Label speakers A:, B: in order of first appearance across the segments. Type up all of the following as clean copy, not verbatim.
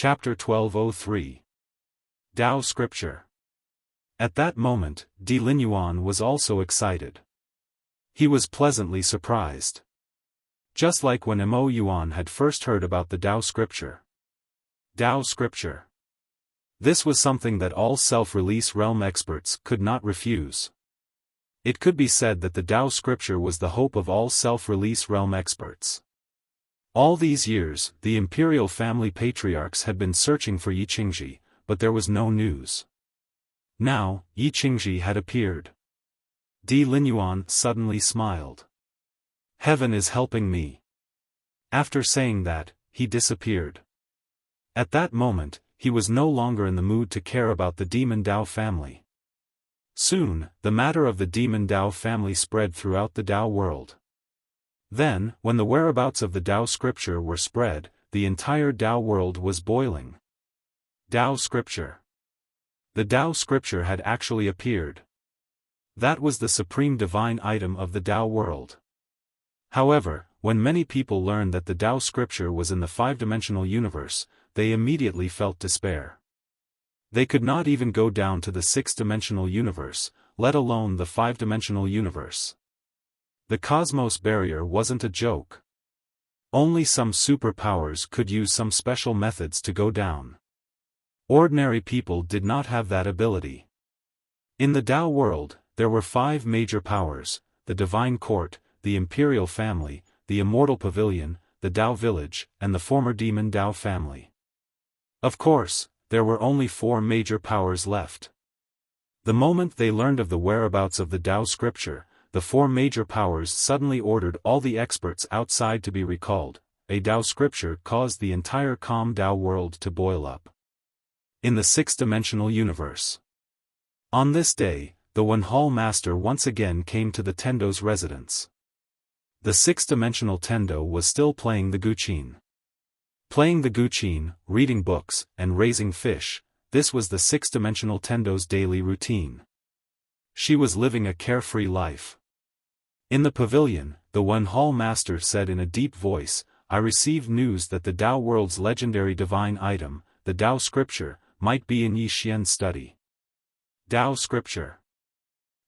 A: Chapter 1203. Tao Scripture. At that moment, Di Linyuan was also excited. He was pleasantly surprised. Just like when Mo Yuan had first heard about the Tao Scripture. Tao Scripture. This was something that all self-release realm experts could not refuse. It could be said that the Tao Scripture was the hope of all self-release realm experts. All these years, the imperial family patriarchs had been searching for Yi Qingji, but there was no news. Now, Yi Qingji had appeared. Di Linyuan suddenly smiled. Heaven is helping me. After saying that, he disappeared. At that moment, he was no longer in the mood to care about the demon Dao family. Soon, the matter of the demon Dao family spread throughout the Dao world. Then, when the whereabouts of the Tao Scripture were spread, the entire Tao world was boiling. Tao Scripture. The Tao Scripture had actually appeared. That was the supreme divine item of the Tao world. However, when many people learned that the Tao Scripture was in the five-dimensional universe, they immediately felt despair. They could not even go down to the six-dimensional universe, let alone the five-dimensional universe. The cosmos barrier wasn't a joke. Only some superpowers could use some special methods to go down. Ordinary people did not have that ability. In the Tao world, there were 5 major powers: the Divine Court, the Imperial Family, the Immortal Pavilion, the Tao Village, and the former Demon Tao family. Of course, there were only 4 major powers left. The moment they learned of the whereabouts of the Tao Scripture, the 4 major powers suddenly ordered all the experts outside to be recalled. A Tao Scripture caused the entire calm Tao world to boil up. In the six-dimensional universe. On this day, the One-Hall Master once again came to the Tendo's residence. The six-dimensional Tendo was still playing the Guqin. Playing the Guqin, reading books, and raising fish, this was the six-dimensional Tendo's daily routine. She was living a carefree life. In the pavilion, the One-Hall Master said in a deep voice, "I received news that the Tao world's legendary divine item, the Tao Scripture, might be in Yi Xian's study." Tao Scripture.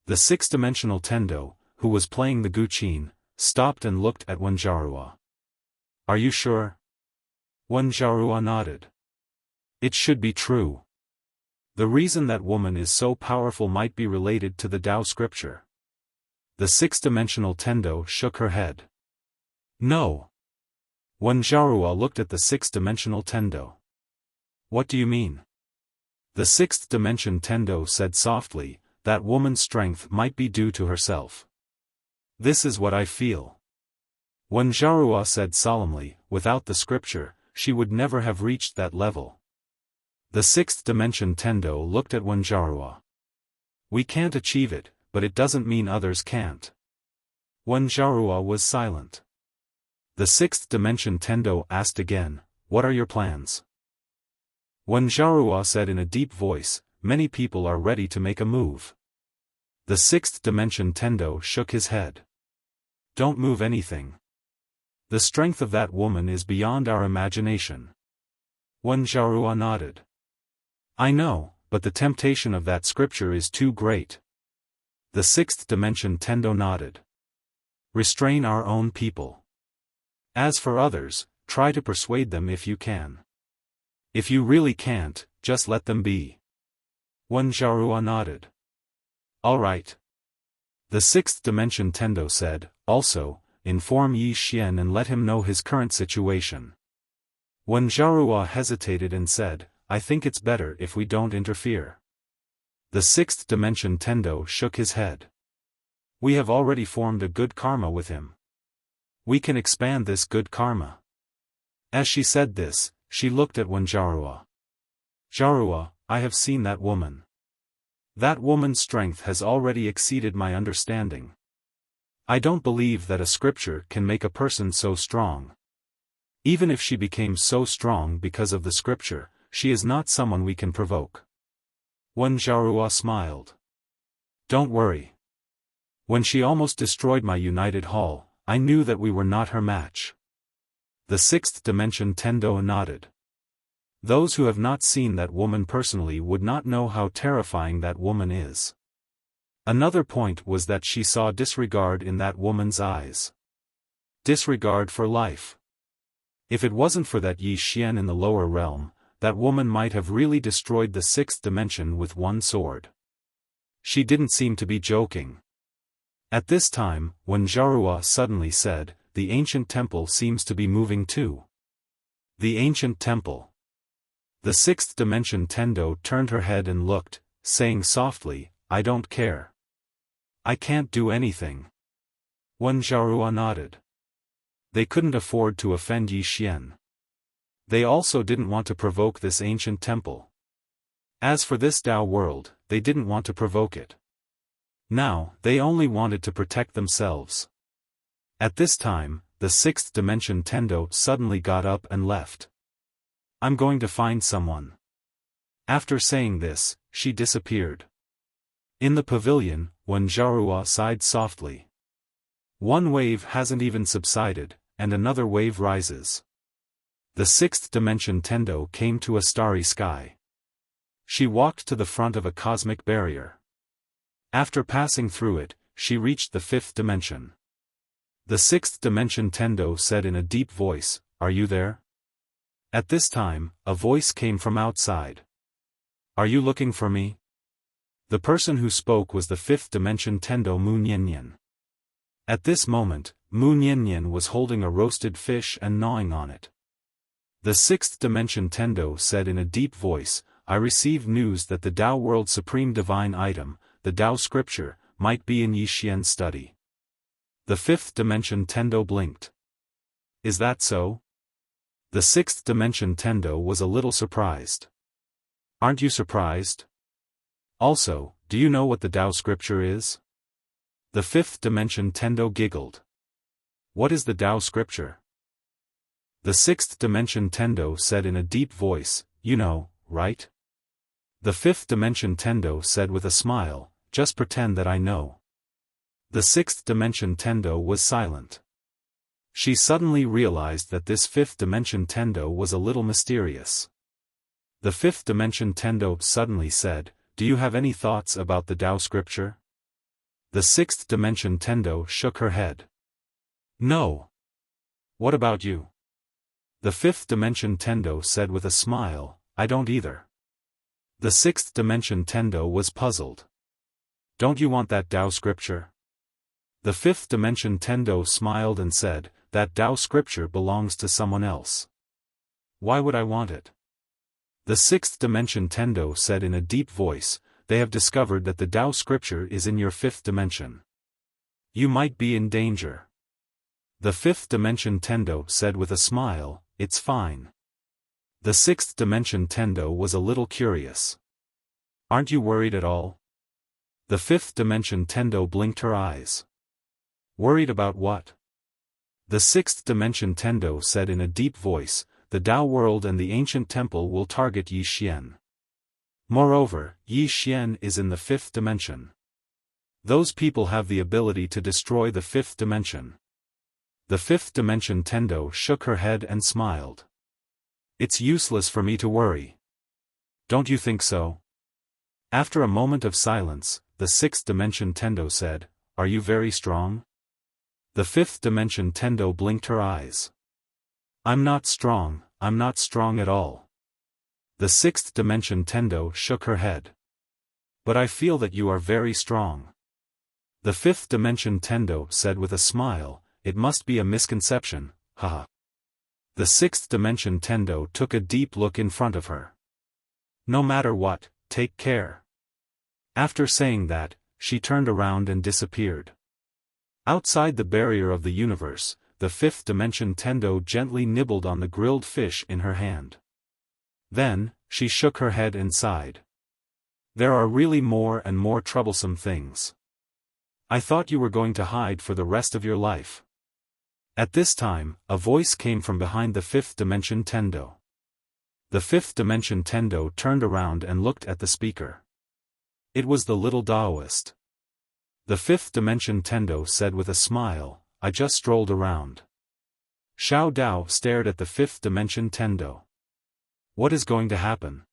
A: The six-dimensional Tendo, who was playing the Guqin, stopped and looked at Wenjarua. "Are you sure?" Wenjarua nodded. "It should be true. The reason that woman is so powerful might be related to the Tao Scripture." The six-dimensional Tendo shook her head. "No." Wenjarua looked at the six-dimensional Tendo. "What do you mean?" The sixth-dimension Tendo said softly, "That woman's strength might be due to herself. This is what I feel." Wenjarua said solemnly, "Without the Scripture, she would never have reached that level." The sixth-dimension Tendo looked at Wenjarua. "We can't achieve it, but it doesn't mean others can't." Wenjarua was silent. The sixth-dimension Tendo asked again, "What are your plans?" Wenjarua said in a deep voice, "Many people are ready to make a move." The sixth-dimension Tendo shook his head. "Don't move anything. The strength of that woman is beyond our imagination." Wenjarua nodded. "I know, but the temptation of that scripture is too great." The sixth-dimension Tendo nodded. "Restrain our own people. As for others, try to persuade them if you can. If you really can't, just let them be." Wenjarua nodded. "All right." The sixth-dimension Tendo said, "Also, inform Yi Xian and let him know his current situation." Wenjarua hesitated and said, "I think it's better if we don't interfere." The sixth-dimension Tendo shook his head. "We have already formed a good karma with him. We can expand this good karma." As she said this, she looked at Wenjarua. "Jarua, I have seen that woman. That woman's strength has already exceeded my understanding. I don't believe that a scripture can make a person so strong. Even if she became so strong because of the scripture, she is not someone we can provoke." Wenjarua smiled. "Don't worry. When she almost destroyed my United Hall, I knew that we were not her match." The sixth dimension Tendo nodded. Those who have not seen that woman personally would not know how terrifying that woman is. Another point was that she saw disregard in that woman's eyes. Disregard for life. If it wasn't for that Yi Xian in the lower realm, that woman might have really destroyed the sixth dimension with one sword. She didn't seem to be joking. At this time, when Zharua suddenly said, "The ancient temple seems to be moving too." The ancient temple. The sixth dimension Tendo turned her head and looked, saying softly, "I don't care. I can't do anything." When Zharua nodded. They couldn't afford to offend Yi Xian. They also didn't want to provoke this ancient temple. As for this Tao world, they didn't want to provoke it. Now, they only wanted to protect themselves. At this time, the sixth dimension Tendo suddenly got up and left. "I'm going to find someone." After saying this, she disappeared. In the pavilion, when Zharua sighed softly. One wave hasn't even subsided, and another wave rises. The sixth dimension Tendo came to a starry sky. She walked to the front of a cosmic barrier. After passing through it, she reached the fifth dimension. The sixth dimension Tendo said in a deep voice, "Are you there?" At this time, a voice came from outside. "Are you looking for me?" The person who spoke was the fifth dimension Tendo Mu Niannian. At this moment, Mu Niannian was holding a roasted fish and gnawing on it. The sixth dimension Tendo said in a deep voice, "I received news that the Tao World Supreme Divine Item, the Tao Scripture, might be in Yi Xian's study." The fifth dimension Tendo blinked. "Is that so?" The sixth dimension Tendo was a little surprised. "Aren't you surprised? Also, do you know what the Tao Scripture is?" The fifth dimension Tendo giggled. "What is the Tao Scripture?" The sixth dimension Tendo said in a deep voice, "You know, right?" The fifth dimension Tendo said with a smile, "Just pretend that I know." The sixth dimension Tendo was silent. She suddenly realized that this fifth dimension Tendo was a little mysterious. The fifth dimension Tendo suddenly said, "Do you have any thoughts about the Tao Scripture?" The sixth dimension Tendo shook her head. "No." "What about you?" The fifth dimension Tendo said with a smile, "I don't either." The sixth dimension Tendo was puzzled. "Don't you want that Tao Scripture?" The fifth dimension Tendo smiled and said, "That Tao Scripture belongs to someone else. Why would I want it?" The sixth dimension Tendo said in a deep voice, "They have discovered that the Tao Scripture is in your fifth dimension. You might be in danger." The fifth dimension Tendo said with a smile, "It's fine." The sixth dimension Tendo was a little curious. "Aren't you worried at all?" The fifth dimension Tendo blinked her eyes. "Worried about what?" The sixth dimension Tendo said in a deep voice, "The Tao world and the ancient temple will target Yi Xian. Moreover, Yi Xian is in the fifth dimension. Those people have the ability to destroy the fifth dimension." The fifth dimension Tendo shook her head and smiled. "It's useless for me to worry. Don't you think so?" After a moment of silence, the sixth dimension Tendo said, "Are you very strong?" The fifth dimension Tendo blinked her eyes. I'm not strong at all." The sixth dimension Tendo shook her head. "But I feel that you are very strong." The fifth dimension Tendo said with a smile, "It must be a misconception, haha." The sixth dimension Tendo took a deep look in front of her. "No matter what, take care." After saying that, she turned around and disappeared. Outside the barrier of the universe, the fifth dimension Tendo gently nibbled on the grilled fish in her hand. Then, she shook her head and sighed. "There are really more and more troublesome things. I thought you were going to hide for the rest of your life." At this time, a voice came from behind the fifth dimension Tendo. The fifth dimension Tendo turned around and looked at the speaker. It was the little Taoist. The fifth dimension Tendo said with a smile, "I just strolled around." Xiao Dao stared at the fifth dimension Tendo. What is going to happen?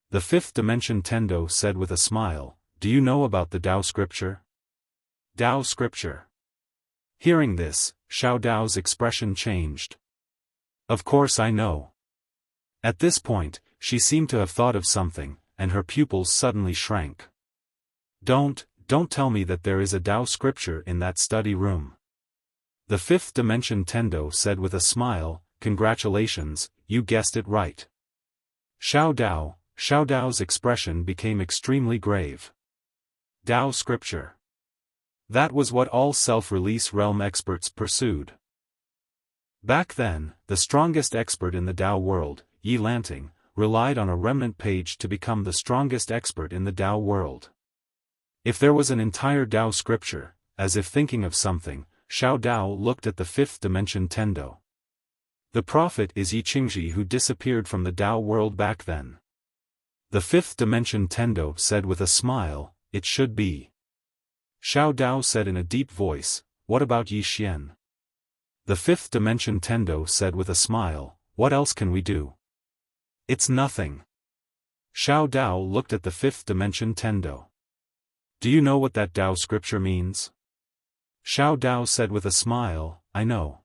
A: The fifth dimension Tendo said with a smile, do you know about the Tao scripture? Tao scripture. Hearing this, Xiao Dao's expression changed. Of course I know. At this point, she seemed to have thought of something, and her pupils suddenly shrank. Don't tell me that there is a Tao scripture in that study room. The fifth dimension Tendo said with a smile, congratulations, you guessed it right. Xiao Dao's expression became extremely grave. Tao scripture. That was what all self-release realm experts pursued. Back then, the strongest expert in the Tao world, Yi Lanting, relied on a remnant page to become the strongest expert in the Tao world. If there was an entire Tao scripture, as if thinking of something, Xiao Dao looked at the fifth dimension Tendo. The prophet is Yi Qingji who disappeared from the Tao world back then. The fifth dimension Tendo said with a smile, it should be. Xiao Dao said in a deep voice, what about Yi Xian? The fifth dimension Tendo said with a smile, what else can we do? It's nothing. Xiao Dao looked at the fifth dimension Tendo. Do you know what that Tao scripture means? Xiao Dao said with a smile, I know.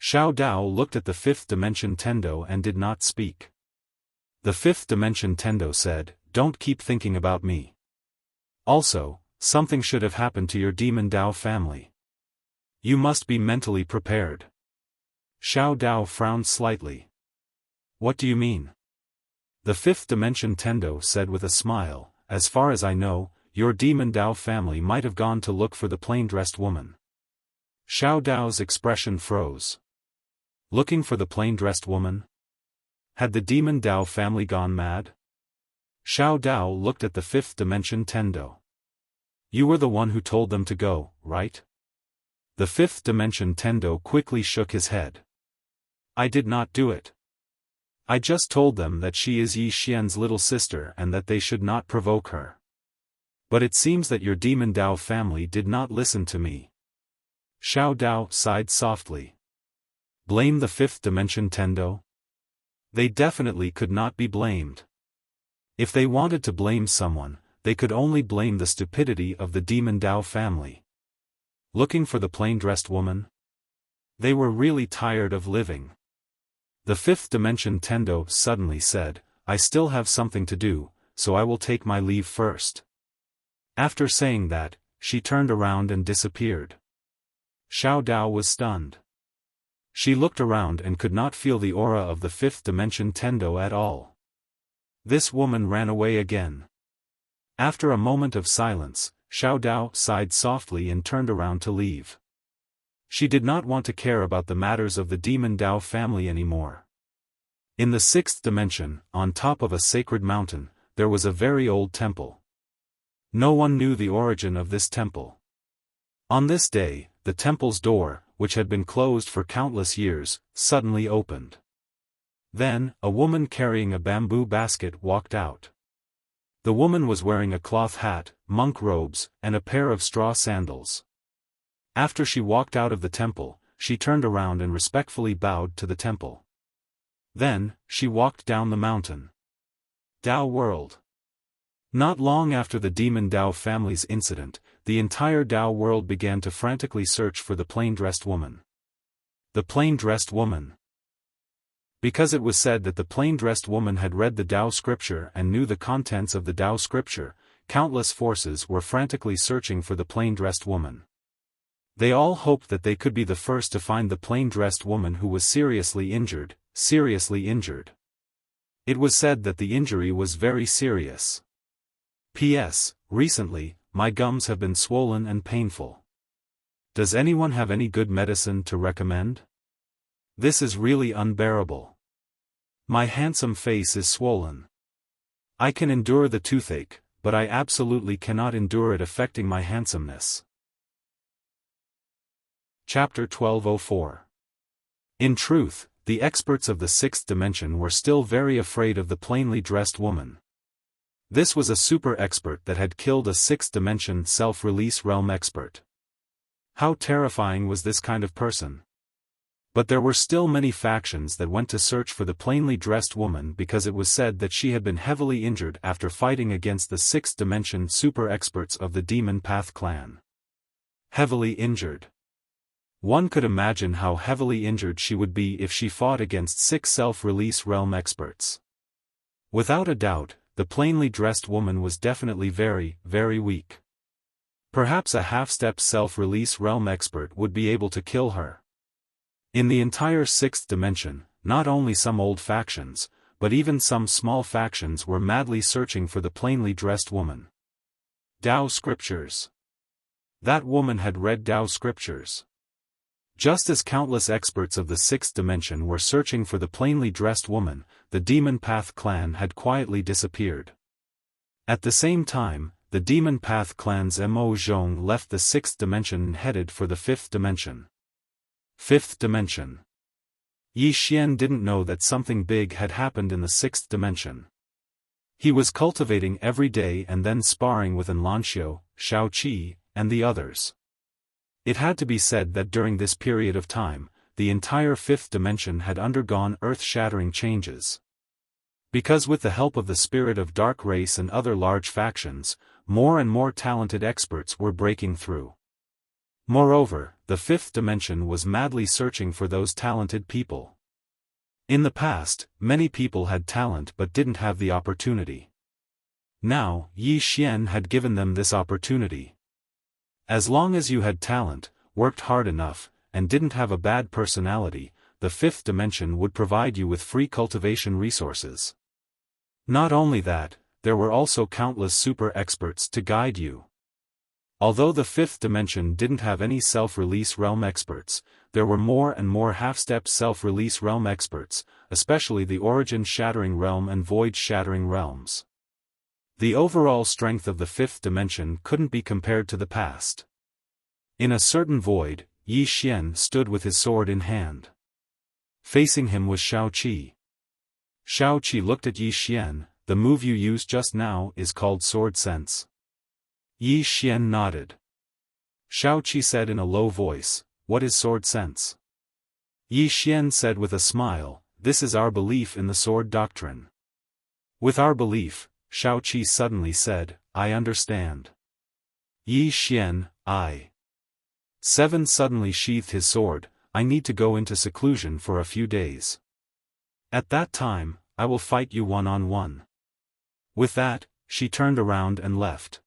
A: Xiao Dao looked at the fifth dimension Tendo and did not speak. The fifth dimension Tendo said, don't keep thinking about me. Also, something should have happened to your demon Tao family. You must be mentally prepared. Xiao Dao frowned slightly. What do you mean? The fifth dimension Tendo said with a smile, as far as I know, your demon Tao family might have gone to look for the plain-dressed woman. Xiao Dao's expression froze. Looking for the plain-dressed woman? Had the demon Tao family gone mad? Xiao Dao looked at the fifth dimension Tendo. You were the one who told them to go, right? The fifth dimension Tendo quickly shook his head. I did not do it. I just told them that she is Yi Xian's little sister and that they should not provoke her. But it seems that your demon Tao family did not listen to me. Xiao Dao sighed softly. Blame the fifth dimension Tendo? They definitely could not be blamed. If they wanted to blame someone, they could only blame the stupidity of the demon Tao family. Looking for the plain-dressed woman? They were really tired of living. The fifth dimension Tendo suddenly said, I still have something to do, so I will take my leave first. After saying that, she turned around and disappeared. Xiao Dao was stunned. She looked around and could not feel the aura of the fifth dimension Tendo at all. This woman ran away again. After a moment of silence, Xiao Dao sighed softly and turned around to leave. She did not want to care about the matters of the demon Tao family anymore. In the sixth dimension, on top of a sacred mountain, there was a very old temple. No one knew the origin of this temple. On this day, the temple's door, which had been closed for countless years, suddenly opened. Then, a woman carrying a bamboo basket walked out. The woman was wearing a cloth hat, monk robes, and a pair of straw sandals. After she walked out of the temple, she turned around and respectfully bowed to the temple. Then, she walked down the mountain. Tao world. Not long after the demon Tao family's incident, the entire Tao world began to frantically search for the plain-dressed woman. The plain-dressed woman. Because it was said that the plain-dressed woman had read the Tao scripture and knew the contents of the Tao scripture, countless forces were frantically searching for the plain-dressed woman. They all hoped that they could be the first to find the plain-dressed woman who was seriously injured. It was said that the injury was very serious. P.S. Recently, my gums have been swollen and painful. Does anyone have any good medicine to recommend? This is really unbearable. My handsome face is swollen. I can endure the toothache, but I absolutely cannot endure it affecting my handsomeness. Chapter 1204. In truth, the experts of the sixth dimension were still very afraid of the plainly dressed woman. This was a super expert that had killed a sixth dimension self-release realm expert. How terrifying was this kind of person? But there were still many factions that went to search for the plainly dressed woman because it was said that she had been heavily injured after fighting against the 6th dimension super experts of the Demon Path clan. Heavily injured. One could imagine how heavily injured she would be if she fought against 6 self-release realm experts. Without a doubt, the plainly dressed woman was definitely very, very weak. Perhaps a half-step self-release realm expert would be able to kill her. In the entire 6th dimension, not only some old factions, but even some small factions were madly searching for the plainly dressed woman. Tao scriptures. That woman had read Tao scriptures. Just as countless experts of the 6th dimension were searching for the plainly dressed woman, the Demon Path clan had quietly disappeared. At the same time, the Demon Path clan's Mo Zhong left the 6th dimension and headed for the 5th dimension. 5th dimension. Yi Xian didn't know that something big had happened in the 6th dimension. He was cultivating every day and then sparring with Enlanxiu, Shao Qi, and the others. It had to be said that during this period of time, the entire 5th dimension had undergone earth-shattering changes. Because with the help of the spirit of Dark Race and other large factions, more and more talented experts were breaking through. Moreover, the 5th dimension was madly searching for those talented people. In the past, many people had talent but didn't have the opportunity. Now, Yi Xian had given them this opportunity. As long as you had talent, worked hard enough, and didn't have a bad personality, the 5th dimension would provide you with free cultivation resources. Not only that, there were also countless super experts to guide you. Although the 5th dimension didn't have any self-release realm experts, there were more and more half-step self-release realm experts, especially the origin-shattering realm and void-shattering realms. The overall strength of the 5th dimension couldn't be compared to the past. In a certain void, Yi Xian stood with his sword in hand. Facing him was Shao Qi. Shao Qi looked at Yi Xian. The move you used just now is called Sword Sense. Yi Xian nodded. Shao Qi said in a low voice, "What is Sword Sense?" Yi Xian said with a smile, "This is our belief in the sword doctrine." With our belief, Shao Qi suddenly said, "I understand." Yi Xian, I. 7 suddenly sheathed his sword. "I need to go into seclusion for a few days. At that time, I will fight you one-on-one." With that, she turned around and left.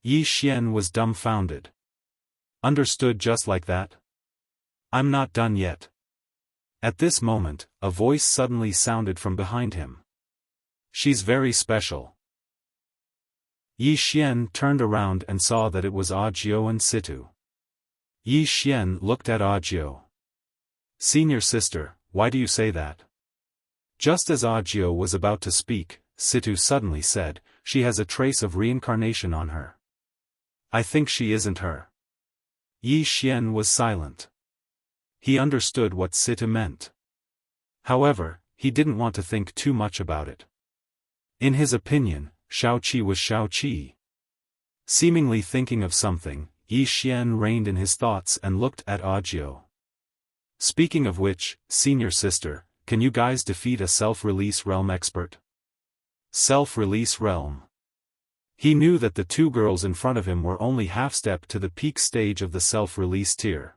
A: Yi Xian was dumbfounded. Understood just like that? I'm not done yet. At this moment, a voice suddenly sounded from behind him. She's very special. Yi Xian turned around and saw that it was Audiobook and Situ. Yi Xian looked at Audiobook. "Senior sister, why do you say that?" Just as Audiobook was about to speak, Situ suddenly said, "She has a trace of reincarnation on her. I think she isn't her." Yi Xian was silent. He understood what Situ meant. However, he didn't want to think too much about it. In his opinion, Shao Qi was Shao Qi. Seemingly thinking of something, Yi Xian reined in his thoughts and looked at Audiobook. "Speaking of which, senior sister, can you guys defeat a self-release realm expert?" Self-release realm. He knew that the 2 girls in front of him were only half-step to the peak stage of the self-release tier.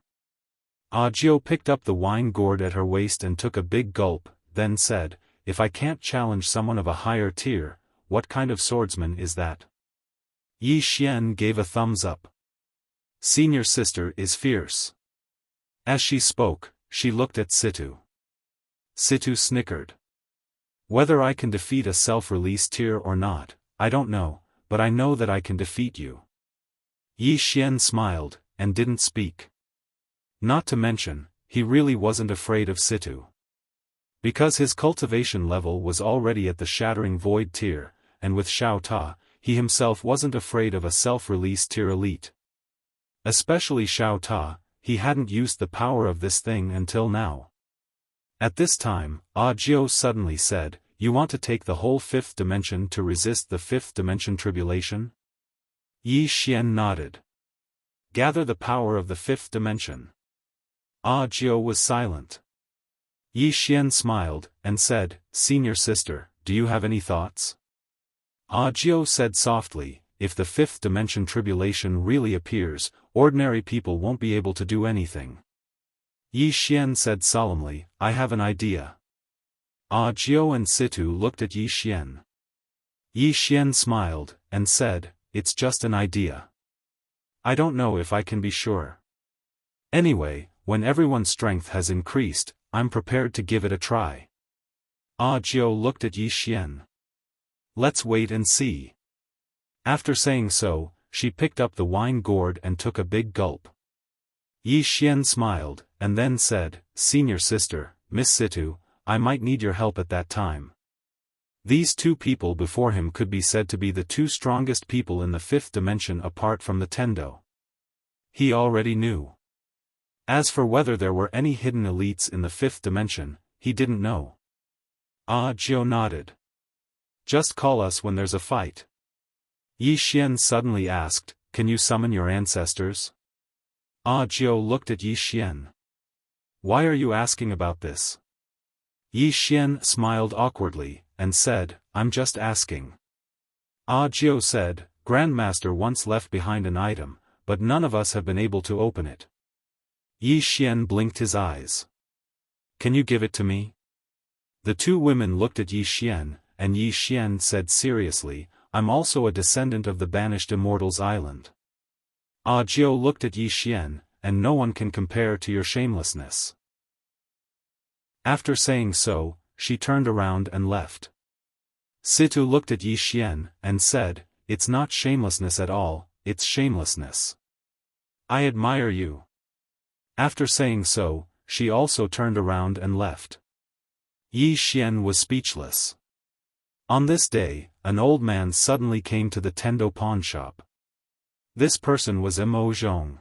A: Audiobook picked up the wine gourd at her waist and took a big gulp, then said, "If I can't challenge someone of a higher tier, what kind of swordsman is that?" Yi Xian gave a thumbs up. "Senior sister is fierce." As she spoke, she looked at Situ. Situ snickered. "Whether I can defeat a self-release tier or not, I don't know, but I know that I can defeat you." Yi Xian smiled, and didn't speak. Not to mention, he really wasn't afraid of Situ. Because his cultivation level was already at the Shattering Void tier, and with Xiao Ta, he himself wasn't afraid of a self-release tier elite. Especially Xiao Ta, he hadn't used the power of this thing until now. At this time, Audiobook suddenly said, "You want to take the whole 5th dimension to resist the 5th dimension tribulation?" Yi Xian nodded. "Gather the power of the 5th dimension." Jiao was silent. Yi Xian smiled, and said, "Senior sister, do you have any thoughts?" Jiao said softly, "If the fifth dimension tribulation really appears, ordinary people won't be able to do anything." Yi Xian said solemnly, "I have an idea." Jiao and Situ looked at Yi Xian. Yi Xian smiled, and said, "It's just an idea. I don't know if I can be sure. Anyway, when everyone's strength has increased, I'm prepared to give it a try." Jiao looked at Yi Xian. "Let's wait and see." After saying so, she picked up the wine gourd and took a big gulp. Yi Xian smiled, and then said, "Senior sister, Miss Situ, I might need your help at that time." These two people before him could be said to be the two strongest people in the fifth dimension apart from the Tendo. He already knew. As for whether there were any hidden elites in the fifth dimension, he didn't know. Jiao nodded. "Just call us when there's a fight." Yi Xian suddenly asked, "Can you summon your ancestors?" Jiao looked at Yi Xian. "Why are you asking about this?" Yi Xian smiled awkwardly, and said, "I'm just asking." Jiao said, "Grandmaster once left behind an item, but none of us have been able to open it." Yi Xian blinked his eyes. "Can you give it to me?" The two women looked at Yi Xian, and Yi Xian said seriously, "I'm also a descendant of the banished Immortals Island." Jiao looked at Yi Xian, "And no one can compare to your shamelessness." After saying so, she turned around and left. Situ looked at Yi Xian, and said, "It's not shamelessness at all, it's shamelessness. I admire you." After saying so, she also turned around and left. Yi Xian was speechless. On this day, an old man suddenly came to the Tendo pawn shop. This person was Mo Zhong.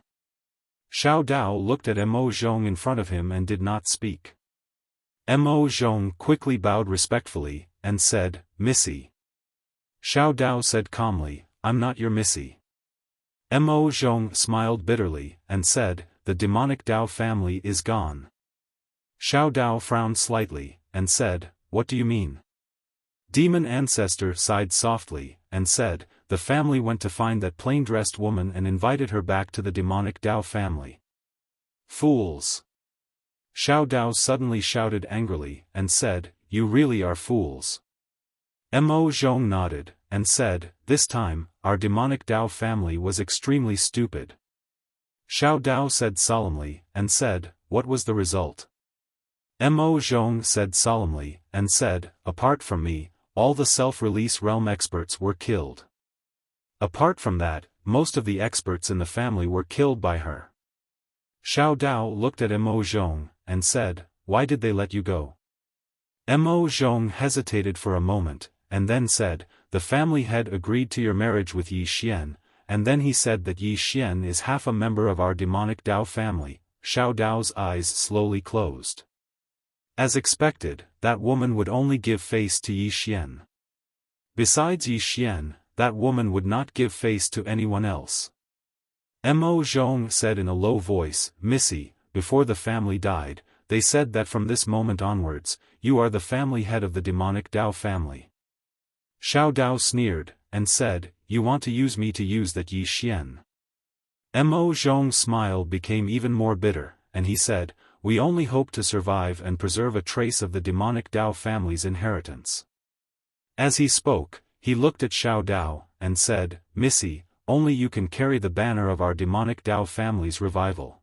A: Xiao Dao looked at Mo Zhong in front of him and did not speak. Mo Zhong quickly bowed respectfully, and said, "Missy." Xiao Dao said calmly, "I'm not your missy." Mo Zhong smiled bitterly, and said, "The demonic Dao family is gone." Xiao Dao frowned slightly, and said, "What do you mean?" Demon Ancestor sighed softly, and said, "The family went to find that plain-dressed woman and invited her back to the demonic Dao family." "Fools!" Xiao Dao suddenly shouted angrily, and said, "You really are fools." Mo Zhong nodded, and said, "This time, our demonic Dao family was extremely stupid." Xiao Dao said solemnly, and said, "What was the result?" Mo Zhong said solemnly, and said, "Apart from me, all the self-release realm experts were killed. Apart from that, most of the experts in the family were killed by her." Xiao Dao looked at Mo Zhong, and said, "Why did they let you go?" Mo Zhong hesitated for a moment, and then said, "The family head agreed to your marriage with Yi Xian, and then he said that Yi Xian is half a member of our demonic Dao family." Xiao Dao's eyes slowly closed. As expected, that woman would only give face to Yi Xian. Besides Yi Xian, that woman would not give face to anyone else. Mo Zhong said in a low voice, "Missy, before the family died, they said that from this moment onwards, you are the family head of the demonic Dao family." Xiao Dao sneered, and said, "You want to use me to use that Yi Xian?" Mo Zhong's smile became even more bitter, and he said, "We only hope to survive and preserve a trace of the demonic Dao family's inheritance." As he spoke, he looked at Xiao Dao, and said, "Missy, only you can carry the banner of our demonic Dao family's revival."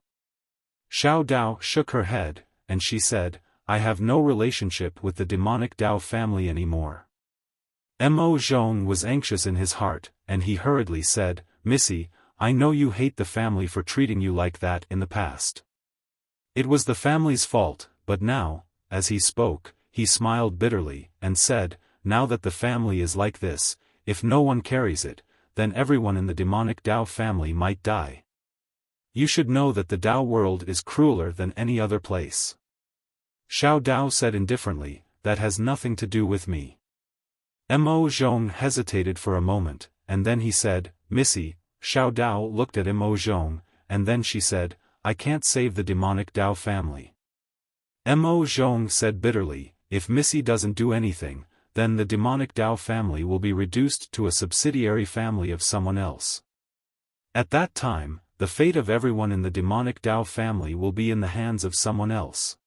A: Xiao Dao shook her head, and she said, "I have no relationship with the demonic Dao family anymore." Mo Zhong was anxious in his heart, and he hurriedly said, "Missy, I know you hate the family for treating you like that in the past. It was the family's fault, but now," as he spoke, he smiled bitterly, and said, "Now that the family is like this, if no one carries it, then everyone in the demonic Dao family might die. You should know that the Dao world is crueler than any other place." Xiao Dao said indifferently, "That has nothing to do with me." Mo Zhong hesitated for a moment, and then he said, "Missy." Xiao Dao looked at Mo Zhong, and then she said, I can't save the demonic Dao family. Mo Zhong said bitterly, if Missy doesn't do anything, then the demonic Dao family will be reduced to a subsidiary family of someone else. At that time, the fate of everyone in the demonic Dao family will be in the hands of someone else.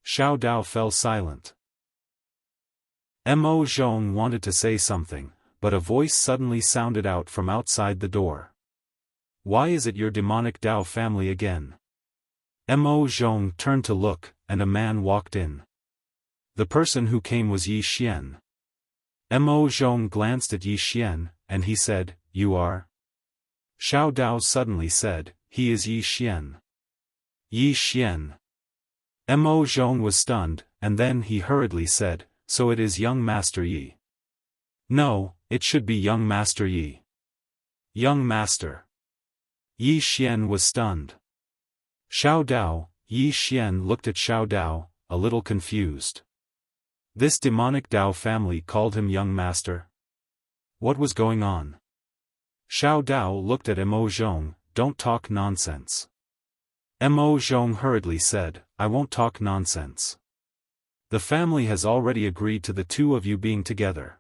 A: Xiao Dao fell silent. Mo Zhong wanted to say something, but a voice suddenly sounded out from outside the door. Why is it your demonic Dao family again? Mo Zhong turned to look, and a man walked in. The person who came was Yi Xian. Mo Zhong glanced at Yi Xian, and he said, You are? Xiao Dao suddenly said, He is Yi Xian. Yi Xian. Mo Zhong was stunned, and then he hurriedly said, So it is young Master Yi. No, it should be young Master Yi. Young Master. Yi Xian was stunned. Xiao Dao, Yi Xian looked at Xiao Dao, a little confused. This demonic Dao family called him young master? What was going on? Xiao Dao looked at Mo Zhong, Don't talk nonsense. Mo Zhong hurriedly said, I won't talk nonsense. The family has already agreed to the two of you being together.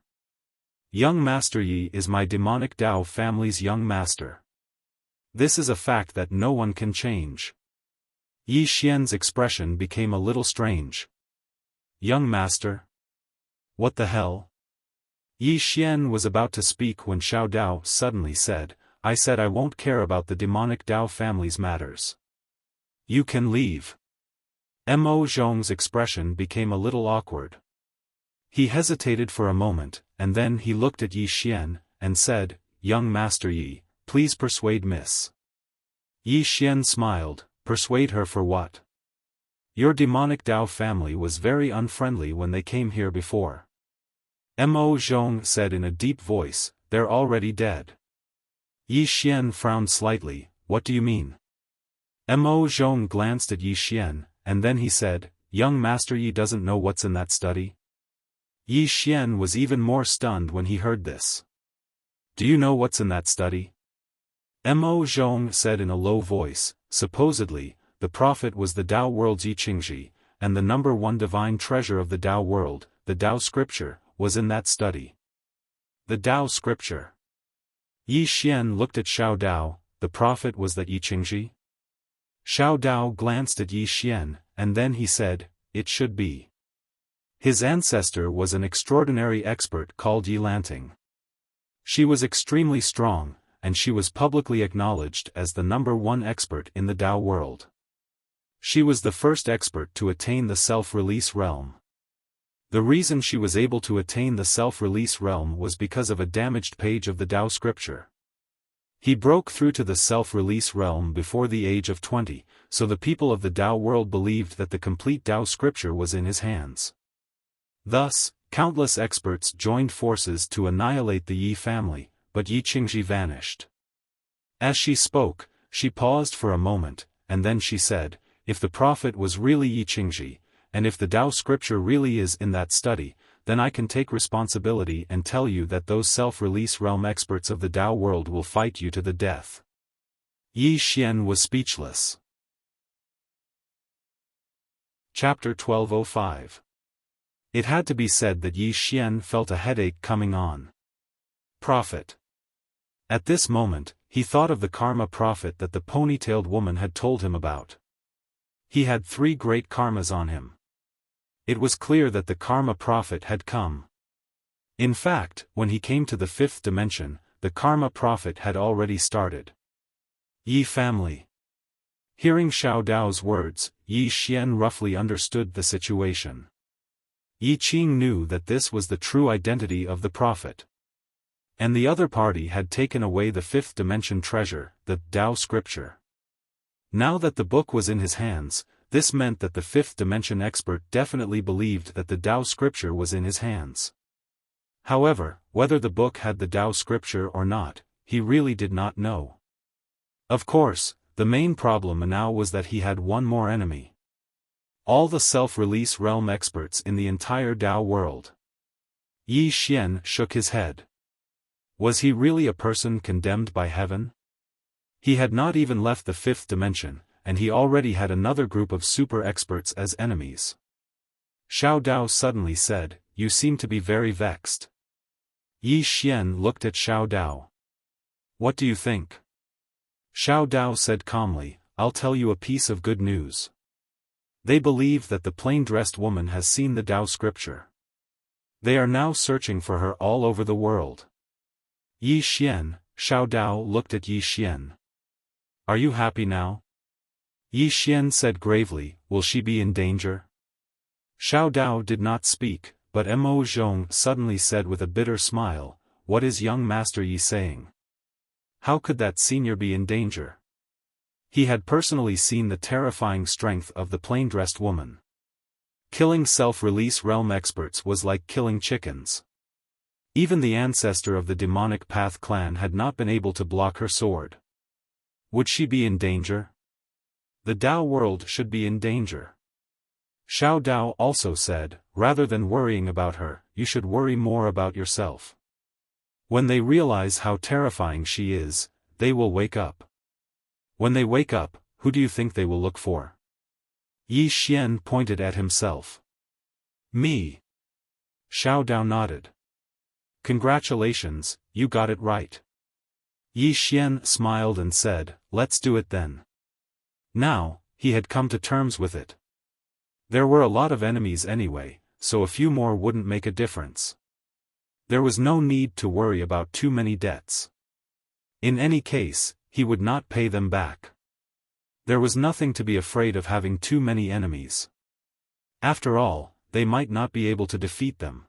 A: Young Master Yi is my demonic Dao family's young master. This is a fact that no one can change. Yi Xian's expression became a little strange. Young master? What the hell? Yi Xian was about to speak when Xiao Dao suddenly said, I said I won't care about the demonic Dao family's matters. You can leave. Mo Zhong's expression became a little awkward. He hesitated for a moment, and then he looked at Yi Xian, and said, Young Master Yi, please persuade Miss. Yi Xian smiled, Persuade her for what? Your demonic Dao family was very unfriendly when they came here before. Mo Zhong said in a deep voice, They're already dead. Yi Xian frowned slightly, What do you mean? Mo Zhong glanced at Yi Xian, and then he said, Young Master Yi doesn't know what's in that study? Yi Xian was even more stunned when he heard this. Do you know what's in that study? Mo Zhong said in a low voice, Supposedly, the prophet was the Dao world's Yi Qingji, and the number one divine treasure of the Dao world, the Dao scripture, was in that study. The Dao scripture. Yi Xian looked at Xiao Dao, the prophet was the Yi Qingji? Xiao Dao glanced at Yi Xian, and then he said, It should be. His ancestor was an extraordinary expert called Yi Lanting. She was extremely strong, and she was publicly acknowledged as the number one expert in the Dao world. She was the first expert to attain the self-release realm. The reason she was able to attain the self-release realm was because of a damaged page of the Dao scripture. He broke through to the self-release realm before the age of 20, so the people of the Dao world believed that the complete Dao scripture was in his hands. Thus, countless experts joined forces to annihilate the Yi family, but Yi Qingji vanished. As she spoke, she paused for a moment, and then she said, If the prophet was really Yi Qingji, and if the Dao scripture really is in that study, then I can take responsibility and tell you that those self-release realm experts of the Dao world will fight you to the death. Yi Xian was speechless. Chapter 1205. It had to be said that Yi Xian felt a headache coming on. Prophet. At this moment, he thought of the karma prophet that the ponytailed woman had told him about. He had 3 great karmas on him. It was clear that the karma prophet had come. In fact, when he came to the 5th dimension, the karma prophet had already started. Yi family. Hearing Xiao Dao's words, Yi Xian roughly understood the situation. Yi Qing knew that this was the true identity of the prophet. And the other party had taken away the 5th dimension treasure, the Dao scripture. Now that the book was in his hands, this meant that the 5th dimension expert definitely believed that the Dao scripture was in his hands. However, whether the book had the Dao scripture or not, he really did not know. Of course, the main problem now was that he had one more enemy. All the self-release realm experts in the entire Dao world. Yi Xian shook his head. Was he really a person condemned by heaven? He had not even left the 5th dimension, and he already had another group of super experts as enemies. Xiao Dao suddenly said, "You seem to be very vexed." Yi Xian looked at Xiao Dao. "What do you think?" Xiao Dao said calmly, "I'll tell you a piece of good news. They believe that the plain-dressed woman has seen the Dao scripture. They are now searching for her all over the world." Yi Xian, Xiao Dao looked at Yi Xian. "Are you happy now?" Yi Xian said gravely, "Will she be in danger?" Xiao Dao did not speak, but Mo Zhong suddenly said with a bitter smile, "What is young Master Yi saying? How could that senior be in danger?" He had personally seen the terrifying strength of the plain-dressed woman. Killing self-release realm experts was like killing chickens. Even the ancestor of the demonic path clan had not been able to block her sword. Would she be in danger? The Dao world should be in danger. Xiao Dao also said, "Rather than worrying about her, you should worry more about yourself. When they realize how terrifying she is, they will wake up. When they wake up, who do you think they will look for?" Yi Xian pointed at himself. "Me." Xiao Dao nodded. "Congratulations, you got it right." Yi Xian smiled and said, "Let's do it then." Now, he had come to terms with it. There were a lot of enemies anyway, so a few more wouldn't make a difference. There was no need to worry about too many debts. In any case, he would not pay them back. There was nothing to be afraid of having too many enemies. After all, they might not be able to defeat them.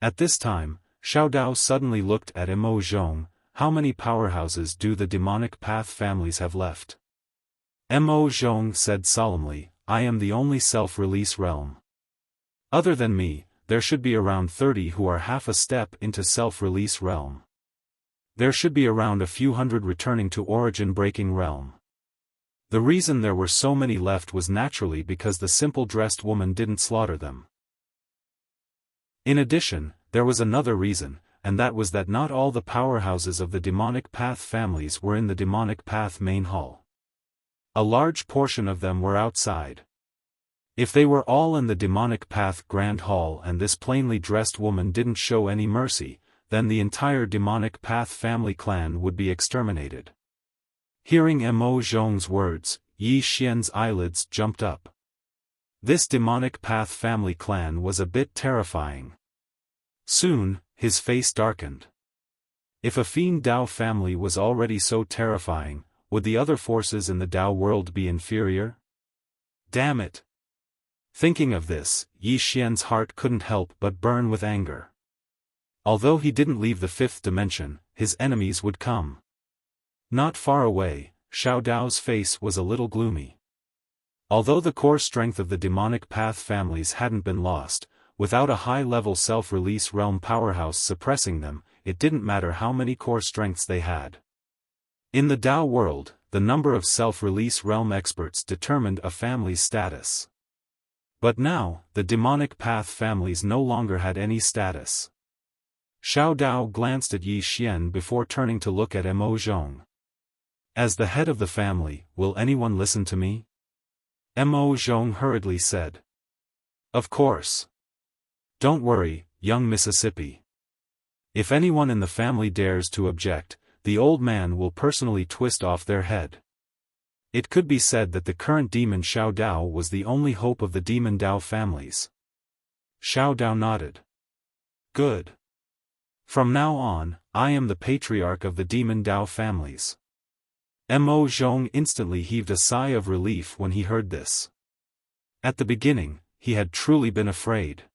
A: At this time, Xiao Dao suddenly looked at Mo Zhong. "How many powerhouses do the demonic path families have left?" Mo Zhong said solemnly, "I am the only self-release realm. Other than me, there should be around 30 who are half a step into self-release realm. There should be around a few hundred returning to origin-breaking realm." The reason there were so many left was naturally because the simple-dressed woman didn't slaughter them. In addition, there was another reason, and that was that not all the powerhouses of the demonic path families were in the demonic path main hall. A large portion of them were outside. If they were all in the demonic path grand hall and this plainly dressed woman didn't show any mercy, then the entire demonic path family clan would be exterminated. Hearing Mo Zhong's words, Yi Xian's eyelids jumped up. This demonic path family clan was a bit terrifying. Soon, his face darkened. If a fiend Dao family was already so terrifying, would the other forces in the Dao world be inferior? Damn it! Thinking of this, Yi Xian's heart couldn't help but burn with anger. Although he didn't leave the fifth dimension, his enemies would come. Not far away, Xiao Dao's face was a little gloomy. Although the core strength of the demonic path families hadn't been lost, without a high-level self-release realm powerhouse suppressing them, it didn't matter how many core strengths they had. In the Dao world, the number of self-release realm experts determined a family's status. But now, the demonic path families no longer had any status. Xiao Dao glanced at Yi Xian before turning to look at Mo Zhong. "As the head of the family, will anyone listen to me?" Mo Zhong hurriedly said. "Of course. Don't worry, young Mississippi. If anyone in the family dares to object, the old man will personally twist off their head." It could be said that the current demon Xiao Dao was the only hope of the demon Dao families. Xiao Dao nodded. "Good. From now on, I am the patriarch of the demon Dao families." Mo Zhong instantly heaved a sigh of relief when he heard this. At the beginning, he had truly been afraid.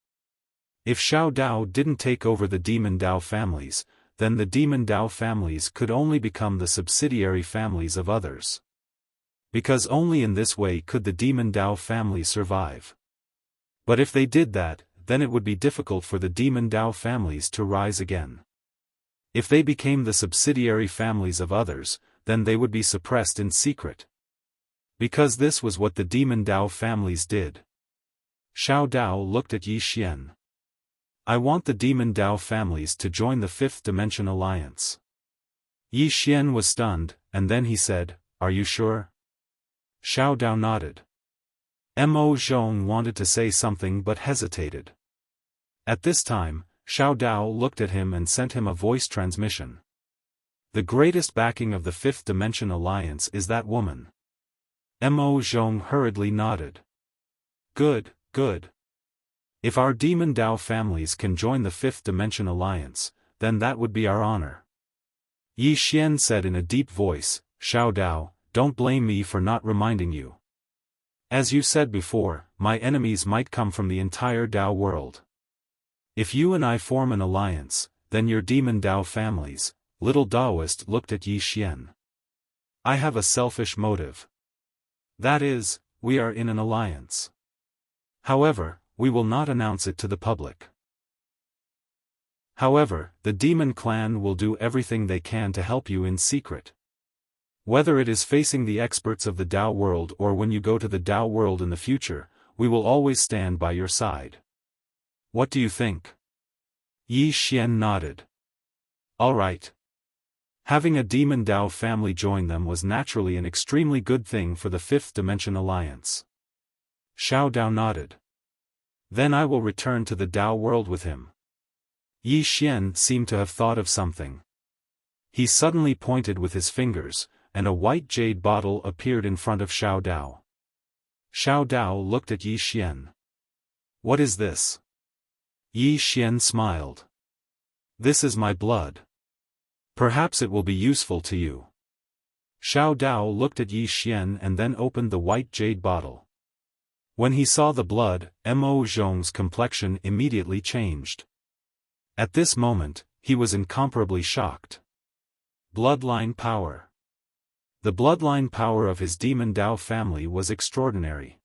A: If Xiao Dao didn't take over the demon Dao families, then the demon Dao families could only become the subsidiary families of others. Because only in this way could the demon Dao family survive. But if they did that, then it would be difficult for the demon Dao families to rise again. If they became the subsidiary families of others, then they would be suppressed in secret. Because this was what the demon Dao families did. Xiao Dao looked at Yi Xian. "I want the demon Dao families to join the Fifth Dimension Alliance." Yi Xian was stunned, and then he said, "Are you sure?" Xiao Dao nodded. Mo Zhong wanted to say something but hesitated. At this time, Xiao Dao looked at him and sent him a voice transmission. The greatest backing of the Fifth Dimension Alliance is that woman. Mo Zhong hurriedly nodded. Good, good. If our Demon Dao families can join the Fifth Dimension Alliance, then that would be our honor. Yi Xian said in a deep voice, Xiao Dao, don't blame me for not reminding you. As you said before, my enemies might come from the entire Dao world. If you and I form an alliance, then your Demon Dao families, little Daoist looked at Yi Xian. I have a selfish motive. That is, we are in an alliance. However, we will not announce it to the public. However, the Demon Clan will do everything they can to help you in secret. Whether it is facing the experts of the Dao world or when you go to the Dao world in the future, we will always stand by your side. What do you think? Yi Xian nodded. All right. Having a Demon Dao family join them was naturally an extremely good thing for the Fifth Dimension Alliance. Xiao Dao nodded. Then I will return to the Dao world with him. Yi Xian seemed to have thought of something. He suddenly pointed with his fingers, and a white jade bottle appeared in front of Xiao Dao. Xiao Dao looked at Yi Xian. What is this? Yi Xian smiled. This is my blood. Perhaps it will be useful to you. Xiao Dao looked at Yi Xian and then opened the white jade bottle. When he saw the blood, Mo Zhong's complexion immediately changed. At this moment, he was incomparably shocked. Bloodline power. The bloodline power of his Demon Dao family was extraordinary.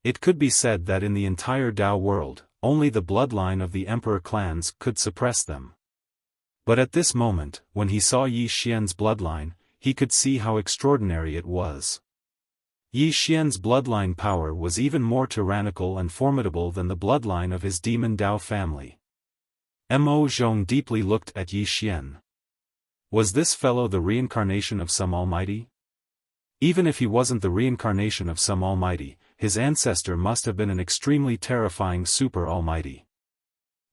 A: It could be said that in the entire Dao world, only the bloodline of the Emperor clans could suppress them. But at this moment, when he saw Yi Xian's bloodline, he could see how extraordinary it was. Yi Xian's bloodline power was even more tyrannical and formidable than the bloodline of his Demon Dao family. Mo Zhong deeply looked at Yi Xian. Was this fellow the reincarnation of some almighty? Even if he wasn't the reincarnation of some almighty, his ancestor must have been an extremely terrifying super almighty.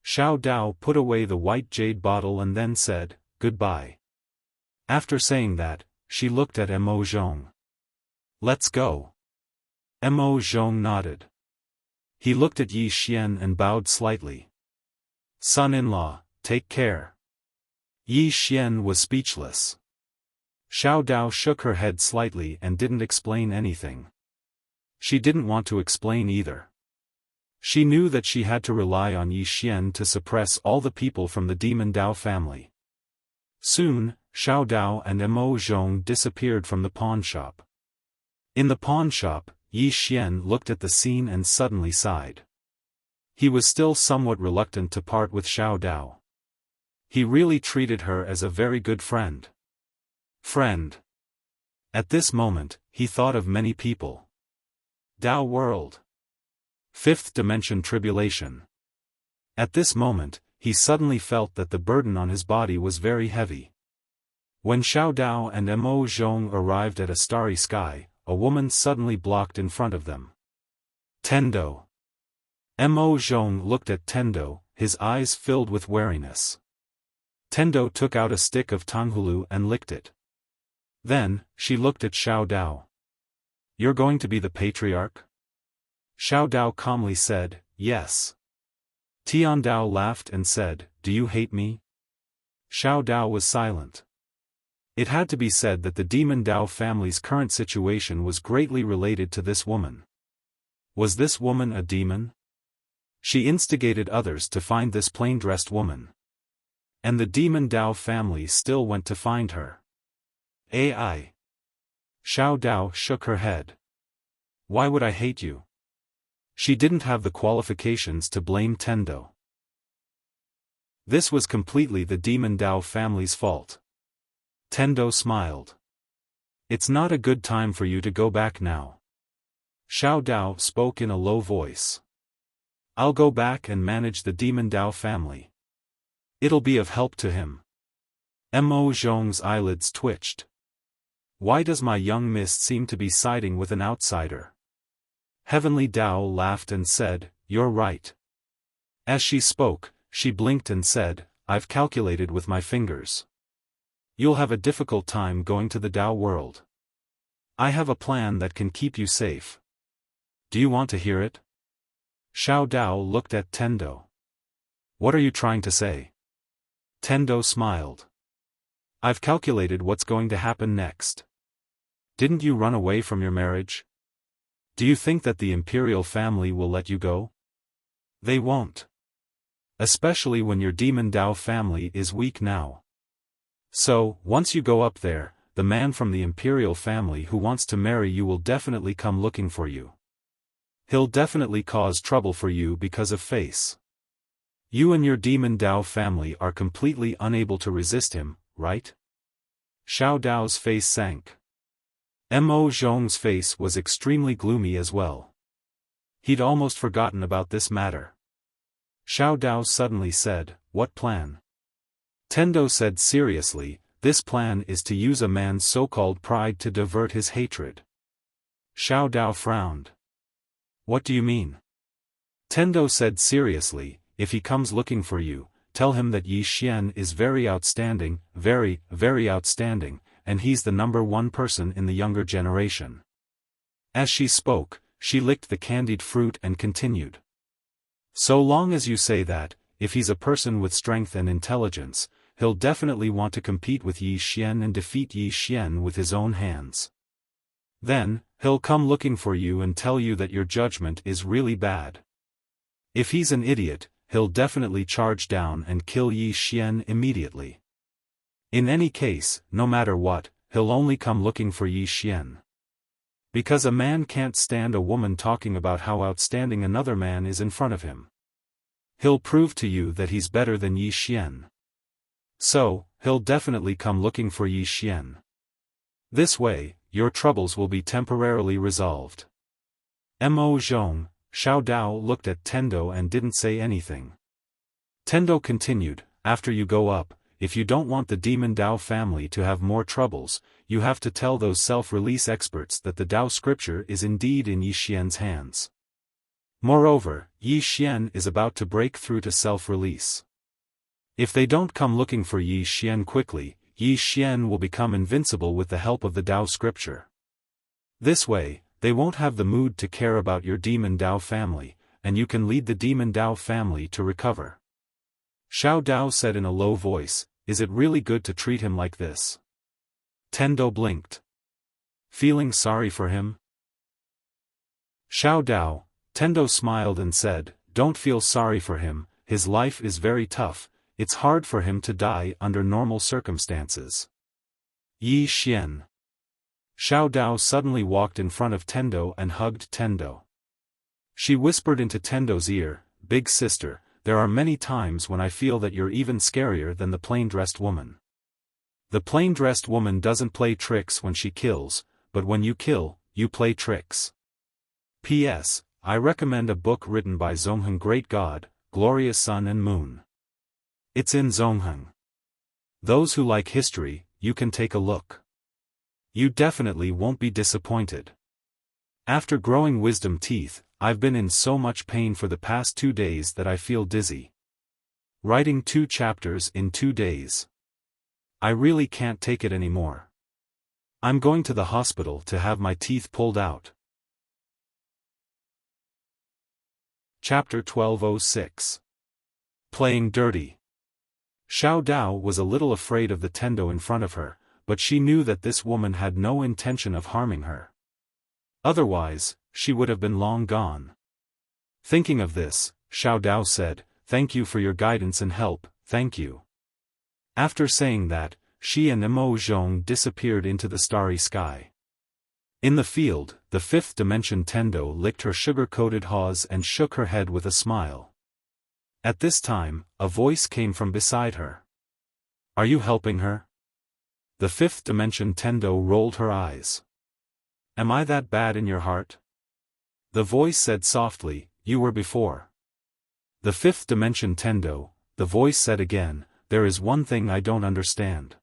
A: Xiao Dao put away the white jade bottle and then said, goodbye. After saying that, she looked at Mo Zhong. Let's go. Mo Zhong nodded. He looked at Yi Xian and bowed slightly. Son-in-law, take care. Yi Xian was speechless. Xiao Dao shook her head slightly and didn't explain anything. She didn't want to explain either. She knew that she had to rely on Yi Xian to suppress all the people from the Demon Dao family. Soon, Xiao Dao and Mo Zhong disappeared from the pawn shop. In the pawn shop, Yi Xian looked at the scene and suddenly sighed. He was still somewhat reluctant to part with Xiao Dao. He really treated her as a very good friend. At this moment, he thought of many people. Dao world. Fifth dimension tribulation. At this moment, he suddenly felt that the burden on his body was very heavy. When Xiao Dao and Mo Zhong arrived at a starry sky, a woman suddenly blocked in front of them. Tendo. Mo Zhong looked at Tendo, his eyes filled with wariness. Tendo took out a stick of tanghulu and licked it. Then, she looked at Xiao Dao. You're going to be the patriarch? Xiao Dao calmly said, yes. Tian Dao laughed and said, do you hate me? Xiao Dao was silent. It had to be said that the Demon Dao family's current situation was greatly related to this woman. Was this woman a demon? She instigated others to find this plain-dressed woman. And the Demon Dao family still went to find her. AI. Xiao Dao shook her head. Why would I hate you? She didn't have the qualifications to blame Tendo. This was completely the Demon Dao family's fault. Tendo smiled. It's not a good time for you to go back now. Xiao Dao spoke in a low voice. I'll go back and manage the Demon Dao family. It'll be of help to him. Mo Zhong's eyelids twitched. Why does my young mist seem to be siding with an outsider? Heavenly Tao laughed and said, "You're right." As she spoke, she blinked and said, "I've calculated with my fingers. You'll have a difficult time going to the Tao world. I have a plan that can keep you safe. Do you want to hear it?" Xiao Dao looked at Tendo. "What are you trying to say?" Tendo smiled. "I've calculated what's going to happen next. Didn't you run away from your marriage? Do you think that the imperial family will let you go? They won't. Especially when your demon Dao family is weak now. So, once you go up there, the man from the imperial family who wants to marry you will definitely come looking for you. He'll definitely cause trouble for you because of face. You and your demon Dao family are completely unable to resist him, right?" Xiao Dao's face sank. Mo Zhong's face was extremely gloomy as well. He'd almost forgotten about this matter. Xiao Dao suddenly said, "What plan?" Tendo said seriously, "This plan is to use a man's so-called pride to divert his hatred." Xiao Dao frowned. "What do you mean?" Tendo said seriously, "If he comes looking for you, tell him that Yi Xian is very outstanding, very, very outstanding, and he's the #1 person in the younger generation." As she spoke, she licked the candied fruit and continued. "So long as you say that, if he's a person with strength and intelligence, he'll definitely want to compete with Yi Xian and defeat Yi Xian with his own hands. Then, he'll come looking for you and tell you that your judgment is really bad. If he's an idiot, he'll definitely charge down and kill Yi Xian immediately. In any case, no matter what, he'll only come looking for Yi Xian. Because a man can't stand a woman talking about how outstanding another man is in front of him. He'll prove to you that he's better than Yi Xian. So, he'll definitely come looking for Yi Xian. This way, your troubles will be temporarily resolved." Mo Zhong, Xiao Dao looked at Tendo and didn't say anything. Tendo continued, "After you go up, if you don't want the demon Dao family to have more troubles, you have to tell those self-release experts that the Dao scripture is indeed in Yi Xian's hands. Moreover, Yi Xian is about to break through to self-release. If they don't come looking for Yi Xian quickly, Yi Xian will become invincible with the help of the Dao scripture. This way, they won't have the mood to care about your demon Dao family, and you can lead the demon Dao family to recover." Xiao Dao said in a low voice, "Is it really good to treat him like this?" Tendo blinked. "Feeling sorry for him?" "Xiao Dao," Tendo smiled and said, "Don't feel sorry for him, his life is very tough, it's hard for him to die under normal circumstances." Yi Xian. Xiao Dao suddenly walked in front of Tendo and hugged Tendo. She whispered into Tendo's ear, "Big sister, there are many times when I feel that you're even scarier than the plain-dressed woman. The plain-dressed woman doesn't play tricks when she kills, but when you kill, you play tricks. P.S. I recommend a book written by Zongheng Great God, Glorious Sun and Moon. It's in Zongheng. Those who like history, you can take a look. You definitely won't be disappointed. After growing wisdom teeth, I've been in so much pain for the past 2 days that I feel dizzy. Writing 2 chapters in 2 days. I really can't take it anymore. I'm going to the hospital to have my teeth pulled out." Chapter 1206. Playing Dirty. Xiao Dao was a little afraid of the Tendo in front of her, but she knew that this woman had no intention of harming her. Otherwise, she would have been long gone. Thinking of this, Xiao Dao said, "Thank you for your guidance and help, thank you." After saying that, she and Mo Zhong disappeared into the starry sky. In the field, the 5th dimension Tendo licked her sugar-coated hawes and shook her head with a smile. At this time, a voice came from beside her. "Are you helping her?" The 5th dimension Tendo rolled her eyes. "Am I that bad in your heart?" The voice said softly, "You were before." The 5th dimension Tendo, the voice said again, "There is one thing I don't understand.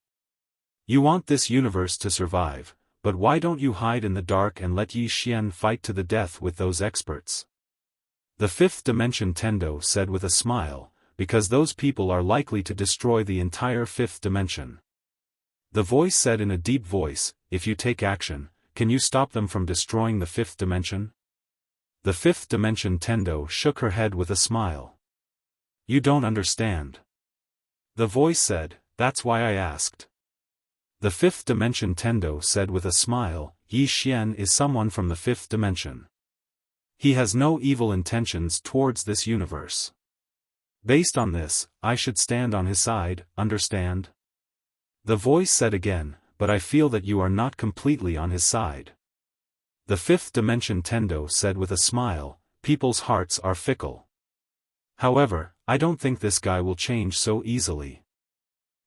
A: You want this universe to survive, But why don't you hide in the dark and let Yi Xian fight to the death with those experts? The fifth dimension Tendo said with a smile, because those people are likely to destroy the entire fifth dimension. The voice said in a deep voice, if you take action, can you stop them from destroying the fifth dimension? The fifth dimension Tendo shook her head with a smile. You don't understand. The voice said, that's why I asked. The fifth dimension Tendo said with a smile, Yi Xian is someone from the fifth dimension. He has no evil intentions towards this universe. Based on this, I should stand on his side, understand? The voice said again, but I feel that you are not completely on his side. The fifth dimension Tendo said with a smile, people's hearts are fickle. However, I don't think this guy will change so easily.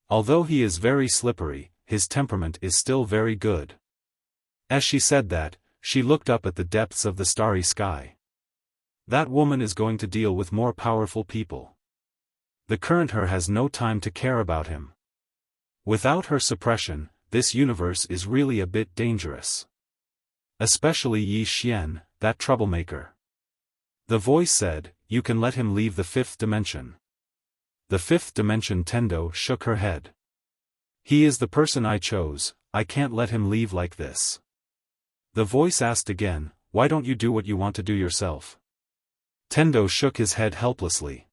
A: Although he is very slippery, his temperament is still very good. As she said that, she looked up at the depths of the starry sky. That woman is going to deal with more powerful people. The current her has no time to care about him. Without her suppression, this universe is really a bit dangerous. Especially Yi Xian, that troublemaker. The voice said, you can let him leave the fifth dimension. The fifth dimension Tendo shook her head. He is the person I chose, I can't let him leave like this. The voice asked again, why don't you do what you want to do yourself? Tendo shook his head helplessly.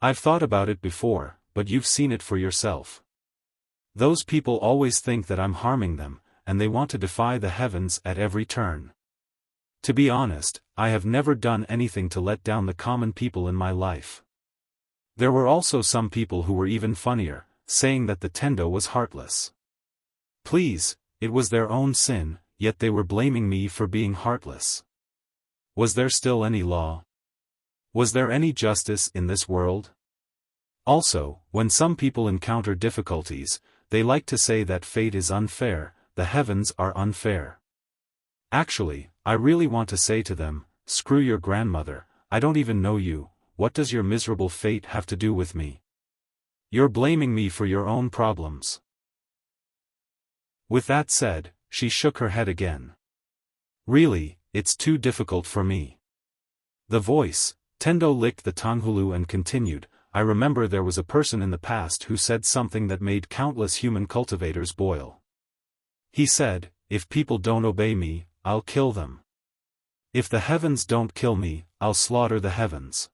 A: I've thought about it before, but you've seen it for yourself. Those people always think that I'm harming them, and they want to defy the heavens at every turn. To be honest, I have never done anything to let down the common people in my life. There were also some people who were even funnier, saying that the Tendo was heartless. Please, it was their own sin, yet they were blaming me for being heartless. Was there still any law? Was there any justice in this world? Also, when some people encounter difficulties, they like to say that fate is unfair, the heavens are unfair. Actually, I really want to say to them, screw your grandmother, I don't even know you, what does your miserable fate have to do with me? You're blaming me for your own problems. With that said, she shook her head again. Really, it's too difficult for me. The voice, Tendo licked the Tanghulu and continued, I remember there was a person in the past who said something that made countless human cultivators boil. He said, if people don't obey me, I'll kill them. If the heavens don't kill me, I'll slaughter the heavens.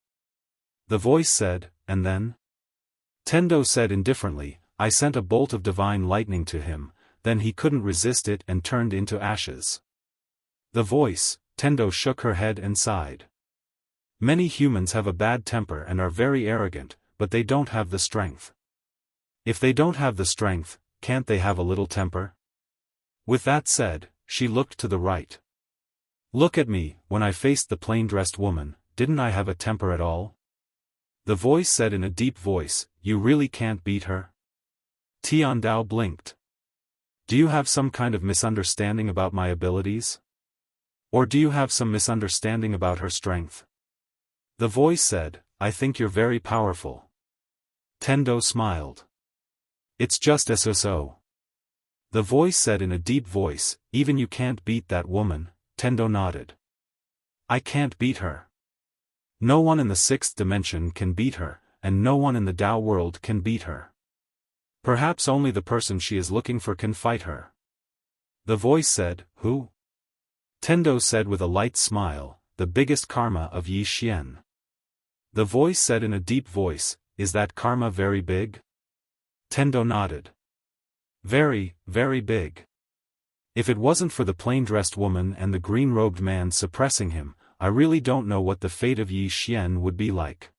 A: The voice said, and then? Tendo said indifferently, I sent a bolt of divine lightning to him, then he couldn't resist it and turned into ashes. The voice, Tendo shook her head and sighed. Many humans have a bad temper and are very arrogant, but they don't have the strength. If they don't have the strength, can't they have a little temper? With that said, she looked to the right. Look at me, when I faced the plain-dressed woman, didn't I have a temper at all? The voice said in a deep voice, you really can't beat her? Tiandao blinked. Do you have some kind of misunderstanding about my abilities? Or do you have some misunderstanding about her strength? The voice said, I think you're very powerful. Tendo smiled. It's just so. The voice said in a deep voice, even you can't beat that woman. Tendo nodded. I can't beat her. No one in the sixth dimension can beat her, and no one in the Tao world can beat her. Perhaps only the person she is looking for can fight her. The voice said, who? Tendo said with a light smile, the biggest karma of Yi Xian. The voice said in a deep voice, is that karma very big? Tendo nodded. Very, very big. If it wasn't for the plain-dressed woman and the green-robed man suppressing him, I really don't know what the fate of Yi Xian would be like.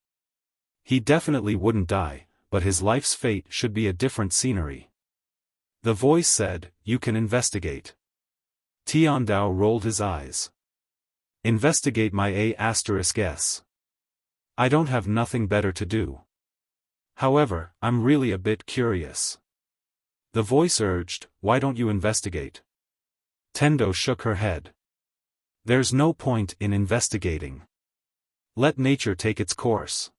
A: He definitely wouldn't die, but his life's fate should be a different scenery. The voice said, you can investigate. Tiandao rolled his eyes. Investigate my A*S. I don't have nothing better to do. However, I'm really a bit curious. The voice urged, why don't you investigate? Tendo shook her head. There's no point in investigating. Let nature take its course.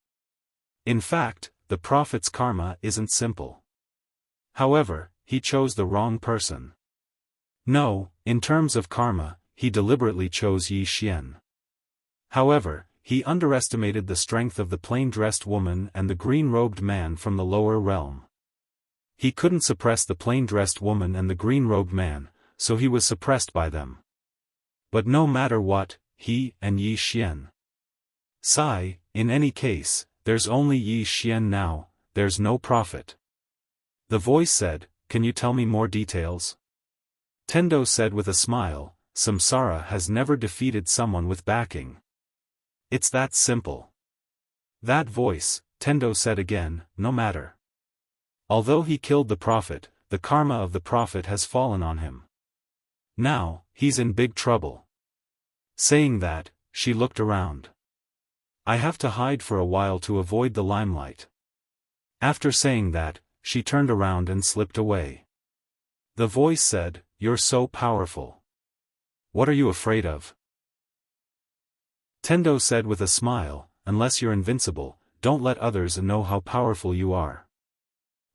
A: In fact, the prophet's karma isn't simple. However, he chose the wrong person. No, in terms of karma, he deliberately chose Yi Xian. However, he underestimated the strength of the plain-dressed woman and the green-robed man from the lower realm. He couldn't suppress the plain-dressed woman and the green-robed man, so he was suppressed by them. But no matter what, he and Yi Xian. Sigh, in any case, there's only Yi Xian now, there's no profit. The voice said, can you tell me more details? Tendo said with a smile, Samsara has never defeated someone with backing. It's that simple. That voice, Tendo said again, no matter. Although he killed the prophet, the karma of the prophet has fallen on him. Now, he's in big trouble. Saying that, she looked around. I have to hide for a while to avoid the limelight. After saying that, she turned around and slipped away. The voice said, you're so powerful. What are you afraid of? Tendo said with a smile, unless you're invincible, don't let others know how powerful you are.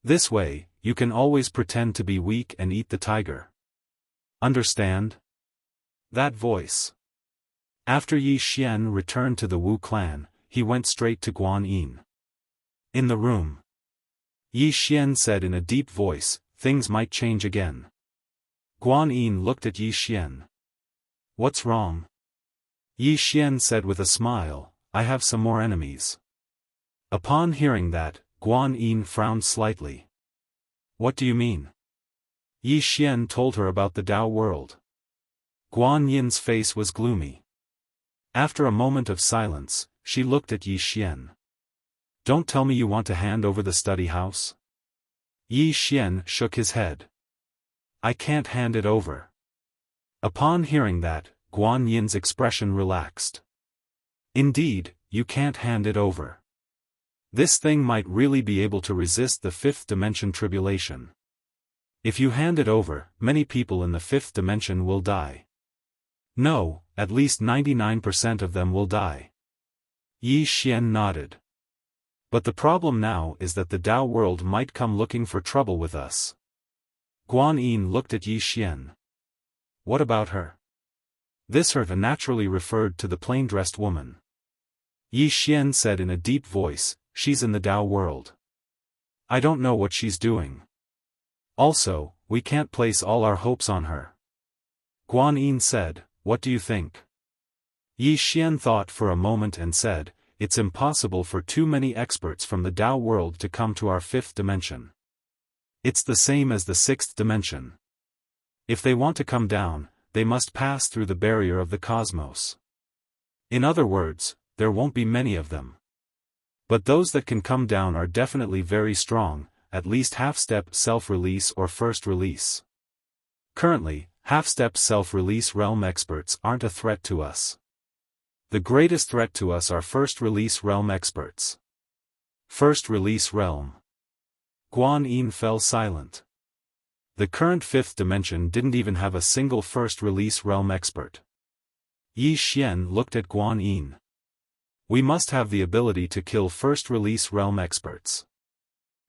A: This way, you can always pretend to be weak and eat the tiger. Understand? That voice. After Yi Xian returned to the Wu clan, he went straight to Guan Yin. In the room. Yi Xian said in a deep voice, things might change again. Guan Yin looked at Yi Xian. What's wrong? Yi Xian said with a smile, I have some more enemies. Upon hearing that, Guan Yin frowned slightly. What do you mean? Yi Xian told her about the Tao world. Guan Yin's face was gloomy. After a moment of silence, she looked at Yi Xian. Don't tell me you want to hand over the study house? Yi Xian shook his head. I can't hand it over. Upon hearing that, Guan Yin's expression relaxed. Indeed, you can't hand it over. This thing might really be able to resist the fifth dimension tribulation. If you hand it over, many people in the fifth dimension will die. No, at least 99% of them will die. Yi Xian nodded. But the problem now is that the Tao world might come looking for trouble with us. Guan Yin looked at Yi Xian. What about her? This her naturally referred to the plain-dressed woman. Yi Xian said in a deep voice, she's in the Tao world. I don't know what she's doing. Also, we can't place all our hopes on her. Guan Yin said, what do you think? Yi Xian thought for a moment and said, it's impossible for too many experts from the Tao world to come to our fifth dimension. It's the same as the sixth dimension. If they want to come down, they must pass through the barrier of the cosmos. In other words, there won't be many of them. But those that can come down are definitely very strong, at least half-step self-release or first release. Currently, half-step self-release realm experts aren't a threat to us. The greatest threat to us are first release realm experts. First release realm. Guan Yin fell silent. The current fifth dimension didn't even have a single first release realm expert. Yi Xian looked at Guan Yin. We must have the ability to kill first release realm experts.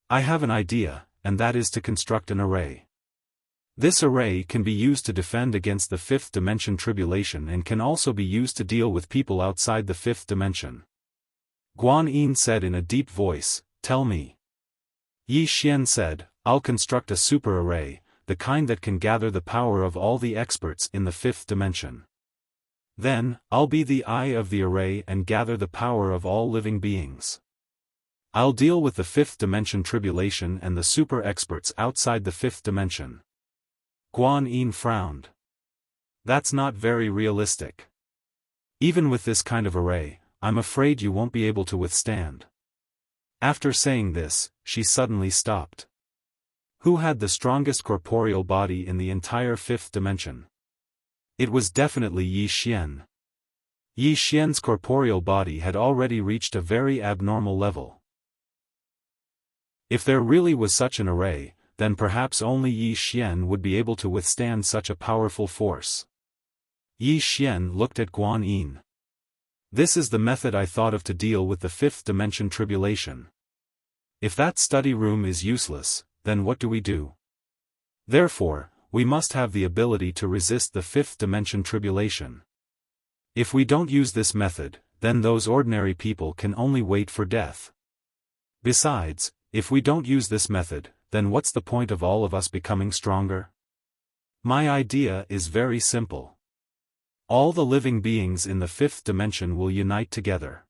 A: I have an idea, and that is to construct an array. This array can be used to defend against the fifth dimension tribulation and can also be used to deal with people outside the fifth dimension. Guan Yin said in a deep voice, tell me. Yi Xian said, I'll construct a super array, the kind that can gather the power of all the experts in the fifth dimension. Then, I'll be the eye of the array and gather the power of all living beings. I'll deal with the fifth dimension tribulation and the super experts outside the fifth dimension. Guan Yin frowned. That's not very realistic. Even with this kind of array, I'm afraid you won't be able to withstand. After saying this, she suddenly stopped. Who had the strongest corporeal body in the entire fifth dimension? It was definitely Yi Xian. Yi Xian's corporeal body had already reached a very abnormal level. If there really was such an array, then perhaps only Yi Xian would be able to withstand such a powerful force. Yi Xian looked at Guan Yin. This is the method I thought of to deal with the fifth dimension tribulation. If that study room is useless, then what do we do? Therefore, we must have the ability to resist the fifth dimension tribulation. If we don't use this method, then those ordinary people can only wait for death. Besides, if we don't use this method, then what's the point of all of us becoming stronger? My idea is very simple. All the living beings in the fifth dimension will unite together.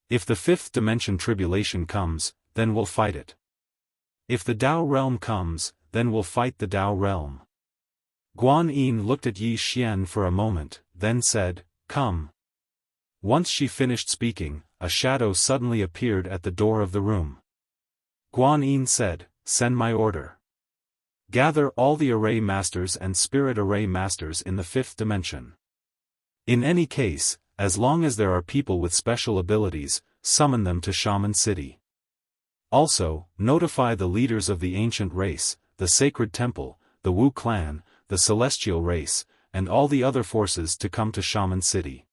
A: If the fifth dimension tribulation comes, then we'll fight it. If the Tao realm comes, then we'll fight the Tao realm. Guan Yin looked at Yi Xian for a moment, then said, "Come." Once she finished speaking, a shadow suddenly appeared at the door of the room. Guan Yin said, "Send my order. Gather all the array masters and spirit array masters in the fifth dimension. In any case, as long as there are people with special abilities, summon them to Shaman City. Also, notify the leaders of the ancient race, the sacred temple, the Wu clan, the celestial race, and all the other forces to come to Shaman City.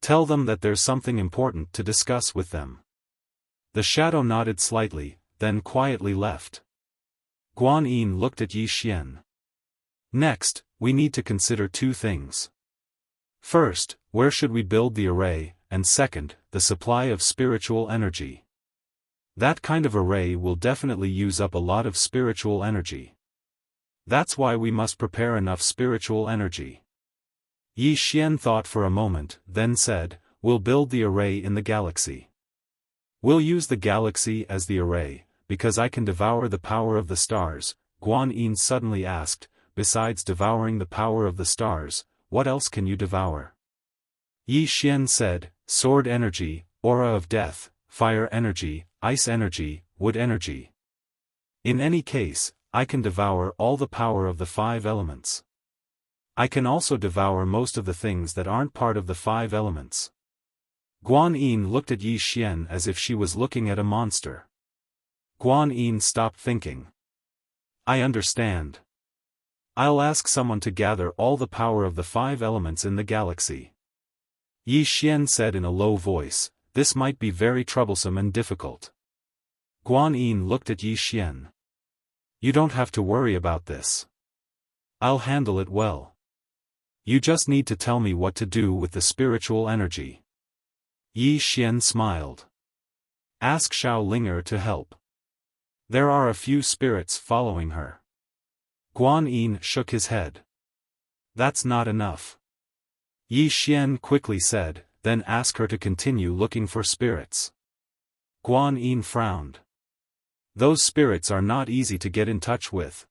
A: Tell them that there's something important to discuss with them." The shadow nodded slightly, then quietly left. Guan Yin looked at Yi Xian. "Next, we need to consider two things. First, where should we build the array, and second, the supply of spiritual energy. That kind of array will definitely use up a lot of spiritual energy. That's why we must prepare enough spiritual energy." Yi Xian thought for a moment, then said, "We'll build the array in the galaxy. We'll use the galaxy as the array, because I can devour the power of the stars." Guan Yin suddenly asked, "Besides devouring the power of the stars, what else can you devour?" Yi Xian said, "Sword energy, aura of death, fire energy, ice energy, wood energy. In any case, I can devour all the power of the five elements. I can also devour most of the things that aren't part of the five elements." Guan Yin looked at Yi Xian as if she was looking at a monster. Guan Yin stopped thinking. "I understand. I'll ask someone to gather all the power of the five elements in the galaxy." Yi Xian said in a low voice, "This might be very troublesome and difficult." Guan Yin looked at Yi Xian. "You don't have to worry about this. I'll handle it well. You just need to tell me what to do with the spiritual energy." Yi Xian smiled. "Ask Xiao Linger to help. There are a few spirits following her." Guan Yin shook his head. "That's not enough." Yi Xian quickly said, "Then ask her to continue looking for spirits." Guan Yin frowned. "Those spirits are not easy to get in touch with."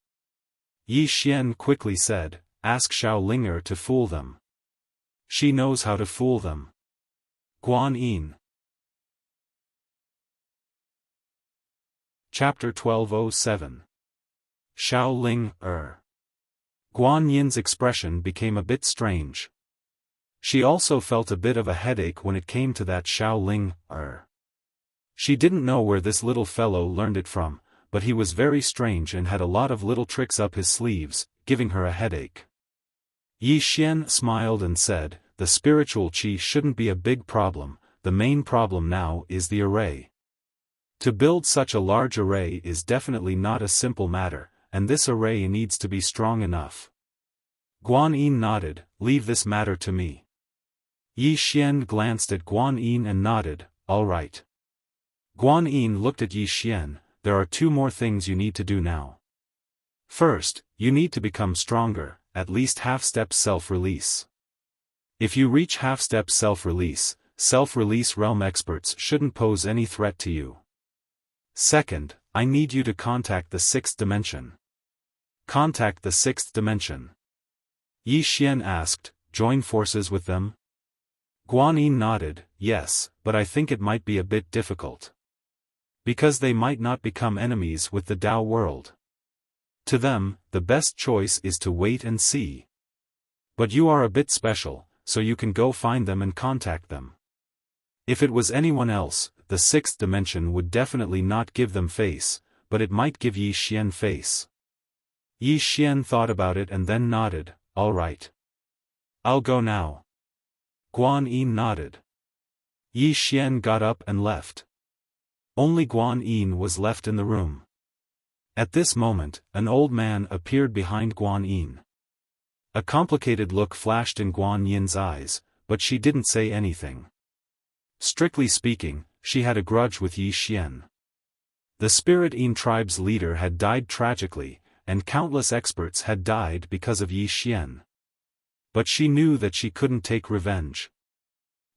A: Yi Xian quickly said, "Ask Xiao Linger to fool them. She knows how to fool them." Guan Yin. Chapter 1207. Xiao Ling. Guan Yin's expression became a bit strange. She also felt a bit of a headache when it came to that Xiao Ling. She didn't know where this little fellow learned it from, but he was very strange and had a lot of little tricks up his sleeves, giving her a headache. Yi Xian smiled and said, "The spiritual qi shouldn't be a big problem, the main problem now is the array. To build such a large array is definitely not a simple matter, and this array needs to be strong enough." Guan Yin nodded, "Leave this matter to me." Yi Xian glanced at Guan Yin and nodded, "All right." Guan Yin looked at Yi Xian, "There are two more things you need to do now. First, you need to become stronger, at least half-step self-release. If you reach half-step self-release realm experts shouldn't pose any threat to you. Second, I need you to contact the sixth dimension." "Contact the sixth dimension?" Yi Xian asked, "Join forces with them?" Guan Yin nodded, "Yes, but I think it might be a bit difficult. Because they might not become enemies with the Tao world. To them, the best choice is to wait and see. But you are a bit special, so you can go find them and contact them. If it was anyone else, the sixth dimension would definitely not give them face, but it might give Yi Xian face." Yi Xian thought about it and then nodded, "All right. I'll go now." Guan Yin nodded. Yi Xian got up and left. Only Guan Yin was left in the room. At this moment, an old man appeared behind Guan Yin. A complicated look flashed in Guan Yin's eyes, but she didn't say anything. Strictly speaking, she had a grudge with Yi Xian. The Spirit Yin tribe's leader had died tragically, and countless experts had died because of Yi Xian. But she knew that she couldn't take revenge.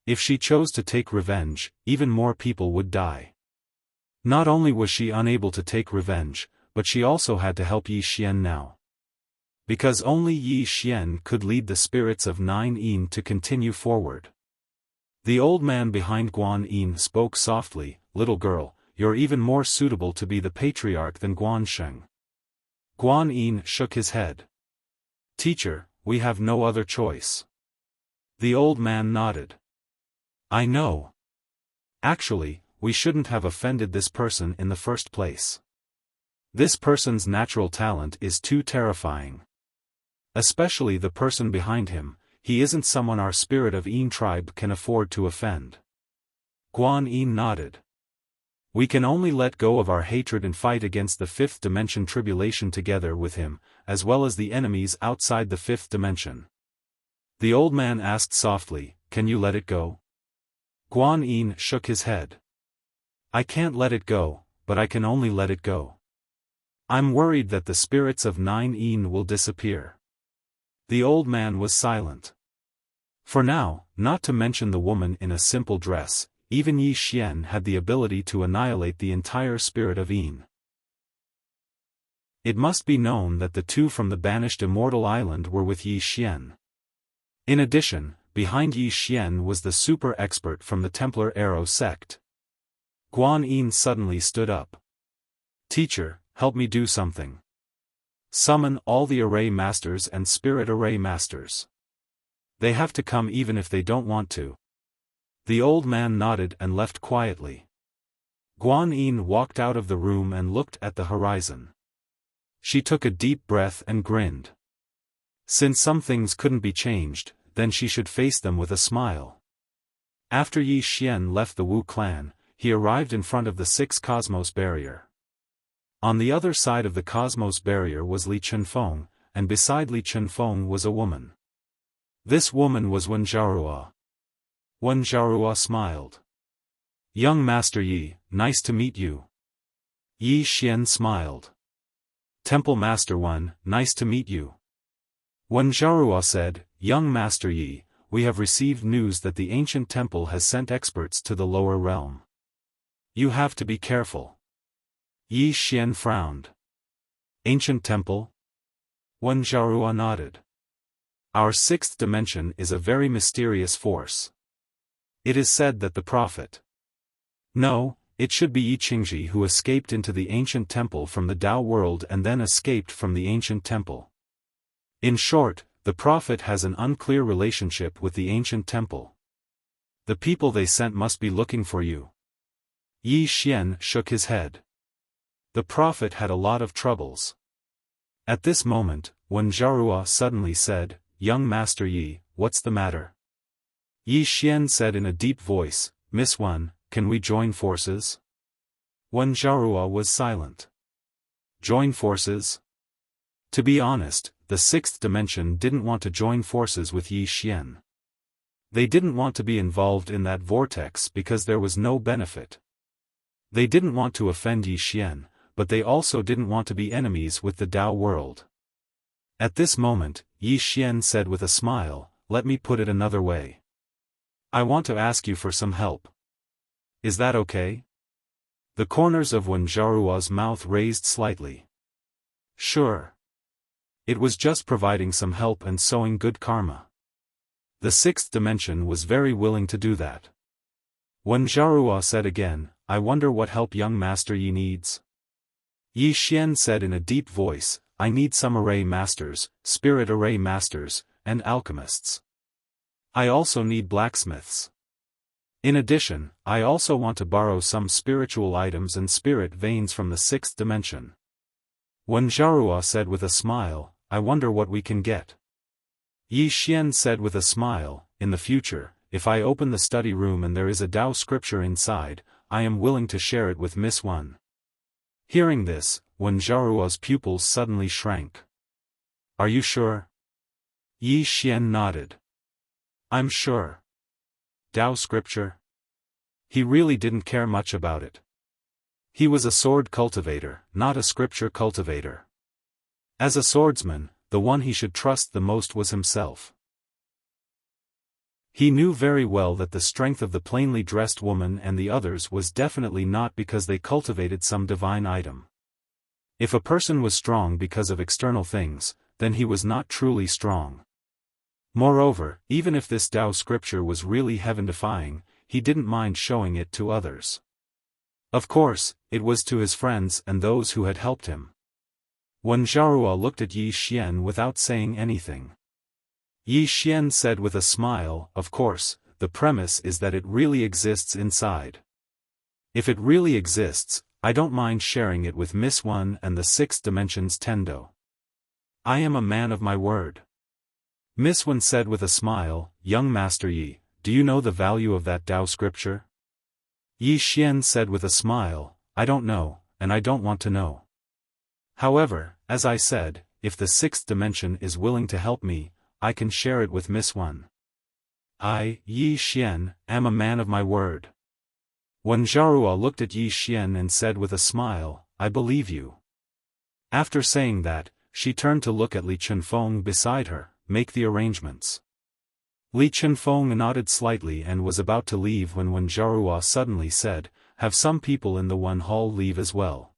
A: If she chose to take revenge, even more people would die. Not only was she unable to take revenge, but she also had to help Yi Xian now. Because only Yi Xian could lead the spirits of 9 Yin to continue forward. The old man behind Guan Yin spoke softly, "Little girl, you're even more suitable to be the patriarch than Guan Sheng." Guan Yin shook his head. "Teacher, we have no other choice." The old man nodded. "I know. Actually, we shouldn't have offended this person in the first place. This person's natural talent is too terrifying. Especially the person behind him, he isn't someone our Spirit of Yin tribe can afford to offend." Guan Yin nodded. "We can only let go of our hatred and fight against the fifth dimension tribulation together with him, as well as the enemies outside the fifth dimension." The old man asked softly, "Can you let it go?" Guan Yin shook his head. "I can't let it go, but I can only let it go. I'm worried that the spirits of 9 Yin will disappear." The old man was silent. For now, not to mention the woman in a simple dress, even Yi Xian had the ability to annihilate the entire spirit of Yin. It must be known that the two from the banished immortal island were with Yi Xian. In addition, behind Yi Xian was the super expert from the Templar Arrow sect. Guan Yin suddenly stood up. "Teacher, help me do something. Summon all the Array Masters and Spirit Array Masters. They have to come even if they don't want to." The old man nodded and left quietly. Guan Yin walked out of the room and looked at the horizon. She took a deep breath and grinned. Since some things couldn't be changed, then she should face them with a smile. After Yi Xian left the Wu clan, he arrived in front of the 6 Cosmos Barrier. On the other side of the Cosmos Barrier was Li Chenfeng, and beside Li Chenfeng was a woman. This woman was Wen Zhaorua. Wen Zhaorua smiled. "Young Master Yi, nice to meet you." Yi Xian smiled. "Temple Master Wen, nice to meet you." Wen Zhaorua said, "Young Master Yi, we have received news that the ancient temple has sent experts to the lower realm. You have to be careful." Yi Xian frowned. "Ancient temple?" Wen Zhaorua nodded. "Our 6th dimension is a very mysterious force. It is said that the prophet— No, it should be Yi Qingji who escaped into the ancient temple from the Tao world and then escaped from the ancient temple. In short, the prophet has an unclear relationship with the ancient temple. The people they sent must be looking for you." Yi Xian shook his head. The prophet had a lot of troubles. At this moment, Wen Zhaorua suddenly said, "Young Master Yi, what's the matter?" Yi Xian said in a deep voice, "Miss Wen, can we join forces?" Wen Zhaorua was silent. Join forces? To be honest, the 6th dimension didn't want to join forces with Yi Xian. They didn't want to be involved in that vortex because there was no benefit. They didn't want to offend Yi Xian, but they also didn't want to be enemies with the Tao world. At this moment, Yi Xian said with a smile, "Let me put it another way. I want to ask you for some help. Is that okay?" The corners of Wen Zhaorua's mouth raised slightly. "Sure." It was just providing some help and sowing good karma. The 6th dimension was very willing to do that. Wen Zhaorua said again, "I wonder what help young Master Yi needs." Yi Xian said in a deep voice, "I need some Array Masters, Spirit Array Masters, and Alchemists. I also need blacksmiths. In addition, I also want to borrow some spiritual items and spirit veins from the 6th dimension." Wen Zhaorua said with a smile, "I wonder what we can get." Yi Xian said with a smile, "In the future, if I open the study room and there is a Tao scripture inside, I am willing to share it with Miss Wen." Hearing this, Wen Zhaoruo's pupils suddenly shrank. Are you sure? Yi Xian nodded. I'm sure. Dao scripture? He really didn't care much about it. He was a sword cultivator, not a scripture cultivator. As a swordsman, the one he should trust the most was himself. He knew very well that the strength of the plainly dressed woman and the others was definitely not because they cultivated some divine item. If a person was strong because of external things, then he was not truly strong. Moreover, even if this Tao scripture was really heaven-defying, he didn't mind showing it to others. Of course, it was to his friends and those who had helped him. Wen Zhaoruo looked at Yi Xian without saying anything. Yi Xian said with a smile, of course, the premise is that it really exists inside. If it really exists, I don't mind sharing it with Miss Wen and the Sixth Dimension's Tendo. I am a man of my word. Miss Wen said with a smile, Young Master Yi, do you know the value of that Tao scripture? Yi Xian said with a smile, I don't know, and I don't want to know. However, as I said, if the Sixth Dimension is willing to help me, I can share it with Miss Wen. I, Yi Xian, am a man of my word. Wen Zhaoruo looked at Yi Xian and said with a smile, I believe you. After saying that, she turned to look at Li Chunfeng beside her, make the arrangements. Li Chunfeng nodded slightly and was about to leave when Wen Zhaoruo suddenly said, have some people in the Wen Hall leave as well.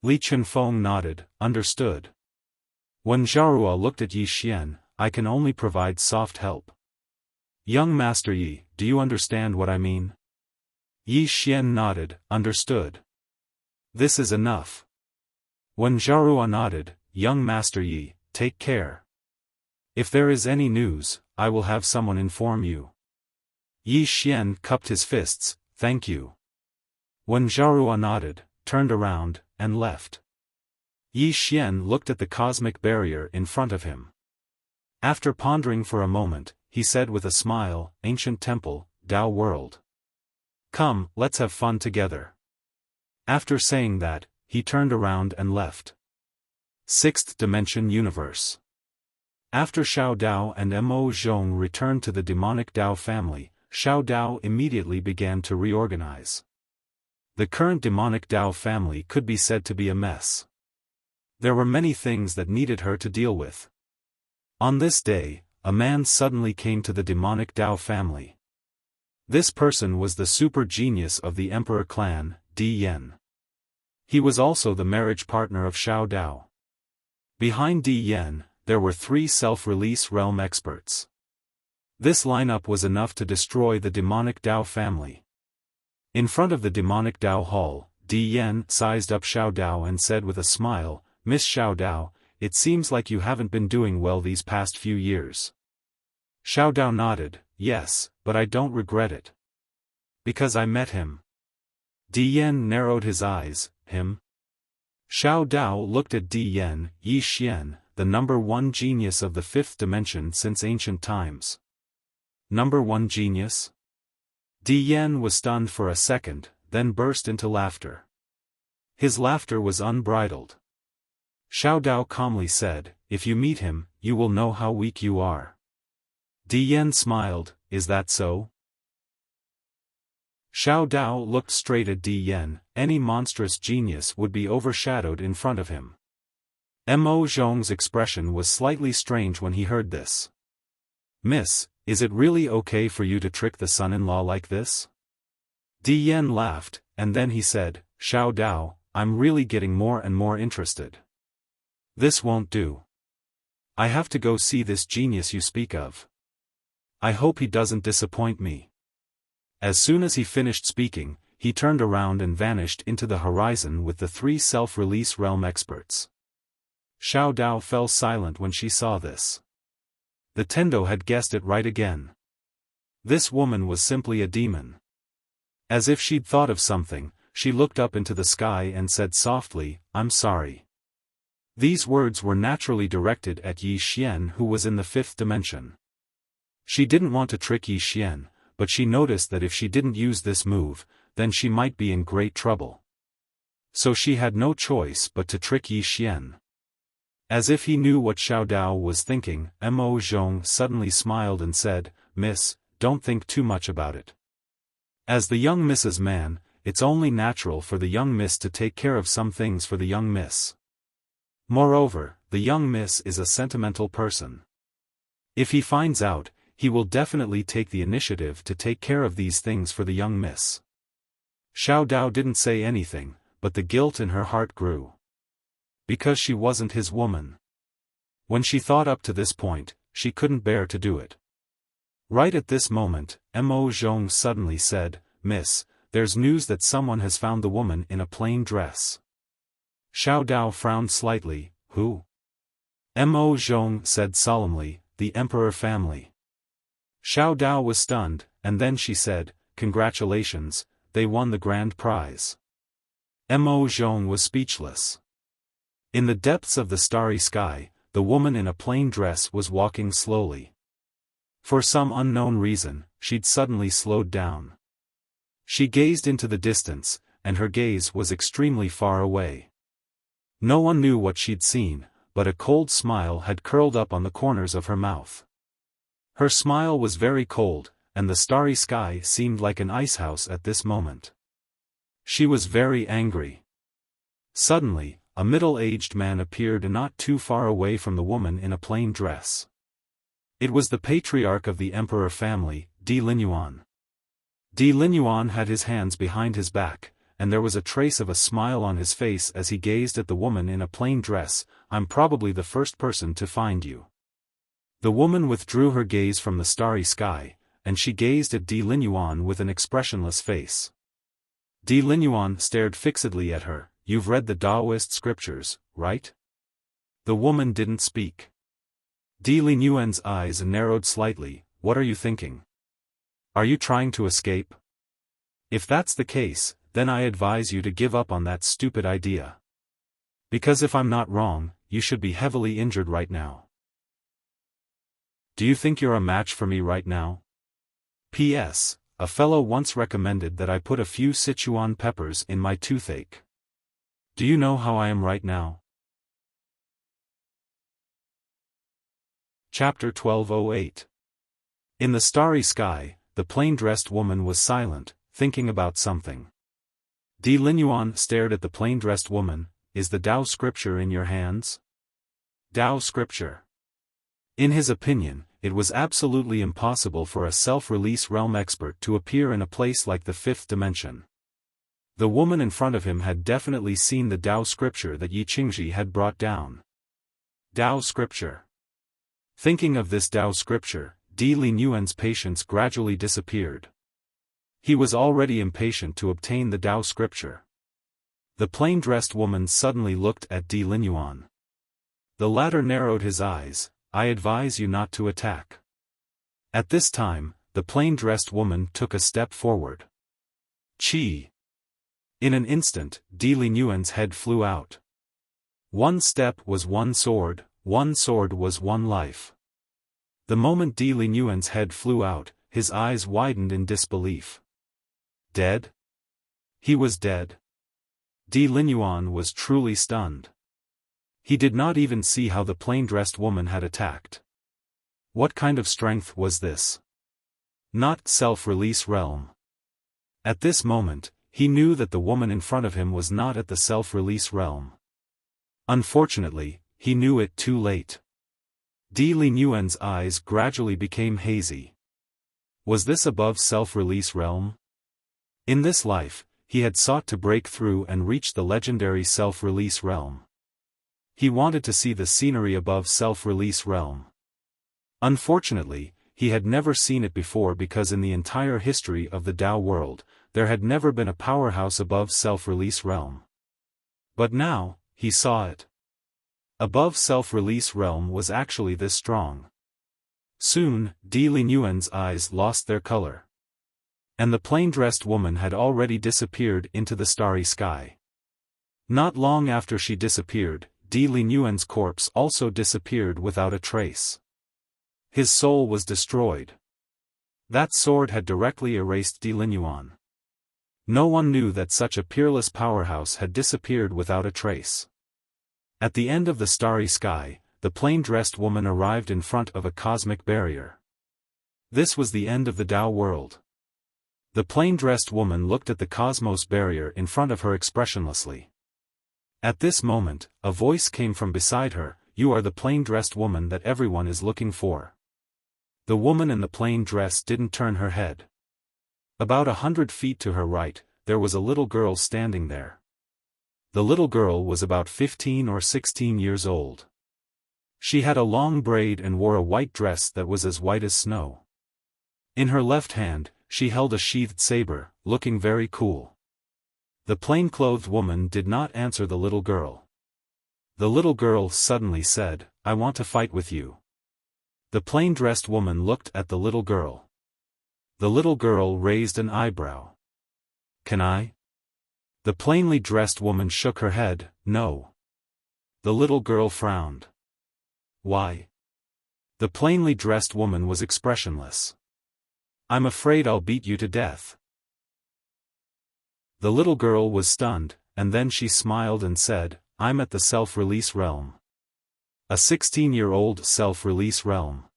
A: Li Chunfeng nodded, understood. Wen Zhaoruo looked at Yi Xian, I can only provide soft help. Young Master Yi, do you understand what I mean? Yi Xian nodded, understood. This is enough. Wen Zhaoruo nodded, Young Master Yi, take care. If there is any news, I will have someone inform you. Yi Xian cupped his fists, thank you. Wen Zhaoruo nodded, turned around, and left. Yi Xian looked at the cosmic barrier in front of him. After pondering for a moment, he said with a smile, Ancient Temple, Tao World. Come, let's have fun together. After saying that, he turned around and left. Sixth Dimension Universe. After Xiao Dao and Mo Zhong returned to the demonic Dao family, Xiao Dao immediately began to reorganize. The current demonic Dao family could be said to be a mess. There were many things that needed her to deal with. On this day, a man suddenly came to the demonic Dao family. This person was the super genius of the Emperor clan, Di Yan. He was also the marriage partner of Xiao Dao. Behind Di Yan, there were 3 self-release realm experts. This lineup was enough to destroy the demonic Dao family. In front of the demonic Dao hall, Di Yan sized up Xiao Dao and said with a smile, Miss Xiao Dao, it seems like you haven't been doing well these past few years. Xiao Dao nodded, yes, but I don't regret it. Because I met him. Di Yan narrowed his eyes, him? Xiao Dao looked at Di Yan, Yi Xian, the number 1 genius of the 5th dimension since ancient times. Number 1 genius? Di Yan was stunned for a second, then burst into laughter. His laughter was unbridled. Xiao Dao calmly said, if you meet him, you will know how weak you are. Di Yan smiled, is that so? Xiao Dao looked straight at Di Yan, any monstrous genius would be overshadowed in front of him. Mo Zhong's expression was slightly strange when he heard this. Miss, is it really okay for you to trick the son-in-law like this? Di Yan laughed, and then he said, Xiao Dao, I'm really getting more and more interested. This won't do. I have to go see this genius you speak of. I hope he doesn't disappoint me. As soon as he finished speaking, he turned around and vanished into the horizon with the 3 self-release realm experts. Xiao Dao fell silent when she saw this. The Tendo had guessed it right again. This woman was simply a demon. As if she'd thought of something, she looked up into the sky and said softly, I'm sorry. These words were naturally directed at Yi Xian, who was in the 5th dimension. She didn't want to trick Yi Xian, but she noticed that if she didn't use this move, then she might be in great trouble. So she had no choice but to trick Yi Xian. As if he knew what Xiao Dao was thinking, Mo Zhong suddenly smiled and said, "Miss, don't think too much about it. As the young Miss's man, it's only natural for the young Miss to take care of some things for the young Miss. Moreover, the young Miss is a sentimental person. If he finds out, he will definitely take the initiative to take care of these things for the young Miss." Xiao Dao didn't say anything, but the guilt in her heart grew. Because she wasn't his woman. When she thought up to this point, she couldn't bear to do it. Right at this moment, Mo Zhong suddenly said, "Miss, there's news that someone has found the woman in a plain dress." Xiao Dao frowned slightly. "Who?" Mo Zhong said solemnly, "The emperor family." Xiao Dao was stunned, and then she said, "Congratulations, they won the grand prize." Mo Zhong was speechless. In the depths of the starry sky, the woman in a plain dress was walking slowly. For some unknown reason, she'd suddenly slowed down. She gazed into the distance, and her gaze was extremely far away. No one knew what she'd seen, but a cold smile had curled up on the corners of her mouth. Her smile was very cold, and the starry sky seemed like an icehouse at this moment. She was very angry. Suddenly, a middle-aged man appeared not too far away from the woman in a plain dress. It was the patriarch of the emperor family, Di Linyuan. Di Linyuan had his hands behind his back, and there was a trace of a smile on his face as he gazed at the woman in a plain dress. "I'm probably the first person to find you." The woman withdrew her gaze from the starry sky, and she gazed at Di Linyuan with an expressionless face. Di Linyuan stared fixedly at her. "You've read the Taoist scriptures, right?" The woman didn't speak. Di Linyuan's eyes narrowed slightly. "What are you thinking? Are you trying to escape? If that's the case, then I advise you to give up on that stupid idea. Because if I'm not wrong, you should be heavily injured right now. Do you think you're a match for me right now? P.S. A fellow once recommended that I put a few Sichuan peppers in my toothache. Do you know how I am right now?" Chapter 1208. In the starry sky, the plain-dressed woman was silent, thinking about something. Di Linyuan stared at the plain-dressed woman. "Is the Tao scripture in your hands?" Tao scripture. In his opinion, it was absolutely impossible for a self-release realm expert to appear in a place like the fifth dimension. The woman in front of him had definitely seen the Tao scripture that Yi Qingji had brought down. Tao scripture. Thinking of this Tao scripture, Di Linyuan's patience gradually disappeared. He was already impatient to obtain the Tao scripture. The plain-dressed woman suddenly looked at Di Linyuan. The latter narrowed his eyes. "I advise you not to attack." At this time, the plain-dressed woman took a step forward. Chi. In an instant, Di Linyuan's head flew out. One step was one sword was one life. The moment Di Linyuan's head flew out, his eyes widened in disbelief. Dead? He was dead. Di Linyuan was truly stunned. He did not even see how the plain-dressed woman had attacked. What kind of strength was this? Not self-release realm. At this moment, he knew that the woman in front of him was not at the self-release realm. Unfortunately, he knew it too late. Di Linyuan's eyes gradually became hazy. Was this above self-release realm? In this life, he had sought to break through and reach the legendary self-release realm. He wanted to see the scenery above self-release realm. Unfortunately, he had never seen it before because in the entire history of the Tao world, there had never been a powerhouse above self-release realm. But now, he saw it. Above self-release realm was actually this strong. Soon, Di Linyuan's eyes lost their color. And the plain-dressed woman had already disappeared into the starry sky. Not long after she disappeared, Di Linyuan's corpse also disappeared without a trace. His soul was destroyed. That sword had directly erased Di Linyuan. No one knew that such a peerless powerhouse had disappeared without a trace. At the end of the starry sky, the plain-dressed woman arrived in front of a cosmic barrier. This was the end of the Tao world. The plain-dressed woman looked at the cosmos barrier in front of her expressionlessly. At this moment, a voice came from beside her, "You are the plain-dressed woman that everyone is looking for." The woman in the plain dress didn't turn her head. About 100 feet to her right, there was a little girl standing there. The little girl was about 15 or 16 years old. She had a long braid and wore a white dress that was as white as snow. In her left hand, she held a sheathed saber, looking very cool. The plain-clothed woman did not answer the little girl. The little girl suddenly said, "I want to fight with you." The plain-dressed woman looked at the little girl. The little girl raised an eyebrow. "Can I?" The plainly dressed woman shook her head, "No." The little girl frowned. "Why?" The plainly dressed woman was expressionless. "I'm afraid I'll beat you to death." The little girl was stunned, and then she smiled and said, "I'm at the self-release realm. A 16-year-old self-release realm.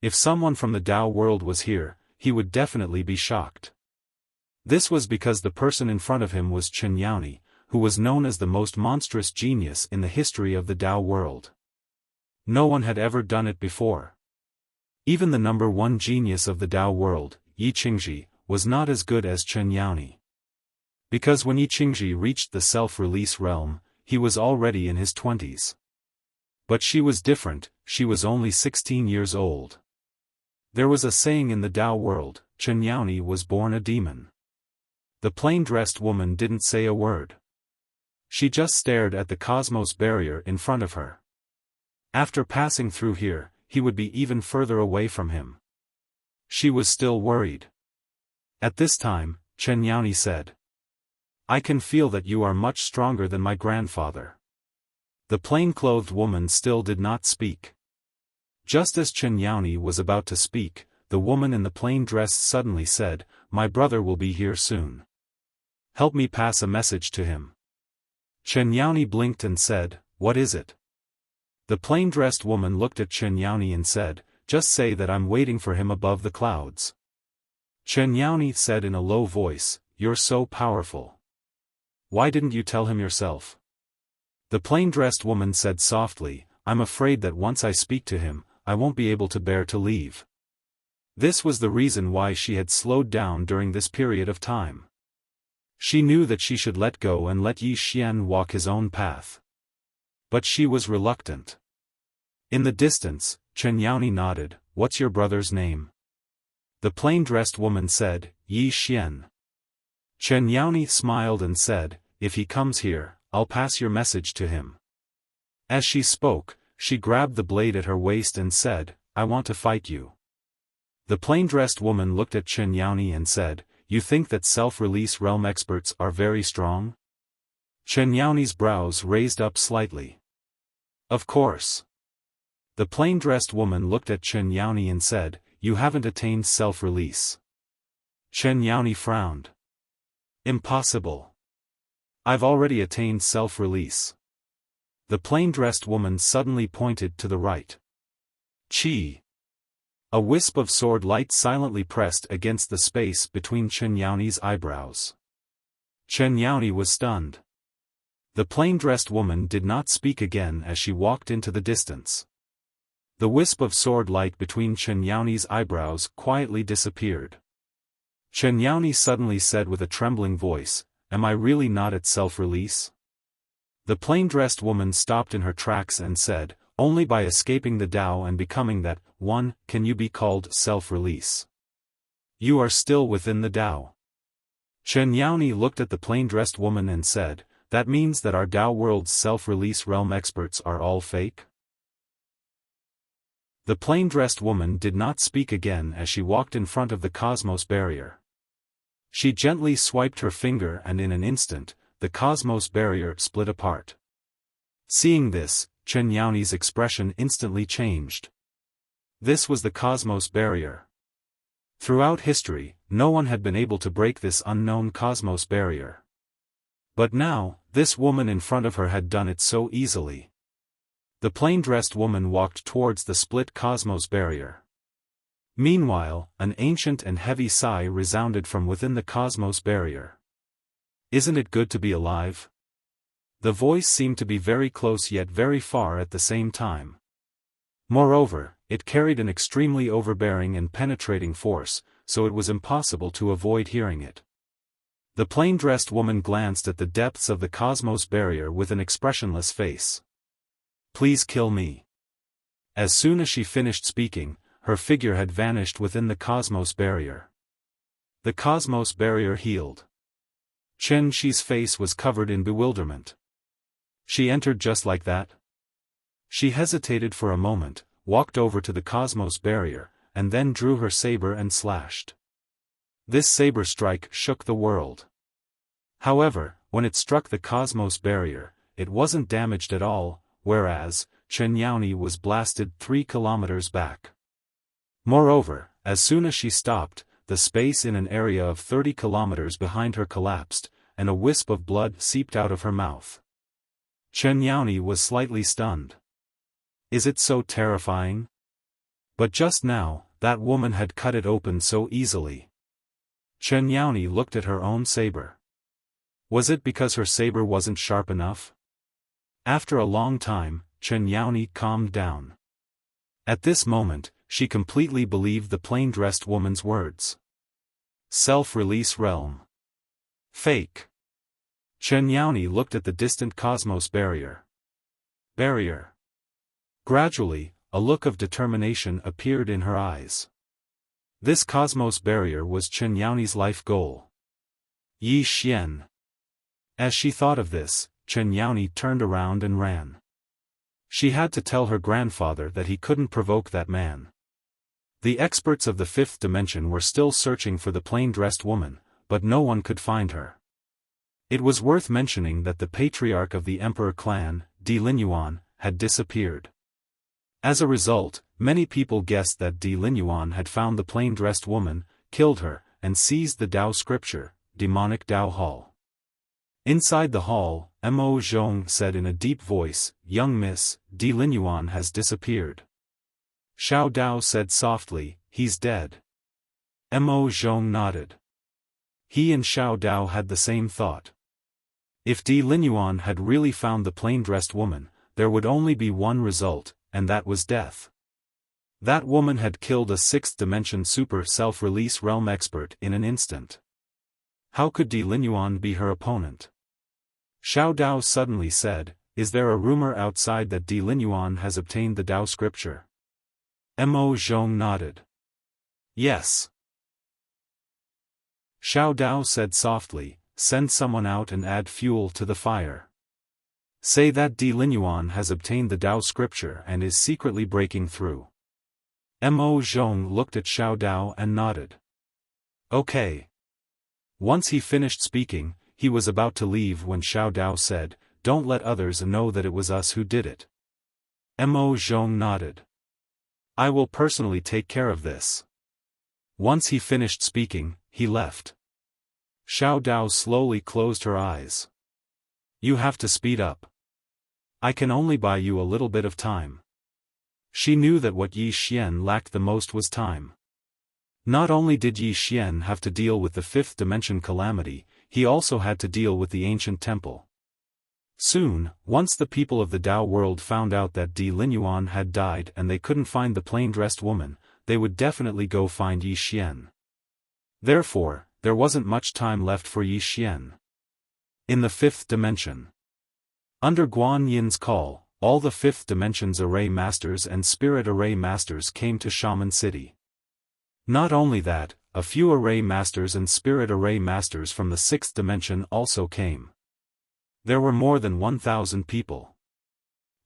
A: If someone from the Tao world was here, he would definitely be shocked." This was because the person in front of him was Chen Yaoni, who was known as the most monstrous genius in the history of the Tao world. No one had ever done it before. Even the number one genius of the Tao world, Yi Qingji, was not as good as Chen Yaoni. Because when Yi Qingji reached the self-release realm, he was already in his 20s. But she was different, she was only 16 years old. There was a saying in the Tao world, Chen Yaoni was born a demon. The plain-dressed woman didn't say a word. She just stared at the cosmos barrier in front of her. After passing through here, he would be even further away from him. She was still worried. At this time, Chen Yaoni said, "I can feel that you are much stronger than my grandfather." The plain-clothed woman still did not speak. Just as Chen Yaoni was about to speak, the woman in the plain dress suddenly said, "My brother will be here soon. Help me pass a message to him." Chen Yaoni blinked and said, "What is it?" The plain-dressed woman looked at Chen Yaoni and said, "Just say that I'm waiting for him above the clouds." Chen Yaoni said in a low voice, "You're so powerful. Why didn't you tell him yourself?" The plain-dressed woman said softly, "I'm afraid that once I speak to him, I won't be able to bear to leave." This was the reason why she had slowed down during this period of time. She knew that she should let go and let Yi Xian walk his own path. But she was reluctant. In the distance, Chen Yaoni nodded, "What's your brother's name?" The plain-dressed woman said, "Yi Xian." Chen Yaoni smiled and said, "If he comes here, I'll pass your message to him." As she spoke, she grabbed the blade at her waist and said, "I want to fight you." The plain-dressed woman looked at Chen Yaoni and said, "You think that self-release realm experts are very strong?" Chen Yaoni's brows raised up slightly. "Of course." The plain-dressed woman looked at Chen Yaoni and said, "You haven't attained self-release." Chen Yaoni frowned. "Impossible. I've already attained self-release." The plain-dressed woman suddenly pointed to the right. "Chi." A wisp of sword light silently pressed against the space between Chen Yaoni's eyebrows. Chen Yaoni was stunned. The plain-dressed woman did not speak again as she walked into the distance. The wisp of sword light between Chen Yaoni's eyebrows quietly disappeared. Chen Yaoni suddenly said with a trembling voice, "Am I really not at self-release?" The plain-dressed woman stopped in her tracks and said, "Only by escaping the Tao and becoming that one can you be called self-release. You are still within the Tao." Chen Yaoni looked at the plain-dressed woman and said, "That means that our Tao world's self-release realm experts are all fake?" The plain-dressed woman did not speak again as she walked in front of the cosmos barrier. She gently swiped her finger and in an instant, the cosmos barrier split apart. Seeing this, Chen Yaoni's expression instantly changed. This was the cosmos barrier. Throughout history, no one had been able to break this unknown cosmos barrier. But now, this woman in front of her had done it so easily. The plain-dressed woman walked towards the split cosmos barrier. Meanwhile, an ancient and heavy sigh resounded from within the cosmos barrier. "Isn't it good to be alive?" The voice seemed to be very close yet very far at the same time. Moreover, it carried an extremely overbearing and penetrating force, so it was impossible to avoid hearing it. The plain-dressed woman glanced at the depths of the cosmos barrier with an expressionless face. "Please kill me." As soon as she finished speaking, her figure had vanished within the cosmos barrier. The cosmos barrier healed. Chen Shi's face was covered in bewilderment. She entered just like that? She hesitated for a moment, walked over to the cosmos barrier, and then drew her saber and slashed. This saber strike shook the world. However, when it struck the cosmos barrier, it wasn't damaged at all, whereas, Chen Yaoni was blasted 3 kilometers back. Moreover, as soon as she stopped, the space in an area of 30 kilometers behind her collapsed, and a wisp of blood seeped out of her mouth. Chen Yaoni was slightly stunned. Is it so terrifying? But just now, that woman had cut it open so easily. Chen Yaoni looked at her own saber. Was it because her saber wasn't sharp enough? After a long time, Chen Yaoni calmed down. At this moment, she completely believed the plain-dressed woman's words. Self-release realm. Fake. Chen Yaoni looked at the distant cosmos barrier. Gradually, a look of determination appeared in her eyes. This cosmos barrier was Chen Yaoni's life goal. Yi Xian. As she thought of this, Chen Yaoni turned around and ran. She had to tell her grandfather that he couldn't provoke that man. The experts of the 5th dimension were still searching for the plain-dressed woman, but no one could find her. It was worth mentioning that the patriarch of the Emperor clan, Di Linyuan, had disappeared. As a result, many people guessed that Di Linyuan had found the plain-dressed woman, killed her, and seized the Dao scripture, demonic Dao Hall. Inside the hall, Mo Zhong said in a deep voice, "Young miss, Di Linyuan has disappeared." Xiao Dao said softly, "He's dead." Mo Zhong nodded. He and Xiao Dao had the same thought. If Di Linyuan had really found the plain-dressed woman, there would only be one result, and that was death. That woman had killed a 6th-dimension super self-release realm expert in an instant. How could Di Linyuan be her opponent? Xiao Dao suddenly said, "Is there a rumor outside that Di Linyuan has obtained the Dao scripture?" Mo Zhong nodded. "Yes." Xiao Dao said softly, "Send someone out and add fuel to the fire. Say that Di Linyuan has obtained the Dao scripture and is secretly breaking through." Mo Zhong looked at Xiao Dao and nodded. "Okay." Once he finished speaking, he was about to leave when Xiao Dao said, "Don't let others know that it was us who did it." Mo Zhong nodded. "I will personally take care of this." Once he finished speaking, he left. Xiao Dao slowly closed her eyes. "You have to speed up. I can only buy you a little bit of time." She knew that what Yi Xian lacked the most was time. Not only did Yi Xian have to deal with the 5th dimension calamity, he also had to deal with the ancient temple. Soon, once the people of the Dao world found out that Di Linyuan had died and they couldn't find the plain-dressed woman, they would definitely go find Yi Xian. Therefore, there wasn't much time left for Yi Xian. In the 5th dimension. Under Guan Yin's call, all the 5th dimension's array masters and spirit array masters came to Shaman City. Not only that, a few array masters and spirit array masters from the 6th dimension also came. There were more than 1,000 people.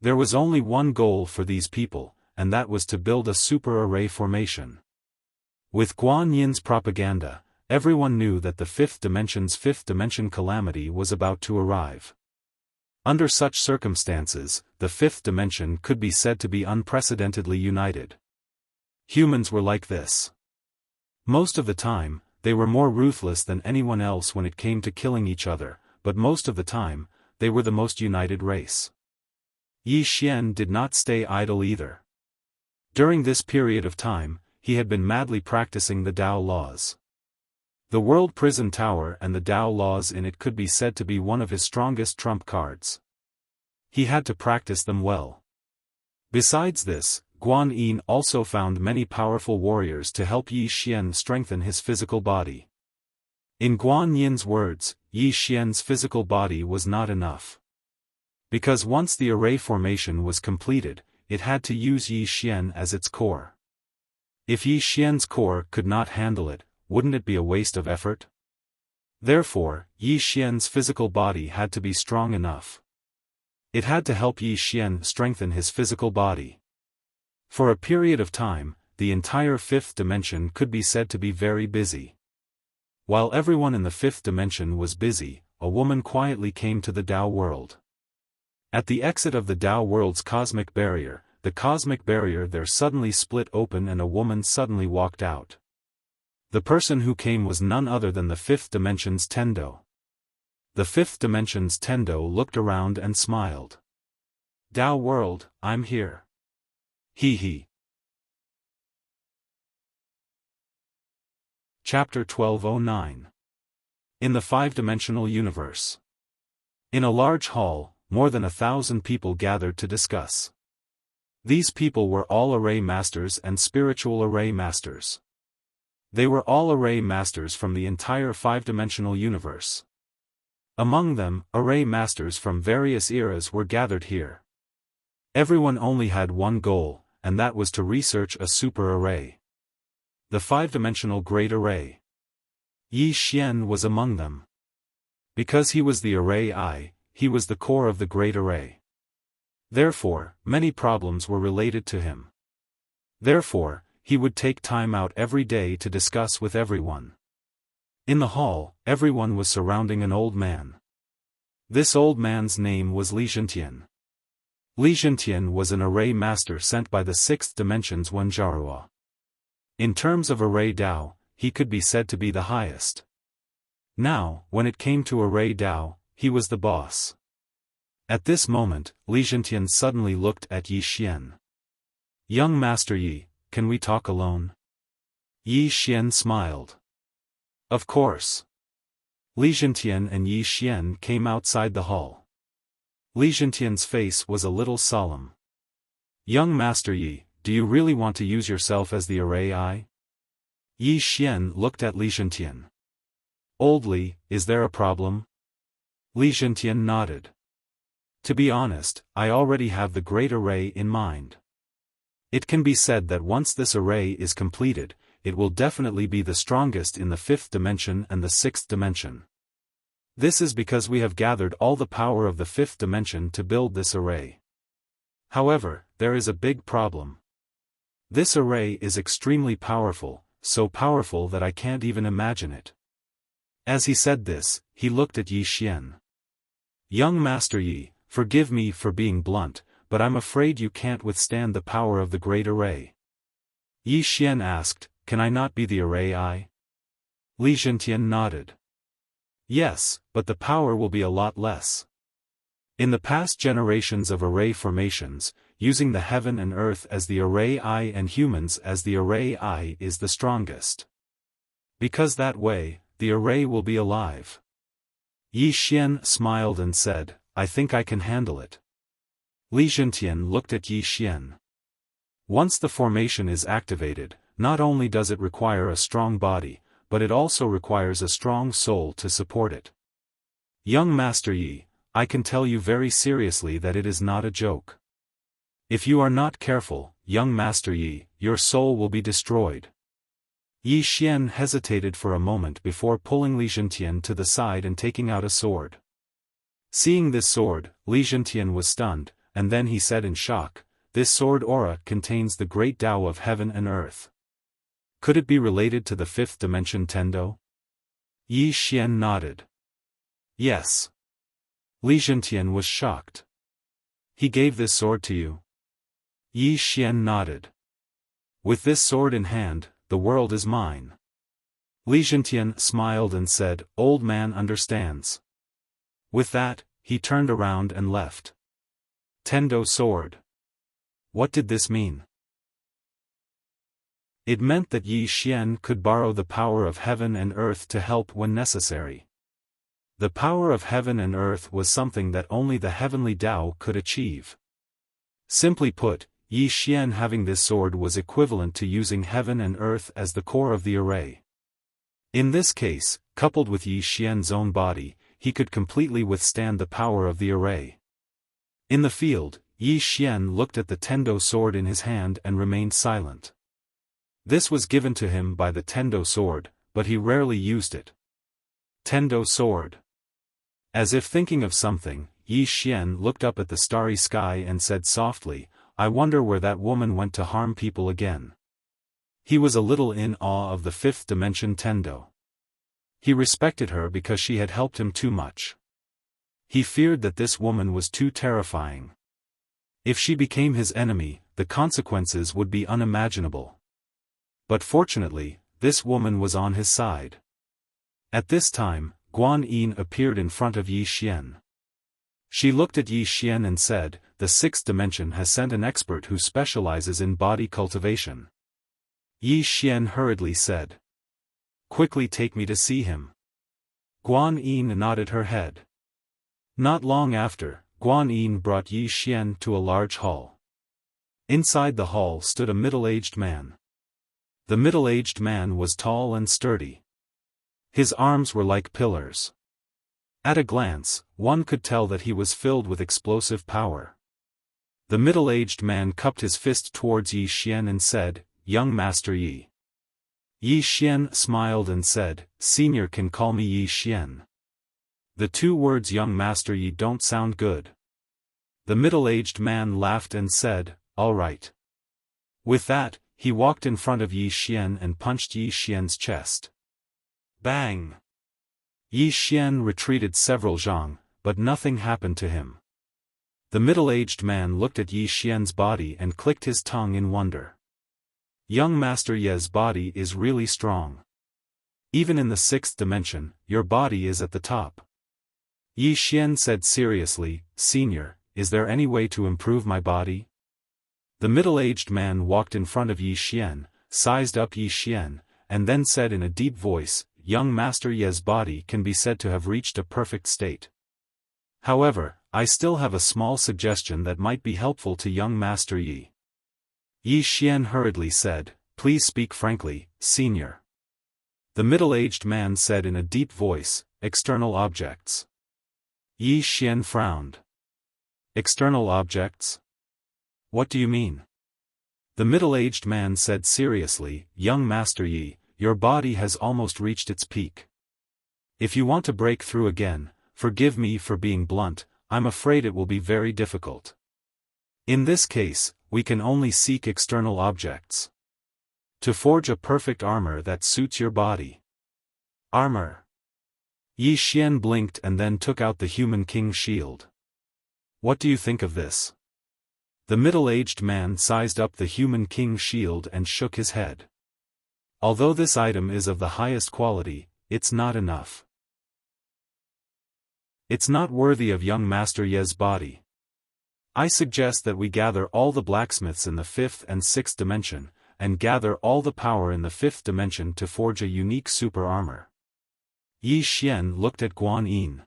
A: There was only one goal for these people, and that was to build a super array formation. With Guan Yin's propaganda, everyone knew that the 5th dimension's 5th dimension calamity was about to arrive. Under such circumstances, the 5th dimension could be said to be unprecedentedly united. Humans were like this. Most of the time, they were more ruthless than anyone else when it came to killing each other, but most of the time, they were the most united race. Yi Xian did not stay idle either. During this period of time, he had been madly practicing the Tao laws. The World Prison Tower and the Tao laws in it could be said to be one of his strongest trump cards. He had to practice them well. Besides this, Guan Yin also found many powerful warriors to help Yi Xian strengthen his physical body. In Guan Yin's words, Yi Xian's physical body was not enough. Because once the array formation was completed, it had to use Yi Xian as its core. If Yi Xian's core could not handle it, wouldn't it be a waste of effort? Therefore, Yi Xian's physical body had to be strong enough. It had to help Yi Xian strengthen his physical body. For a period of time, the entire fifth dimension could be said to be very busy. While everyone in the fifth dimension was busy, a woman quietly came to the Tao world. At the exit of the Tao world's cosmic barrier, the cosmic barrier there suddenly split open and a woman suddenly walked out. The person who came was none other than the fifth dimension's Tendo. The fifth dimension's Tendo looked around and smiled. Tao world, I'm here. Hee hee. Chapter 1209. In the five-dimensional universe. In a large hall, more than 1,000 people gathered to discuss. These people were all array masters and spiritual array masters. They were all array masters from the entire five-dimensional universe. Among them, array masters from various eras were gathered here. Everyone only had one goal, and that was to research a super array. The five-dimensional great array. Yi Xian was among them. Because he was the array I, he was the core of the great array. Therefore, many problems were related to him. Therefore, he would take time out every day to discuss with everyone. In the hall, everyone was surrounding an old man. This old man's name was Li Zhentian. Li Zhentian was an array master sent by the sixth dimension's Wenjiarua. In terms of array Tao, he could be said to be the highest. Now, when it came to array Tao, he was the boss. At this moment, Li Zhentian suddenly looked at Yi Xian. Young Master Yi, can we talk alone? Yi Xian smiled. Of course. Li Zhentian and Yi Xian came outside the hall. Li Zhentian's face was a little solemn. Young Master Yi, do you really want to use yourself as the array I? Yi Xian looked at Li Zhentian. Old Li, is there a problem? Li Zhentian nodded. To be honest, I already have the great array in mind. It can be said that once this array is completed, it will definitely be the strongest in the fifth dimension and the sixth dimension. This is because we have gathered all the power of the fifth dimension to build this array. However, there is a big problem. This array is extremely powerful, so powerful that I can't even imagine it. As he said this, he looked at Yi Xian. Young Master Yi, forgive me for being blunt, but I'm afraid you can't withstand the power of the great array. Yi Xian asked, can I not be the array I? Li Zhentian nodded. Yes, but the power will be a lot less. In the past generations of array formations, using the heaven and earth as the array I and humans as the array I is the strongest. Because that way, the array will be alive. Yi Xian smiled and said, I think I can handle it. Li Zhentian looked at Yi Xian. Once the formation is activated, not only does it require a strong body, but it also requires a strong soul to support it. Young Master Yi, I can tell you very seriously that it is not a joke. If you are not careful, young Master Yi, your soul will be destroyed. Yi Xian hesitated for a moment before pulling Li Zhentian to the side and taking out a sword. Seeing this sword, Li Zhentian was stunned, and then he said in shock, this sword aura contains the great Tao of heaven and earth. Could it be related to the fifth dimension Tendo? Yi Xian nodded. Yes. Li Zhentian was shocked. He gave this sword to you? Yi Xian nodded. With this sword in hand, the world is mine. Li Zhentian smiled and said, "Old man understands." With that, he turned around and left. Tendo sword. What did this mean? It meant that Yi Xian could borrow the power of heaven and earth to help when necessary. The power of heaven and earth was something that only the heavenly Tao could achieve. Simply put, Yi Xian having this sword was equivalent to using heaven and earth as the core of the array. In this case, coupled with Yi Xian's own body, he could completely withstand the power of the array. In the field, Yi Xian looked at the Tendo sword in his hand and remained silent. This was given to him by the Tendo sword, but he rarely used it. Tendo sword. As if thinking of something, Yi Xian looked up at the starry sky and said softly, "I wonder where that woman went to harm people again." He was a little in awe of the fifth dimension Tendo. He respected her because she had helped him too much. He feared that this woman was too terrifying. If she became his enemy, the consequences would be unimaginable. But fortunately, this woman was on his side. At this time, Guan Yin appeared in front of Yi Xian. She looked at Yi Xian and said, "The sixth dimension has sent an expert who specializes in body cultivation." Yi Xian hurriedly said, "Quickly take me to see him." Guan Yin nodded her head. Not long after, Guan Yin brought Yi Xian to a large hall. Inside the hall stood a middle-aged man. The middle-aged man was tall and sturdy. His arms were like pillars. At a glance, one could tell that he was filled with explosive power. The middle-aged man cupped his fist towards Yi Xian and said, "Young Master Yi." Yi Xian smiled and said, "Senior can call me Yi Xian." The two words "Young Master Yi" don't sound good. The middle-aged man laughed and said, "All right." With that, he walked in front of Yi Xian and punched Yi Xian's chest. Bang! Yi Xian retreated several zhang, but nothing happened to him. The middle-aged man looked at Yi Xian's body and clicked his tongue in wonder. Young Master Ye's body is really strong. Even in the sixth dimension, your body is at the top. Yi Xian said seriously, "Senior, is there any way to improve my body?" The middle-aged man walked in front of Yi Xian, sized up Yi Xian, and then said in a deep voice, "Young Master Ye's body can be said to have reached a perfect state. However, I still have a small suggestion that might be helpful to young Master Yi." Yi Xian hurriedly said, "Please speak frankly, Senior." The middle-aged man said in a deep voice, "External objects." Yi Xian frowned. "External objects? What do you mean?" The middle-aged man said seriously, "Young Master Yi, your body has almost reached its peak. If you want to break through again, forgive me for being blunt, I'm afraid it will be very difficult. In this case, we can only seek external objects. To forge a perfect armor that suits your body." Armor. Yi Xian blinked and then took out the human king shield. "What do you think of this?" The middle-aged man sized up the human king shield and shook his head. "Although this item is of the highest quality, it's not enough. It's not worthy of young Master Ye's body. I suggest that we gather all the blacksmiths in the fifth and sixth dimension, and gather all the power in the fifth dimension to forge a unique super armor." Yi Xian looked at Guan Yin.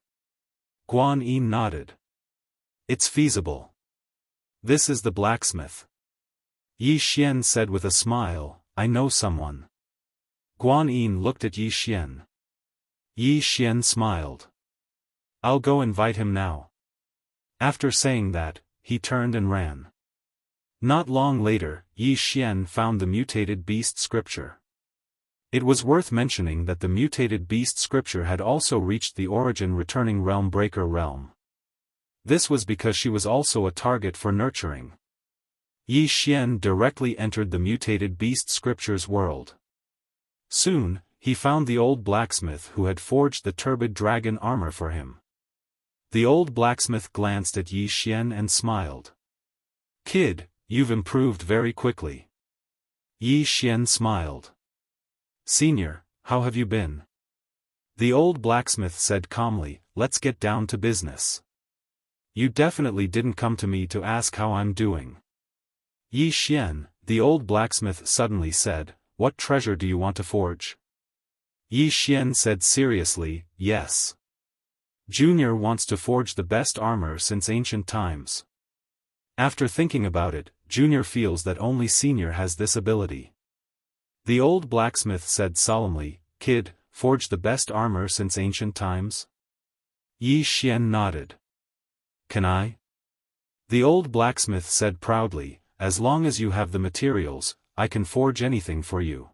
A: Guan Yin nodded. "It's feasible. This is the blacksmith." Yi Xian said with a smile, "I know someone." Guan Yin looked at Yi Xian. Yi Xian smiled. "I'll go invite him now." After saying that, he turned and ran. Not long later, Yi Xian found the mutated beast scripture. It was worth mentioning that the mutated beast scripture had also reached the origin returning realm breaker realm. This was because she was also a target for nurturing. Yi Xian directly entered the mutated beast scripture's world. Soon, he found the old blacksmith who had forged the turbid dragon armor for him. The old blacksmith glanced at Yi Xian and smiled. "Kid, you've improved very quickly." Yi Xian smiled. "Senior, how have you been? The old blacksmith said calmly, let's get down to business. You definitely didn't come to me to ask how I'm doing. Yi Xian, the old blacksmith suddenly said, what treasure do you want to forge? Yi Xian said seriously, yes. Junior wants to forge the best armor since ancient times. After thinking about it, Junior feels that only Senior has this ability. The old blacksmith said solemnly, kid, forge the best armor since ancient times? Yi Xian nodded. Can I? The old blacksmith said proudly, as long as you have the materials, I can forge anything for you.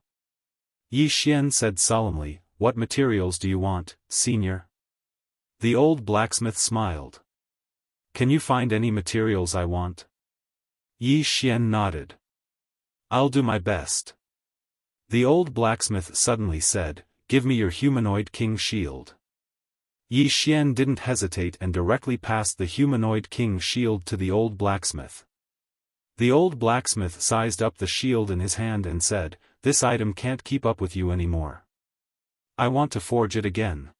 A: Yi Xian said solemnly, what materials do you want, Senior? The old blacksmith smiled. Can you find any materials I want? Yi Xian nodded. I'll do my best. The old blacksmith suddenly said, give me your humanoid king shield. Yi Xian didn't hesitate and directly passed the humanoid king shield to the old blacksmith. The old blacksmith sized up the shield in his hand and said, this item can't keep up with you anymore. I want to forge it again.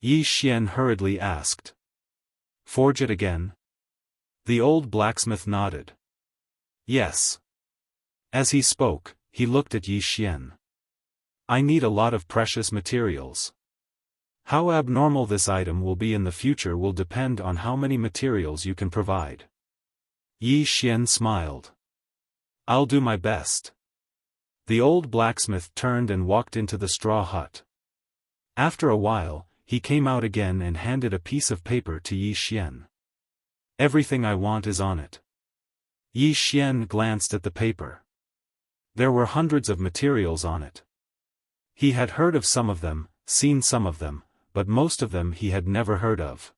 A: Yi Xian hurriedly asked. Forge it again? The old blacksmith nodded. Yes. As he spoke, he looked at Yi Xian. I need a lot of precious materials. How abnormal this item will be in the future will depend on how many materials you can provide. Yi Xian smiled. I'll do my best. The old blacksmith turned and walked into the straw hut. After a while, he came out again and handed a piece of paper to Yi Xian. Everything I want is on it. Yi Xian glanced at the paper. There were hundreds of materials on it. He had heard of some of them, seen some of them, but most of them he had never heard of.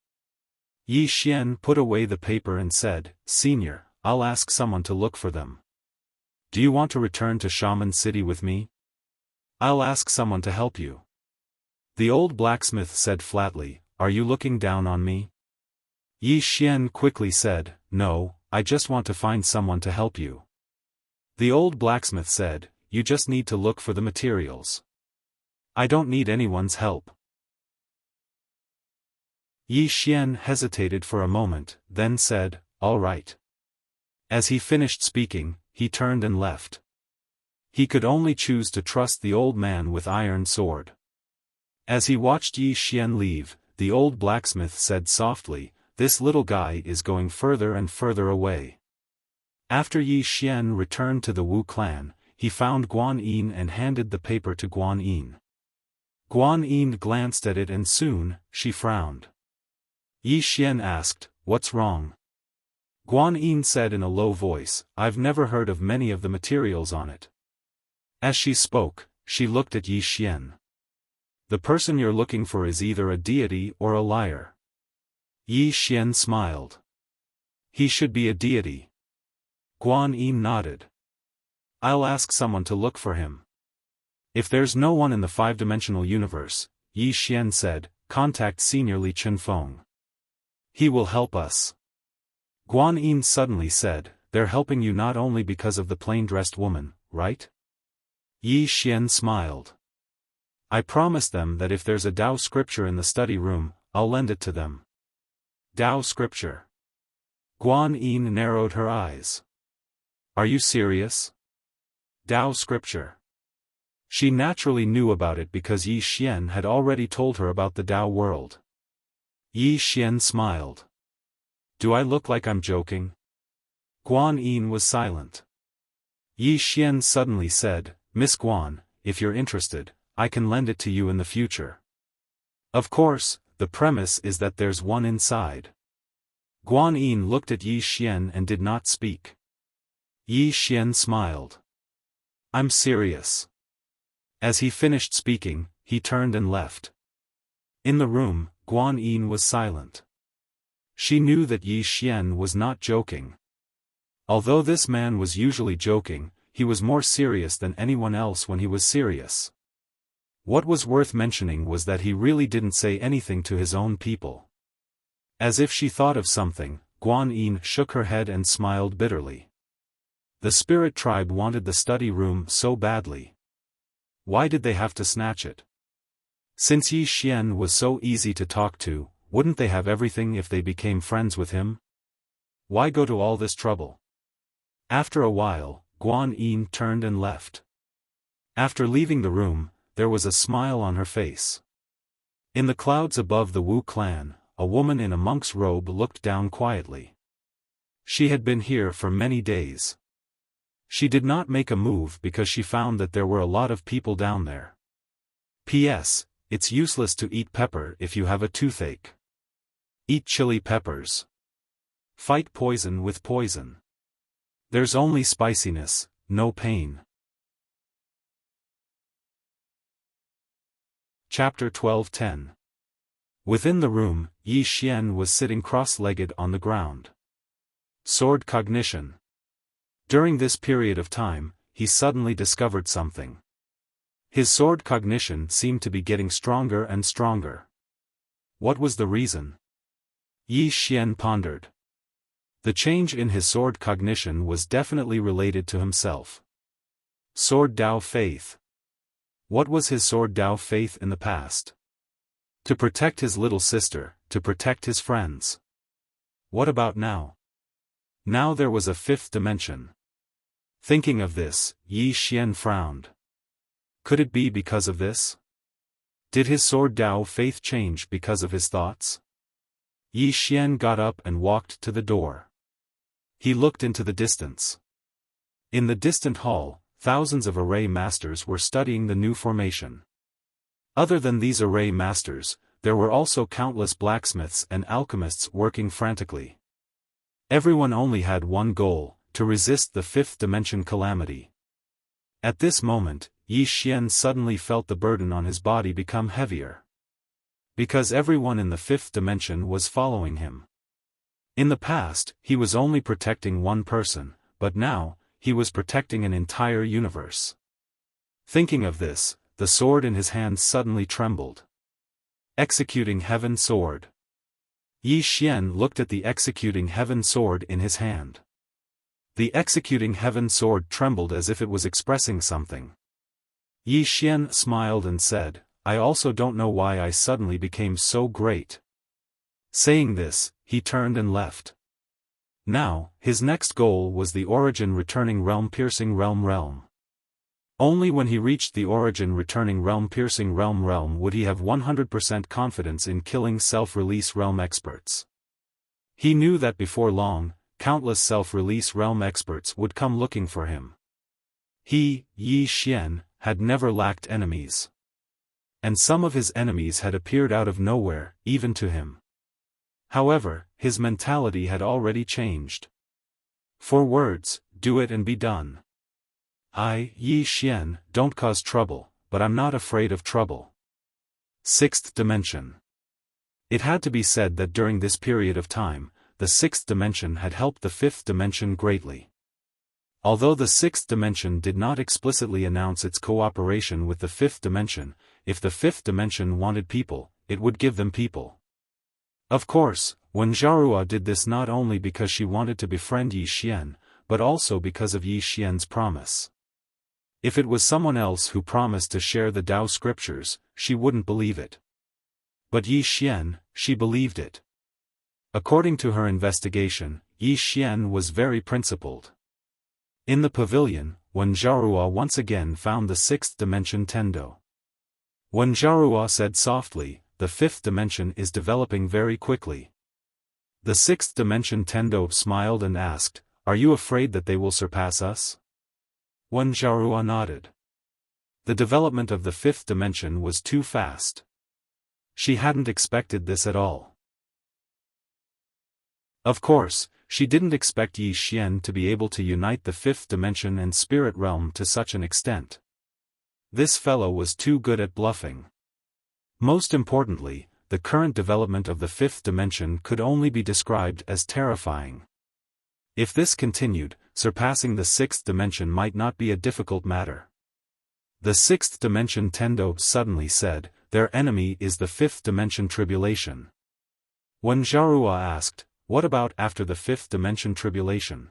A: Yi Xian put away the paper and said, Senior, I'll ask someone to look for them. Do you want to return to Shaman City with me? I'll ask someone to help you. The old blacksmith said flatly, are you looking down on me? Yi Xian quickly said, no, I just want to find someone to help you. The old blacksmith said, you just need to look for the materials. I don't need anyone's help. Yi Xian hesitated for a moment, then said, all right. As he finished speaking, he turned and left. He could only choose to trust the old man with iron sword. As he watched Yi Xian leave, the old blacksmith said softly, this little guy is going further and further away. After Yi Xian returned to the Wu clan, he found Guan Yin and handed the paper to Guan Yin. Guan Yin glanced at it and soon, she frowned. Yi Xian asked, what's wrong? Guan Yin said in a low voice, I've never heard of many of the materials on it. As she spoke, she looked at Yi Xian. The person you're looking for is either a deity or a liar. Yi Xian smiled. He should be a deity. Guan Yin nodded. I'll ask someone to look for him. If there's no one in the five-dimensional universe, Yi Xian said, contact Senior Li Chunfeng. He will help us. Guan Yin suddenly said, they're helping you not only because of the plain-dressed woman, right? Yi Xian smiled. I promised them that if there's a Tao scripture in the study room, I'll lend it to them. Tao scripture. Guan Yin narrowed her eyes. Are you serious? Tao scripture. She naturally knew about it because Yi Xian had already told her about the Tao world. Yi Xian smiled. Do I look like I'm joking? Guan Yin was silent. Yi Xian suddenly said, Miss Guan, if you're interested, I can lend it to you in the future. Of course, the premise is that there's one inside. Guan Yin looked at Yi Xian and did not speak. Yi Xian smiled. I'm serious. As he finished speaking, he turned and left. In the room, Guan Yin was silent. She knew that Yi Xian was not joking. Although this man was usually joking, he was more serious than anyone else when he was serious. What was worth mentioning was that he really didn't say anything to his own people. As if she thought of something, Guan Yin shook her head and smiled bitterly. The spirit tribe wanted the study room so badly. Why did they have to snatch it? Since Yi Xian was so easy to talk to, wouldn't they have everything if they became friends with him? Why go to all this trouble? After a while, Guan Yin turned and left. After leaving the room, there was a smile on her face. In the clouds above the Wu clan, a woman in a monk's robe looked down quietly. She had been here for many days. She did not make a move because she found that there were a lot of people down there. P.S. It's useless to eat pepper if you have a toothache. Eat chili peppers. Fight poison with poison. There's only spiciness, no pain. Chapter 12:10. Within the room, Yi Xian was sitting cross-legged on the ground. Sword cognition. During this period of time, he suddenly discovered something. His sword cognition seemed to be getting stronger and stronger. What was the reason? Yi Xian pondered. The change in his sword cognition was definitely related to himself. Sword Dao faith. What was his sword Dao faith in the past? To protect his little sister, to protect his friends. What about now? Now there was a fifth dimension. Thinking of this, Yi Xian frowned. Could it be because of this? Did his sword Dao faith change because of his thoughts? Yi Xian got up and walked to the door. He looked into the distance. In the distant hall, thousands of array masters were studying the new formation. Other than these array masters, there were also countless blacksmiths and alchemists working frantically. Everyone only had one goal, to resist the fifth dimension calamity. At this moment, Yi Xian suddenly felt the burden on his body become heavier. Because everyone in the fifth dimension was following him. In the past, he was only protecting one person, but now, he was protecting an entire universe. Thinking of this, the sword in his hand suddenly trembled. Executing Heaven Sword. Yi Xian looked at the Executing Heaven Sword in his hand. The Executing Heaven Sword trembled as if it was expressing something. Yi Xian smiled and said, I also don't know why I suddenly became so great. Saying this, he turned and left. Now, his next goal was the Origin Returning Realm Piercing Realm. Only when he reached the Origin Returning Realm Piercing Realm would he have 100% confidence in killing self-release realm experts. He knew that before long, countless self-release realm experts would come looking for him. He, Yi Xian, had never lacked enemies. And some of his enemies had appeared out of nowhere, even to him. However, his mentality had already changed. For words, do it and be done. I, Yi Xian, don't cause trouble, but I'm not afraid of trouble. Sixth dimension. It had to be said that during this period of time, the sixth dimension had helped the fifth dimension greatly. Although the sixth dimension did not explicitly announce its cooperation with the fifth dimension, if the fifth dimension wanted people, it would give them people. Of course, Wen Zhaorua did this not only because she wanted to befriend Yi Xian, but also because of Yi Xian's promise. If it was someone else who promised to share the Tao scriptures, she wouldn't believe it. But Yi Xian, she believed it. According to her investigation, Yi Xian was very principled. In the pavilion, Wen Zhaorua once again found the sixth dimension Tendo. Wen Zhaorua said softly, the fifth dimension is developing very quickly. The sixth dimension Tendo smiled and asked, are you afraid that they will surpass us? Wen Zhaorua nodded. The development of the fifth dimension was too fast. She hadn't expected this at all. Of course, she didn't expect Yi Xian to be able to unite the fifth dimension and spirit realm to such an extent. This fellow was too good at bluffing. Most importantly, the current development of the fifth dimension could only be described as terrifying. If this continued, surpassing the sixth dimension might not be a difficult matter. The sixth dimension Tendo suddenly said, their enemy is the fifth dimension tribulation. Wen Zhaorua asked, what about after the fifth dimension tribulation?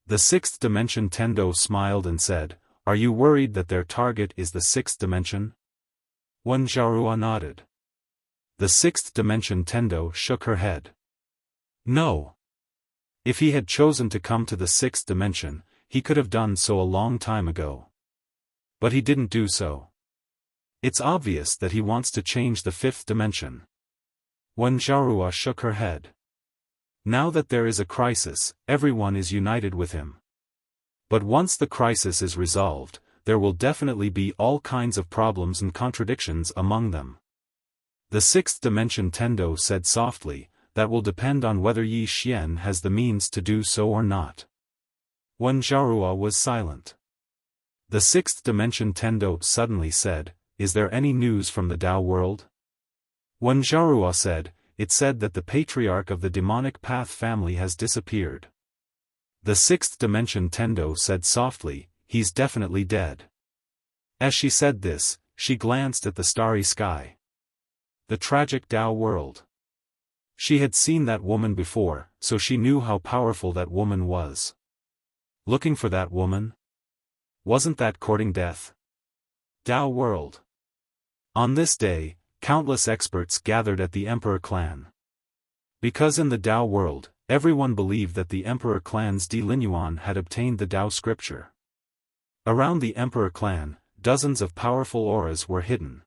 A: The sixth dimension Tendo smiled and said, are you worried that their target is the sixth dimension? Wen Zhaorua nodded. The sixth dimension. Tendo shook her head. No. If he had chosen to come to the sixth dimension, he could have done so a long time ago. But he didn't do so. It's obvious that he wants to change the fifth dimension. Wen Zhaorua shook her head. Now that there is a crisis, everyone is united with him. But once the crisis is resolved, there will definitely be all kinds of problems and contradictions among them. The sixth dimension. Tendo said softly, that will depend on whether Yi Xian has the means to do so or not. Wen Zhaorua was silent. The sixth dimension. Tendo suddenly said, is there any news from the Tao world? Wen Zhaorua said, it said that the patriarch of the demonic path family has disappeared. The sixth dimension. Tendo said softly, he's definitely dead. As she said this, she glanced at the starry sky. The tragic Tao world. She had seen that woman before, so she knew how powerful that woman was. Looking for that woman? Wasn't that courting death? Tao world. On this day, countless experts gathered at the Emperor clan. Because in the Tao world, everyone believed that the Emperor clan's Dilinyuan had obtained the Tao scripture. Around the Emperor clan, dozens of powerful auras were hidden.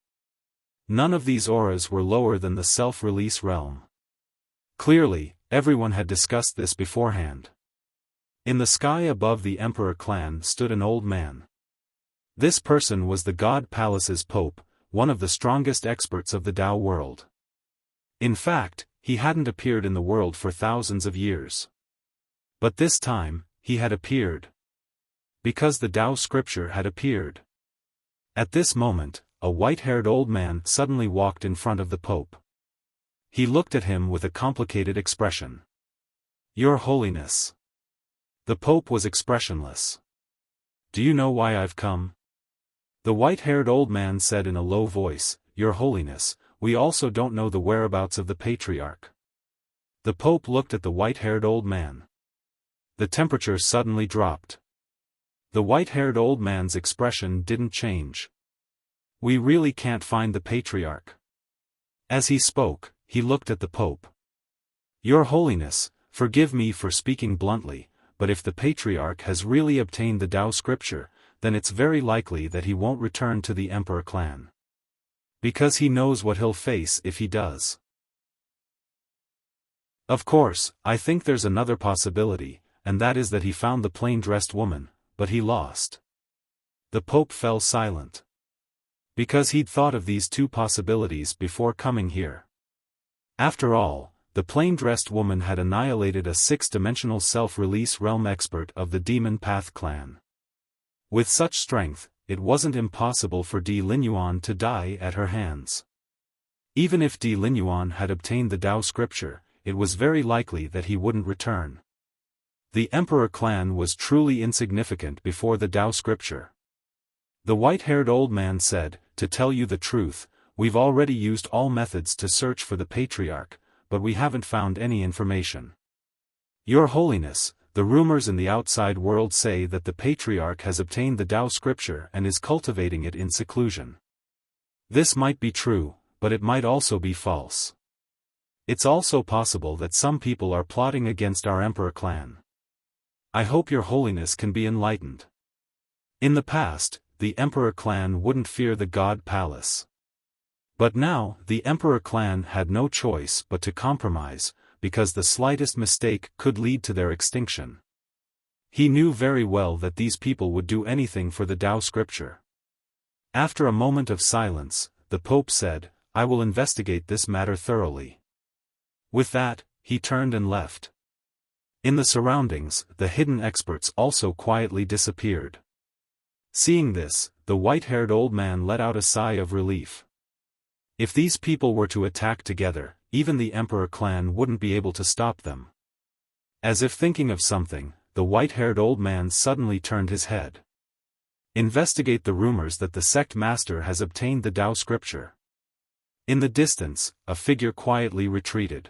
A: None of these auras were lower than the self-release realm. Clearly, everyone had discussed this beforehand. In the sky above the Emperor clan stood an old man. This person was the God Palace's Pope, one of the strongest experts of the Tao world. In fact, he hadn't appeared in the world for thousands of years. But this time, he had appeared. Because the Tao scripture had appeared. At this moment, a white-haired old man suddenly walked in front of the Pope. He looked at him with a complicated expression. Your Holiness. The Pope was expressionless. Do you know why I've come? The white-haired old man said in a low voice, Your Holiness, we also don't know the whereabouts of the Patriarch. The Pope looked at the white-haired old man. The temperature suddenly dropped. The white-haired old man's expression didn't change. We really can't find the Patriarch. As he spoke, he looked at the Pope. Your Holiness, forgive me for speaking bluntly, but if the Patriarch has really obtained the Tao scripture, then it's very likely that he won't return to the Emperor clan. Because he knows what he'll face if he does. Of course, I think there's another possibility, and that is that he found the plain-dressed woman, but he lost. The Pope fell silent. Because he'd thought of these two possibilities before coming here. After all, the plain-dressed woman had annihilated a six-dimensional self-release realm expert of the Demon Path clan. With such strength, it wasn't impossible for Dilinyuan to die at her hands. Even if Dilinyuan had obtained the Tao scripture, it was very likely that he wouldn't return. The Emperor clan was truly insignificant before the Tao scripture. The white-haired old man said, to tell you the truth, we've already used all methods to search for the Patriarch, but we haven't found any information. Your Holiness, the rumors in the outside world say that the Patriarch has obtained the Tao scripture and is cultivating it in seclusion. This might be true, but it might also be false. It's also possible that some people are plotting against our Emperor clan. I hope Your Holiness can be enlightened. In the past, the Emperor clan wouldn't fear the God Palace. But now, the Emperor clan had no choice but to compromise, because the slightest mistake could lead to their extinction. He knew very well that these people would do anything for the Tao scripture. After a moment of silence, the Pope said, I will investigate this matter thoroughly. With that, he turned and left. In the surroundings, the hidden experts also quietly disappeared. Seeing this, the white-haired old man let out a sigh of relief. If these people were to attack together, even the Emperor clan wouldn't be able to stop them. As if thinking of something, the white-haired old man suddenly turned his head. Investigate the rumors that the sect master has obtained the Tao scripture. In the distance, a figure quietly retreated.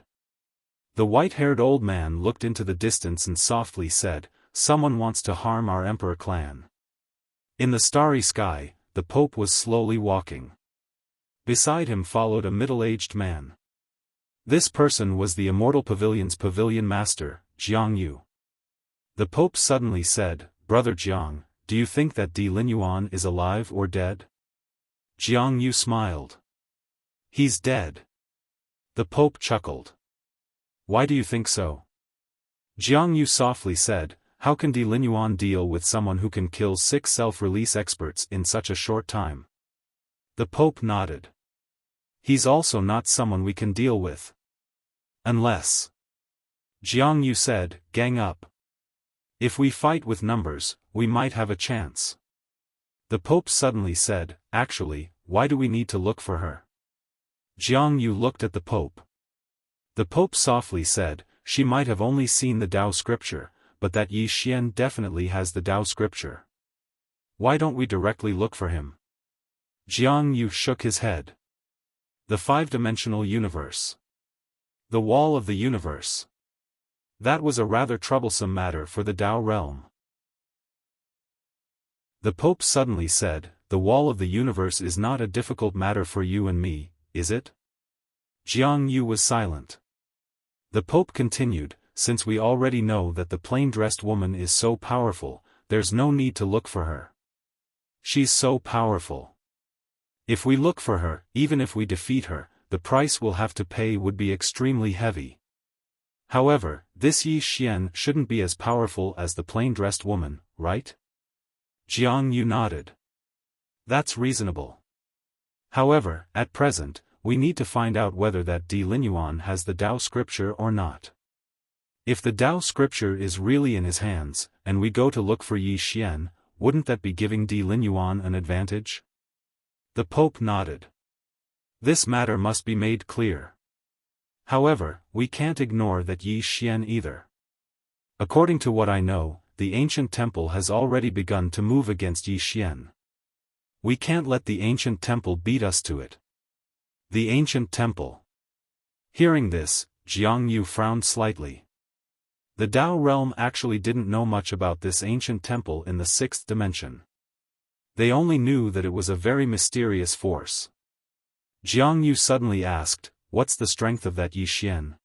A: The white-haired old man looked into the distance and softly said, Someone wants to harm our Emperor clan. In the starry sky, the Pope was slowly walking. Beside him followed a middle-aged man. This person was the Immortal Pavilion's pavilion master, Jiang Yu. The Pope suddenly said, "Brother Jiang, do you think that Di Linyuan is alive or dead?" Jiang Yu smiled. "He's dead." The Pope chuckled. "Why do you think so?" Jiang Yu softly said, "How can Di Linyuan deal with someone who can kill 6 self-release experts in such a short time?" The Pope nodded. "He's also not someone we can deal with. Unless." Jiang Yu said, "Gang up. If we fight with numbers, we might have a chance." The Pope suddenly said, "Actually, why do we need to look for her?" Jiang Yu looked at the Pope. The Pope softly said, "She might have only seen the Tao scripture, but that Yi Xian definitely has the Tao scripture. Why don't we directly look for him?" Jiang Yu shook his head. The 5-dimensional universe. The wall of the universe. That was a rather troublesome matter for the Tao realm. The Pope suddenly said, "The wall of the universe is not a difficult matter for you and me, is it?" Jiang Yu was silent. The Pope continued, "Since we already know that the plain-dressed woman is so powerful, there's no need to look for her. She's so powerful. If we look for her, even if we defeat her, the price we'll have to pay would be extremely heavy. However, this Yi Xian shouldn't be as powerful as the plain-dressed woman, right?" Jiang Yu nodded. "That's reasonable. However, at present, we need to find out whether that Di Linyuan has the Tao scripture or not. If the Tao scripture is really in his hands, and we go to look for Yi Xian, wouldn't that be giving Di Linyuan an advantage?" The Pope nodded. "This matter must be made clear. However, we can't ignore that Yi Xian either. According to what I know, the ancient temple has already begun to move against Yi Xian. We can't let the ancient temple beat us to it." The ancient temple. Hearing this, Jiang Yu frowned slightly. The Tao realm actually didn't know much about this ancient temple in the 6th dimension. They only knew that it was a very mysterious force. Jiang Yu suddenly asked, "What's the strength of that Yi Xian?"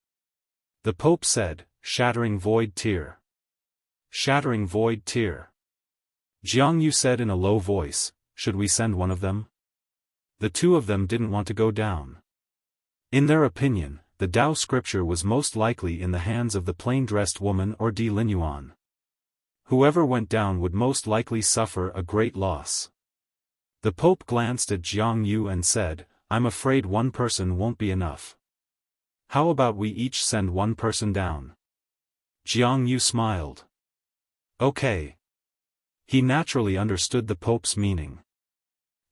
A: The Pope said, "Shattering void tear." Shattering void tear. Jiang Yu said in a low voice, "Should we send one of them?" The two of them didn't want to go down. In their opinion, the Tao scripture was most likely in the hands of the plain-dressed woman or Di Linyuan. Whoever went down would most likely suffer a great loss. The Pope glanced at Jiang Yu and said, "I'm afraid one person won't be enough. How about we each send one person down?" Jiang Yu smiled. "Okay." He naturally understood the Pope's meaning.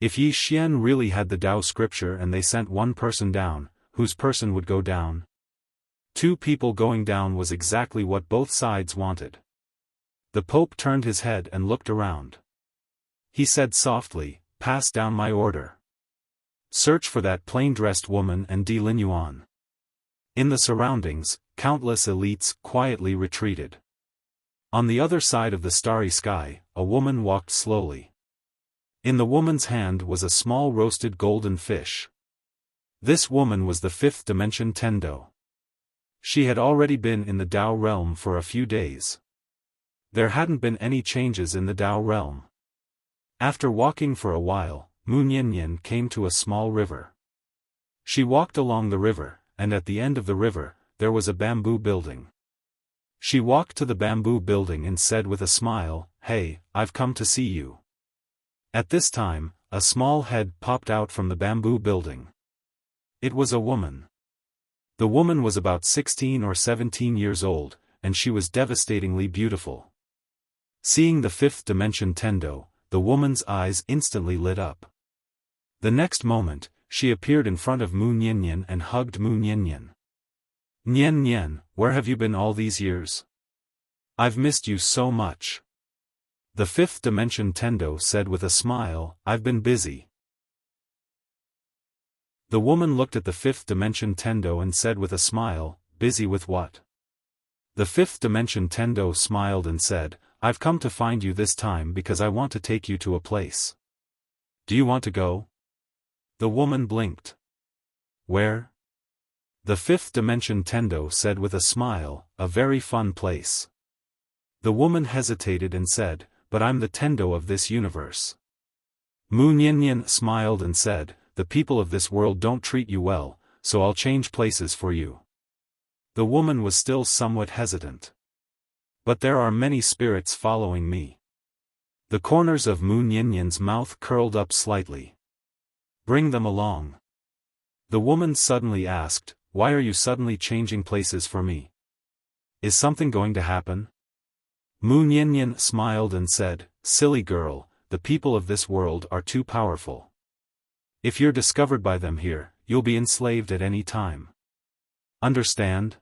A: If Yi Xian really had the Tao scripture and they sent one person down, whose person would go down? 2 people going down was exactly what both sides wanted. The Pope turned his head and looked around. He said softly, "Pass down my order. Search for that plain-dressed woman and Di Linyuan." In the surroundings, countless elites quietly retreated. On the other side of the starry sky, a woman walked slowly. In the woman's hand was a small roasted golden fish. This woman was the 5th dimension Tendo. She had already been in the Tao realm for a few days. There hadn't been any changes in the Tao realm. After walking for a while, Mu Niannian came to a small river. She walked along the river, and at the end of the river, there was a bamboo building. She walked to the bamboo building and said with a smile, "Hey, I've come to see you." At this time, a small head popped out from the bamboo building. It was a woman. The woman was about 16 or 17 years old, and she was devastatingly beautiful. Seeing the 5th dimension Tendo, the woman's eyes instantly lit up. The next moment, she appeared in front of Mu Niannian and hugged Mu Niannian. "Nian Nian, where have you been all these years? I've missed you so much." The 5th dimension Tendo said with a smile, "I've been busy." The woman looked at the 5th dimension Tendo and said with a smile, "Busy with what?" The 5th dimension Tendo smiled and said, I've come to find you this time because I want to take you to a place. Do you want to go? The woman blinked. Where? The fifth dimension, Tendo said with a smile, a very fun place. The woman hesitated and said, but I'm the Tendo of this universe. Mu Niannian smiled and said, the people of this world don't treat you well, so I'll change places for you. The woman was still somewhat hesitant. But there are many spirits following me. The corners of Mu Niannian's mouth curled up slightly. Bring them along. The woman suddenly asked, why are you suddenly changing places for me? Is something going to happen? Mu Niannian smiled and said, silly girl, the people of this world are too powerful. If you're discovered by them here, you'll be enslaved at any time. Understand?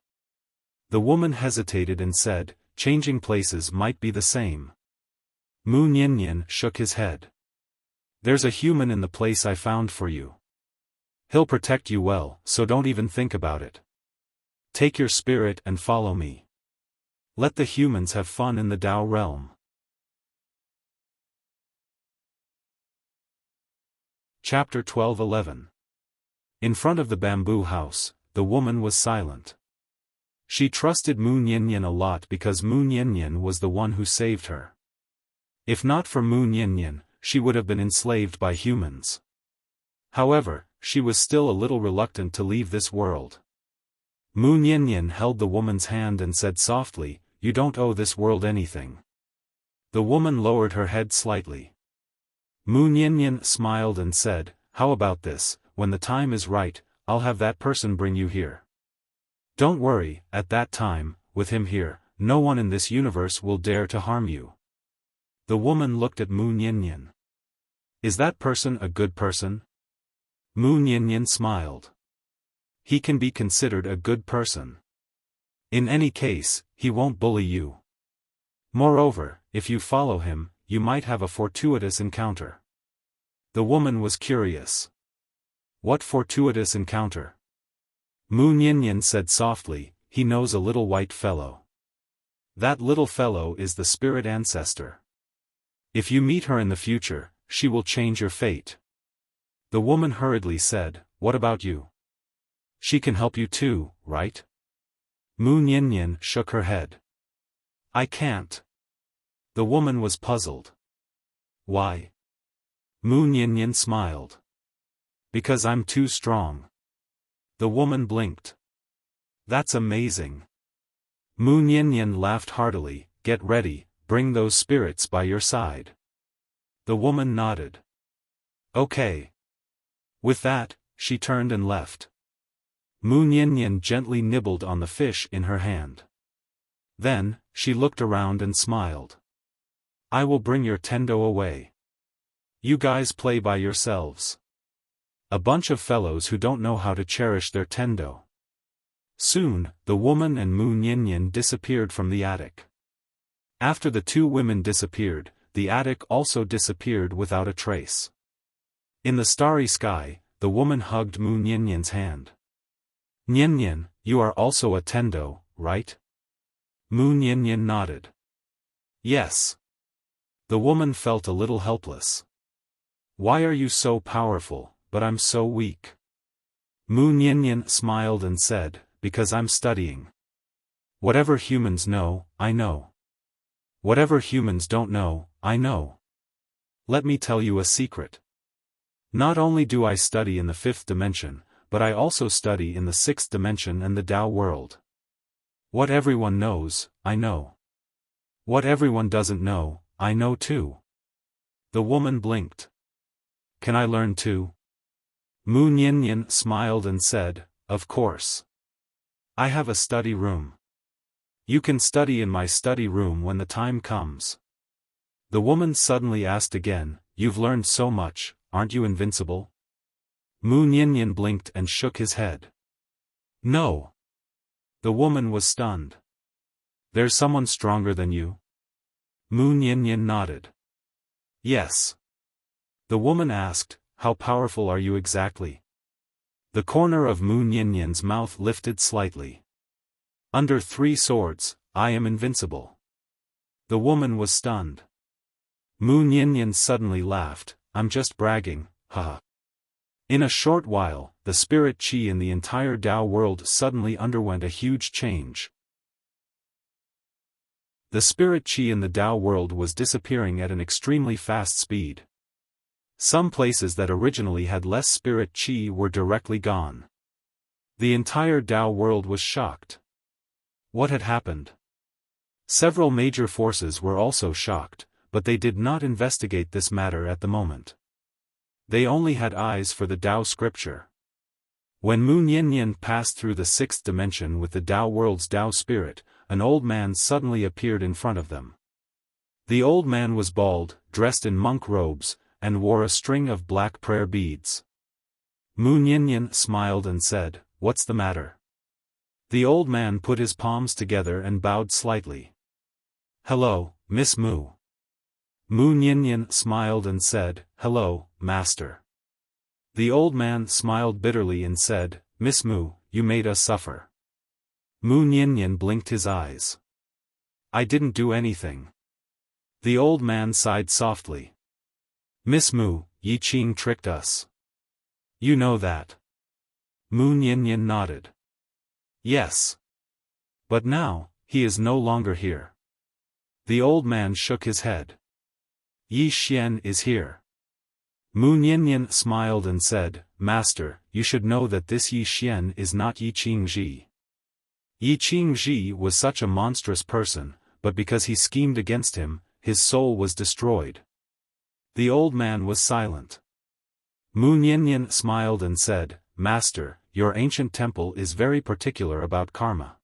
A: The woman hesitated and said, changing places might be the same. Mu Niannian shook his head. There's a human in the place I found for you. He'll protect you well, so don't even think about it. Take your spirit and follow me. Let the humans have fun in the Tao realm. Chapter 12:11. In front of the bamboo house, the woman was silent. She trusted Mu Niannian a lot because Mu Niannian was the one who saved her. If not for Mu Niannian, she would have been enslaved by humans. However, she was still a little reluctant to leave this world. Mu Niannian held the woman's hand and said softly, you don't owe this world anything. The woman lowered her head slightly. Mu Niannian smiled and said, how about this, when the time is right, I'll have that person bring you here. Don't worry, at that time, with him here, no one in this universe will dare to harm you. The woman looked at Mu Niannian. Is that person a good person? Mu Niannian smiled. He can be considered a good person. In any case, he won't bully you. Moreover, if you follow him, you might have a fortuitous encounter. The woman was curious. What fortuitous encounter? Mu Niannian said softly, he knows a little white fellow. That little fellow is the spirit ancestor. If you meet her in the future, she will change your fate. The woman hurriedly said, what about you? She can help you too, right? Mu Niannian shook her head. I can't. The woman was puzzled. Why? Mu Niannian smiled. Because I'm too strong. The woman blinked. That's amazing. Mu Niannian laughed heartily, get ready, bring those spirits by your side. The woman nodded. Okay. With that, she turned and left. Mu Niannian gently nibbled on the fish in her hand. Then, she looked around and smiled. I will bring your Tendo away. You guys play by yourselves. A bunch of fellows who don't know how to cherish their Tendo. Soon, the woman and Mu Niannian disappeared from the attic. After the two women disappeared, the attic also disappeared without a trace. In the starry sky, the woman hugged Mu Niannian's hand. Niannian, you are also a Tendo, right? Mu Niannian nodded. Yes. The woman felt a little helpless. Why are you so powerful, but I'm so weak? Mu Niannian smiled and said, because I'm studying. Whatever humans know, I know. Whatever humans don't know, I know. Let me tell you a secret. Not only do I study in the fifth dimension, but I also study in the sixth dimension and the Tao world. What everyone knows, I know. What everyone doesn't know, I know too. The woman blinked. Can I learn too? Mu Niannian smiled and said, of course. I have a study room. You can study in my study room when the time comes. The woman suddenly asked again, you've learned so much, aren't you invincible? Mu Niannian blinked and shook his head. No. The woman was stunned. There's someone stronger than you? Mu Niannian nodded. Yes. The woman asked, how powerful are you exactly? The corner of Mu Niannian's mouth lifted slightly. Under 3 swords, I am invincible. The woman was stunned. Mu Niannian suddenly laughed, I'm just bragging, haha. In a short while, the spirit qi in the entire Tao world suddenly underwent a huge change. The spirit qi in the Tao world was disappearing at an extremely fast speed. Some places that originally had less spirit qi were directly gone. The entire Tao world was shocked. What had happened? Several major forces were also shocked, but they did not investigate this matter at the moment. They only had eyes for the Tao scripture. When Mu Niannian passed through the sixth dimension with the Tao world's Tao spirit, an old man suddenly appeared in front of them. The old man was bald, dressed in monk robes, and wore a string of black prayer beads. Mu Niannian smiled and said, "What's the matter?" The old man put his palms together and bowed slightly. "Hello, Miss Mu." Mu Niannian smiled and said, "Hello, Master." The old man smiled bitterly and said, "Miss Mu, you made us suffer." Mu Niannian blinked his eyes. "I didn't do anything." The old man sighed softly. "Miss Mu, Yi Qing tricked us. You know that?" Mu Niannian nodded. "Yes. But now, he is no longer here." The old man shook his head. "Yi Xian is here." Mu Niannian smiled and said, "Master, you should know that this Yi Xian is not Yi Qingji. Yi Qingji was such a monstrous person, but because he schemed against him, his soul was destroyed." The old man was silent. Mu Niannian smiled and said, "Master, your ancient temple is very particular about karma.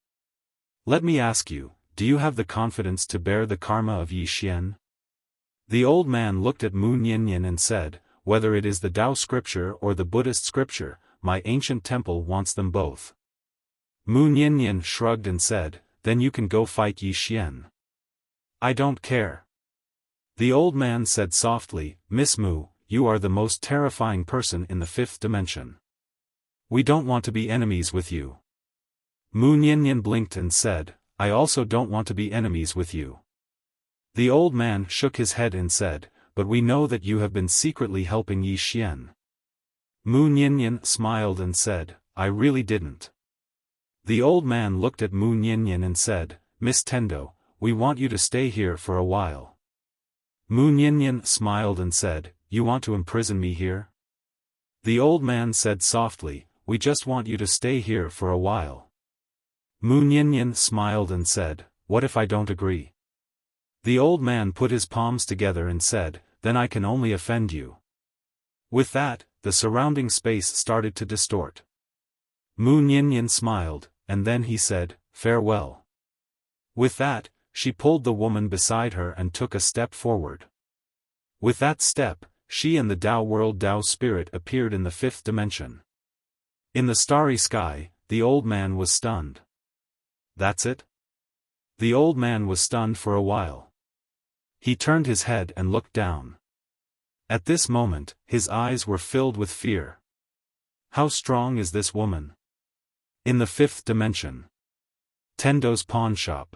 A: Let me ask you, do you have the confidence to bear the karma of Yi Xian?" The old man looked at Mu Niannian and said, "Whether it is the Tao scripture or the Buddhist scripture, my ancient temple wants them both." Mu Niannian shrugged and said, "Then you can go fight Yi Xian." "I don't care." The old man said softly, "Miss Mu, you are the most terrifying person in the fifth dimension. We don't want to be enemies with you." Mu Niannian blinked and said, "I also don't want to be enemies with you." The old man shook his head and said, "But we know that you have been secretly helping Yi Xian." Mu Niannian smiled and said, "I really didn't." The old man looked at Mu Niannian and said, "Miss Tendo, we want you to stay here for a while." Mu Niannian smiled and said, "You want to imprison me here?" The old man said softly, "We just want you to stay here for a while." Mu Niannian smiled and said, "What if I don't agree?" The old man put his palms together and said, "Then I can only offend you." With that, the surrounding space started to distort. Mu Niannian smiled, and then he said, "Farewell." With that, she pulled the woman beside her and took a step forward. With that step, she and the Tao world Tao spirit appeared in the fifth dimension. In the starry sky, the old man was stunned. "That's it?" The old man was stunned for a while. He turned his head and looked down. At this moment, his eyes were filled with fear. How strong is this woman? In the fifth dimension. Tendo's pawn shop.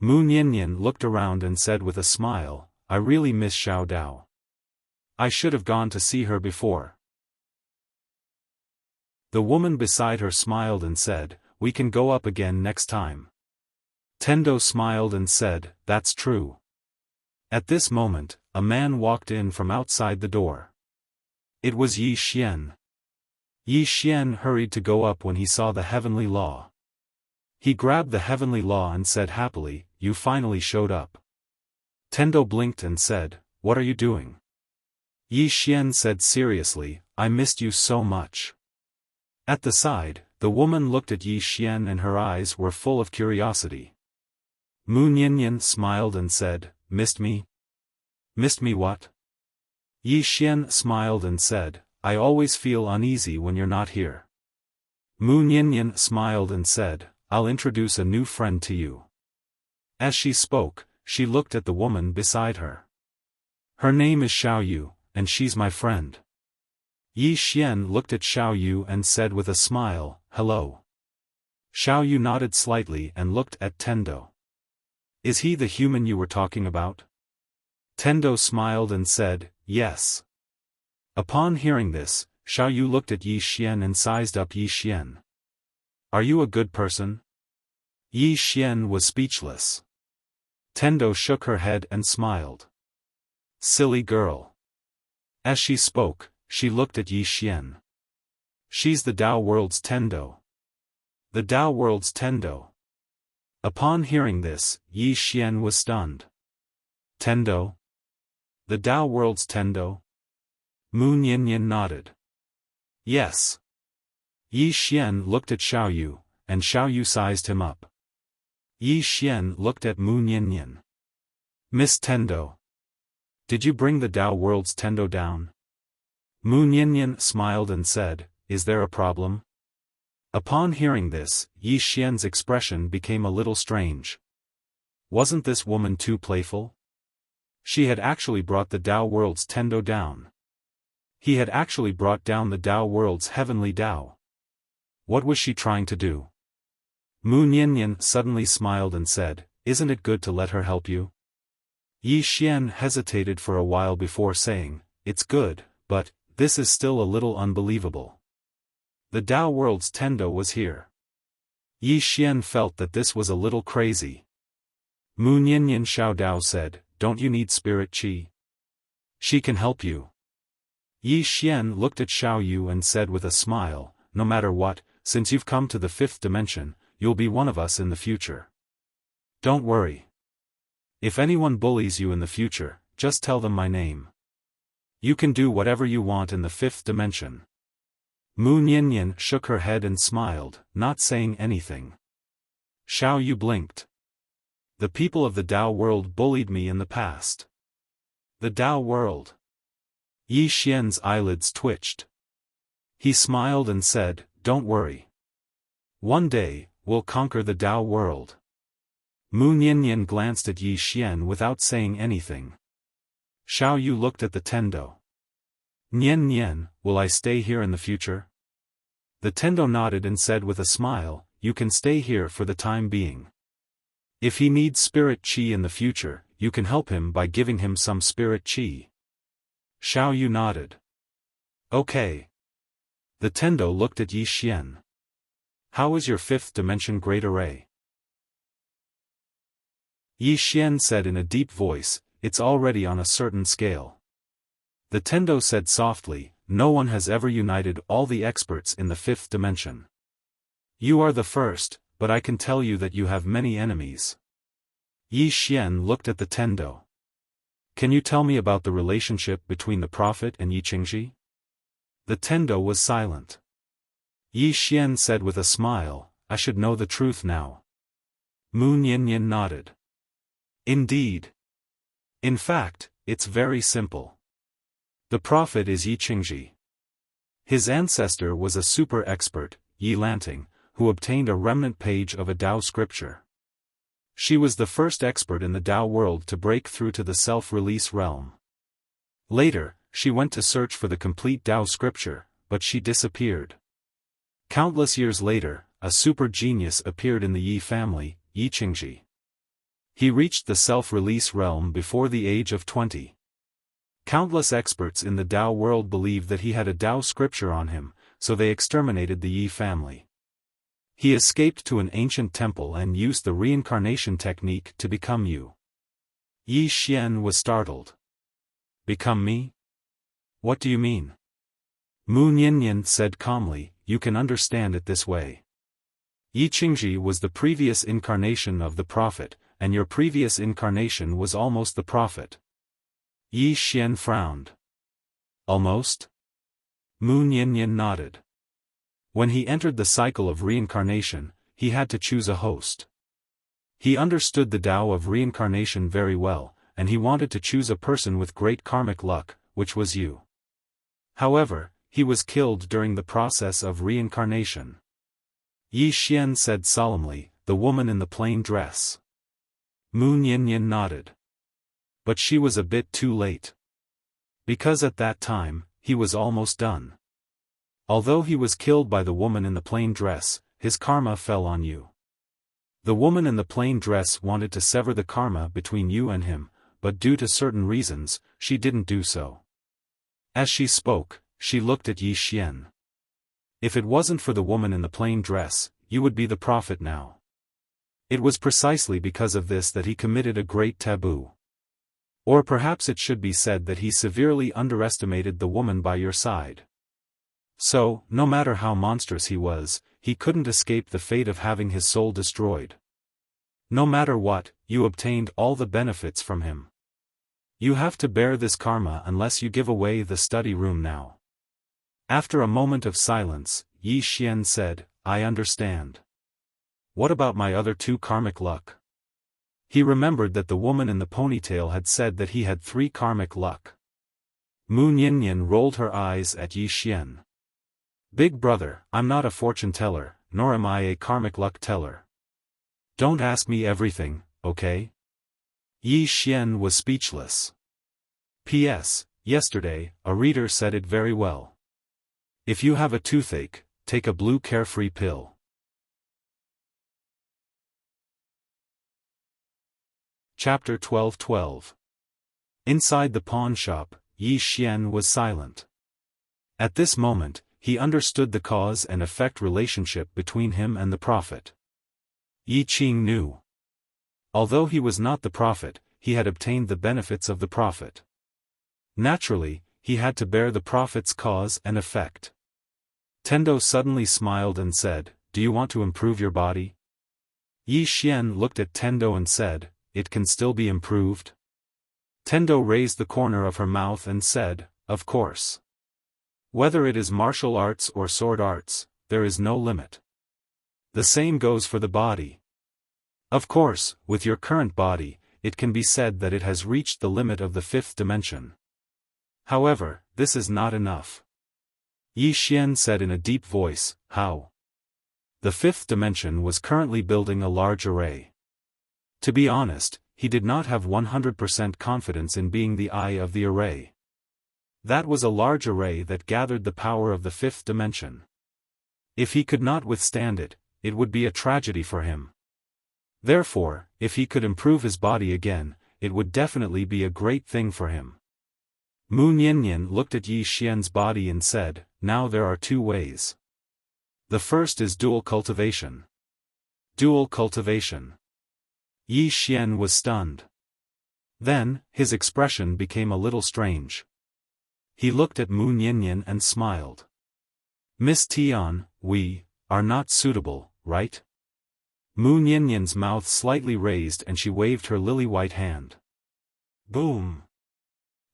A: Mu Niannian looked around and said with a smile, "I really miss Xiao Dao. I should have gone to see her before." The woman beside her smiled and said, "We can go up again next time." Tendo smiled and said, "That's true." At this moment, a man walked in from outside the door. It was Yi Xian. Yi Xian hurried to go up when he saw the heavenly law. He grabbed the heavenly law and said happily, "You finally showed up." Tendo blinked and said, "What are you doing?" Yi Xian said seriously, "I missed you so much." At the side, the woman looked at Yi Xian and her eyes were full of curiosity. Mu Niannian smiled and said, "Missed me?" "Missed me what?" Yi Xian smiled and said, "I always feel uneasy when you're not here." Mu Niannian smiled and said, "I'll introduce a new friend to you." As she spoke, she looked at the woman beside her. "Her name is Xiao Yu, and she's my friend." Yi Xian looked at Xiao Yu and said with a smile, "Hello." Xiao Yu nodded slightly and looked at Tendo. Is he the human you were talking about? Tendo smiled and said, yes. Upon hearing this, Xiao Yu looked at Yi Xian and sized up Yi Xian. Are you a good person? Yi Xian was speechless. Tendo shook her head and smiled. Silly girl. As she spoke, she looked at Yi Xian. She's the Tao World's Tendo. The Tao World's Tendo. Upon hearing this, Yi Xian was stunned. Tendo? The Tao World's Tendo? Mu Niannian nodded. Yes. Yi Xian looked at Xiao Yu, and Xiao Yu sized him up. Yi Xian looked at Mu Niannian. Miss Tendo. Did you bring the Tao World's Tendo down? Mu Niannian smiled and said, is there a problem? Upon hearing this, Yi Xian's expression became a little strange. Wasn't this woman too playful? She had actually brought the Tao World's Tendo down. He had actually brought down the Tao World's heavenly Tao. What was she trying to do? Mu Niannian suddenly smiled and said, isn't it good to let her help you? Yi Xian hesitated for a while before saying, it's good, but this is still a little unbelievable. The Tao World's Tendo was here. Yi Xian felt that this was a little crazy. Mu Niannian Xiao Dao said, don't you need spirit qi? She can help you. Yi Xian looked at Xiao Yu and said with a smile, no matter what, since you've come to the fifth dimension, you'll be one of us in the future. Don't worry. If anyone bullies you in the future, just tell them my name. You can do whatever you want in the fifth dimension. Mu Niannian shook her head and smiled, not saying anything. Xiao Yu blinked. The people of the Tao world bullied me in the past. The Tao world. Yi Xian's eyelids twitched. He smiled and said, don't worry. One day, we'll conquer the Tao world. Mu Niannian glanced at Yi Xian without saying anything. Xiao Yu looked at the Tendo. Nian Nian, will I stay here in the future? The Tendo nodded and said with a smile, you can stay here for the time being. If he needs spirit qi in the future, you can help him by giving him some spirit qi. Xiao Yu nodded. Okay. The Tendo looked at Yi Xian. How is your fifth dimension great array? Yi Xian said in a deep voice, it's already on a certain scale. The Tendo said softly, no one has ever united all the experts in the fifth dimension. You are the first, but I can tell you that you have many enemies. Yi Xian looked at the Tendo. Can you tell me about the relationship between the prophet and Yi Qingji? The Tendo was silent. Yi Xian said with a smile, I should know the truth now. Mu Niannian nodded. Indeed. In fact, it's very simple. The prophet is Yi Qingji. His ancestor was a super expert, Yi Lanting, who obtained a remnant page of a Tao scripture. She was the first expert in the Tao world to break through to the self-release realm. Later, she went to search for the complete Tao scripture, but she disappeared. Countless years later, a super genius appeared in the Yi family, Yi Qingji. He reached the self-release realm before the age of 20. Countless experts in the Tao world believed that he had a Tao scripture on him, so they exterminated the Yi family. He escaped to an ancient temple and used the reincarnation technique to become you. Yi Xian was startled. Become me? What do you mean? Mu Niannian said calmly, you can understand it this way. Yi Qingji was the previous incarnation of the prophet, and your previous incarnation was almost the prophet. Yi Xian frowned. Almost? Mu Niannian nodded. When he entered the cycle of reincarnation, he had to choose a host. He understood the Tao of reincarnation very well, and he wanted to choose a person with great karmic luck, which was you. However, he was killed during the process of reincarnation. Yi Xian said solemnly, the woman in the plain dress. Mu Niannian nodded. But she was a bit too late. Because at that time, he was almost done. Although he was killed by the woman in the plain dress, his karma fell on you. The woman in the plain dress wanted to sever the karma between you and him, but due to certain reasons, she didn't do so. As she spoke, she looked at Yi Xian. If it wasn't for the woman in the plain dress, you would be the prophet now. It was precisely because of this that he committed a great taboo. Or perhaps it should be said that he severely underestimated the woman by your side. So, no matter how monstrous he was, he couldn't escape the fate of having his soul destroyed. No matter what, you obtained all the benefits from him. You have to bear this karma unless you give away the study room now. After a moment of silence, Yi Xian said, I understand. What about my other 2 karmic luck? He remembered that the woman in the ponytail had said that he had 3 karmic luck. Mu Niannian rolled her eyes at Yi Xian. Big brother, I'm not a fortune teller, nor am I a karmic luck teller. Don't ask me everything, okay? Yi Xian was speechless. P.S. Yesterday, a reader said it very well. If you have a toothache, take a blue carefree pill. Chapter 12:12. Inside the pawn shop, Yi Xian was silent. At this moment, he understood the cause and effect relationship between him and the prophet. Yi Qing knew. Although he was not the prophet, he had obtained the benefits of the prophet. Naturally, he had to bear the prophet's cause and effect. Tendo suddenly smiled and said, Do you want to improve your body? Yi Xian looked at Tendo and said, It can still be improved? Tendo raised the corner of her mouth and said, Of course. Whether it is martial arts or sword arts, there is no limit. The same goes for the body. Of course, with your current body, it can be said that it has reached the limit of the 5th dimension. However, this is not enough. Yi Xian said in a deep voice, How? The 5th dimension was currently building a large array. To be honest, he did not have 100% confidence in being the eye of the array. That was a large array that gathered the power of the 5th dimension. If he could not withstand it, it would be a tragedy for him. Therefore, if he could improve his body again, it would definitely be a great thing for him. Mu Niannian looked at Yi Xian's body and said, Now there are 2 ways. The first is dual cultivation. Dual cultivation. Yi Xian was stunned. Then, his expression became a little strange. He looked at Mu Niannian and smiled. Miss Tian, we are not suitable, right? Mu Niannian's mouth slightly raised and she waved her lily-white hand. Boom!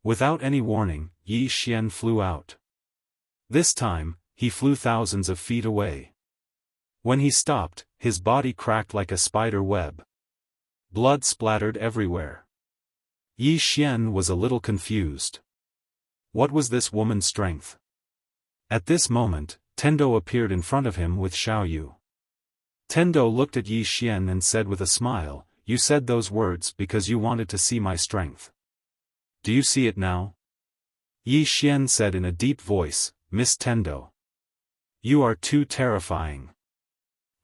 A: Without any warning, Yi Xian flew out. This time, he flew thousands of feet away. When he stopped, his body cracked like a spider web. Blood splattered everywhere. Yi Xian was a little confused. What was this woman's strength? At this moment, Tendo appeared in front of him with Xiaoyu. Tendo looked at Yi Xian and said with a smile, You said those words because you wanted to see my strength. Do you see it now? Yi Xian said in a deep voice, Miss Tendo. You are too terrifying.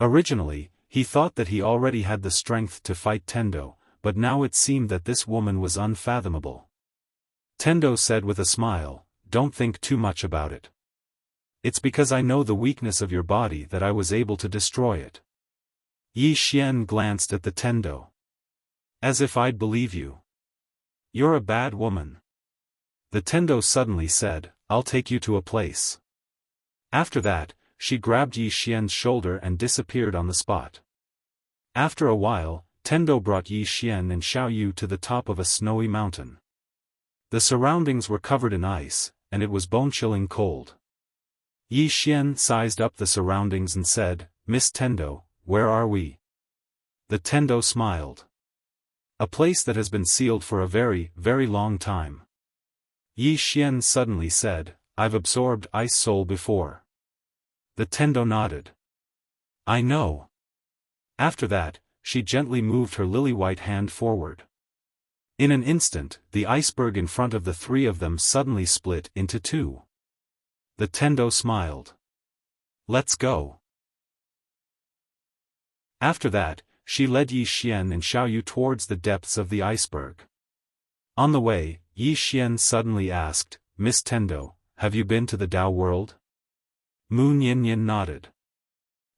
A: Originally, he thought that he already had the strength to fight Tendo, but now it seemed that this woman was unfathomable. Tendo said with a smile, Don't think too much about it. It's because I know the weakness of your body that I was able to destroy it. Yi Xian glanced at the Tendo. As if I'd believe you. You're a bad woman. The Tendo suddenly said, I'll take you to a place. After that, she grabbed Yi Xian's shoulder and disappeared on the spot. After a while, Tendo brought Yi Xian and Xiaoyu to the top of a snowy mountain. The surroundings were covered in ice, and it was bone-chilling cold. Yi Xian sized up the surroundings and said, Miss Tendo, where are we? The Tendo smiled. A place that has been sealed for a very, very long time. Yi Xian suddenly said, I've absorbed Ice Soul before. The Tendo nodded. I know. After that, she gently moved her lily-white hand forward. In an instant, the iceberg in front of the 3 of them suddenly split into 2. The Tendo smiled. Let's go. After that, she led Yi Xian and Xiaoyu towards the depths of the iceberg. On the way, Yi Xian suddenly asked, "Miss Tendo, have you been to the Tao world?" Mu Niannian nodded.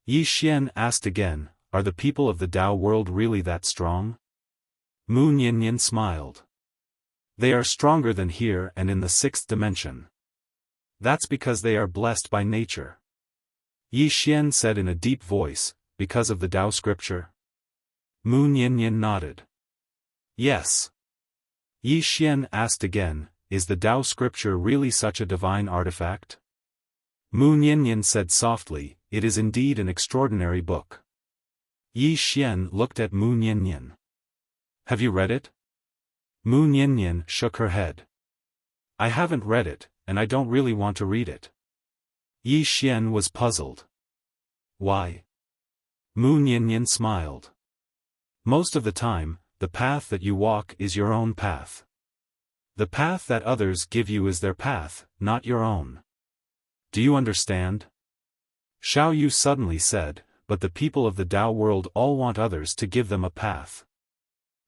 A: Yi Xian asked again, "Are the people of the Tao world really that strong?" Mu Niannian smiled. "They are stronger than here and in the sixth dimension. That's because they are blessed by nature." Yi Xian said in a deep voice, "Because of the Tao scripture?" Mu Niannian nodded. "Yes." Yi Xian asked again, "Is the Tao scripture really such a divine artifact?" Mu Niannian said softly, "It is indeed an extraordinary book." Yi Xian looked at Mu Niannian. "Have you read it?" Mu Niannian shook her head. "I haven't read it, and I don't really want to read it." Yi Xian was puzzled. "Why?" Mu Niannian smiled. "Most of the time, the path that you walk is your own path. The path that others give you is their path, not your own. Do you understand?" Xiaoyu suddenly said, "But the people of the Tao world all want others to give them a path."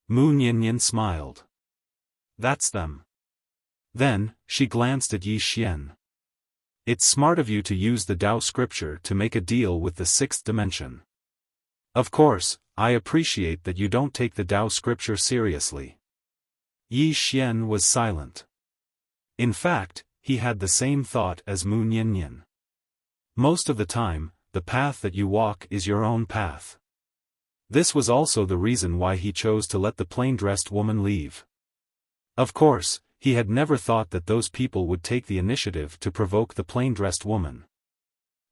A: Mu Niannian smiled. "That's them." Then, she glanced at Yi Xian. "It's smart of you to use the Tao scripture to make a deal with the sixth dimension. Of course, I appreciate that you don't take the Tao scripture seriously." Yi Xian was silent. In fact, he had the same thought as Mu Niannian. Most of the time, the path that you walk is your own path. This was also the reason why he chose to let the plain-dressed woman leave. Of course, he had never thought that those people would take the initiative to provoke the plain-dressed woman.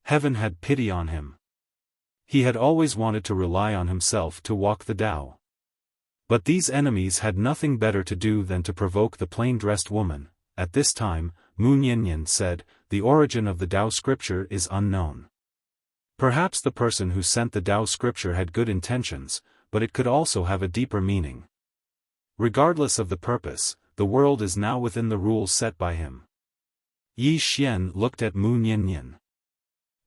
A: Heaven had pity on him. He had always wanted to rely on himself to walk the Tao. But these enemies had nothing better to do than to provoke the plain-dressed woman. At this time, Mu Niannian said, "The origin of the Tao scripture is unknown. Perhaps the person who sent the Tao scripture had good intentions, but it could also have a deeper meaning. Regardless of the purpose, the world is now within the rules set by him." Yi Xian looked at Mu Niannian.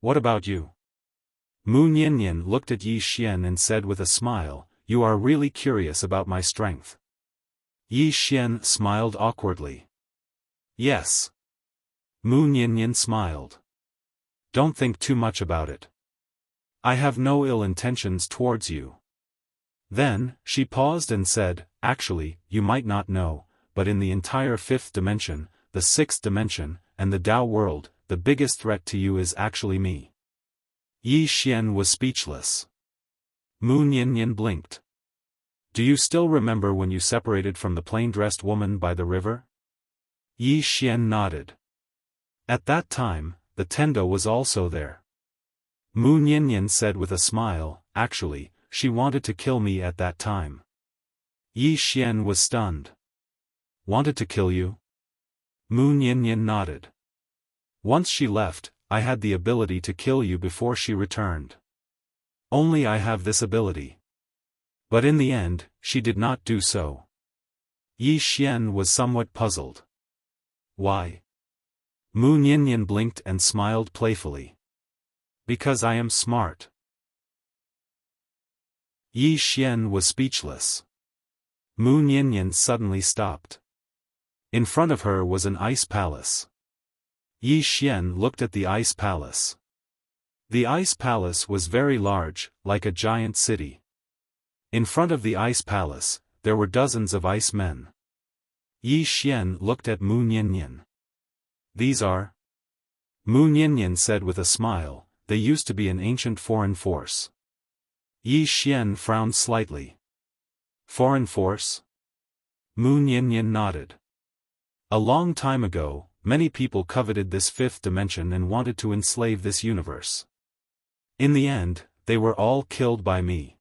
A: "What about you?" Mu Niannian looked at Yi Xian and said with a smile, "You are really curious about my strength." Yi Xian smiled awkwardly. "Yes." Mu Niannian smiled. "Don't think too much about it. I have no ill intentions towards you." Then, she paused and said, "Actually, you might not know, but in the entire fifth dimension, the sixth dimension, and the Tao world, the biggest threat to you is actually me." Yi Xian was speechless. Mu Niannian blinked. "Do you still remember when you separated from the plain-dressed woman by the river?" Yi Xian nodded. "At that time, the Tendo was also there." Mu Niannian said with a smile, "Actually, she wanted to kill me at that time." Yi Xian was stunned. "Wanted to kill you?" Mu Niannian nodded. "Once she left, I had the ability to kill you before she returned. Only I have this ability. But in the end, she did not do so." Yi Xian was somewhat puzzled. "Why?" Mu Niannian blinked and smiled playfully. "Because I am smart." Yi Xian was speechless. Mu Niannian suddenly stopped. In front of her was an ice palace. Yi Xian looked at the ice palace. The ice palace was very large, like a giant city. In front of the ice palace, there were dozens of ice men. Yi Xian looked at Mu Niannian. "These are?" Mu Niannian said with a smile, "They used to be an ancient foreign force." Yi Xian frowned slightly. "Foreign force?" Mu Niannian nodded. "A long time ago, many people coveted this fifth dimension and wanted to enslave this universe. In the end, they were all killed by me.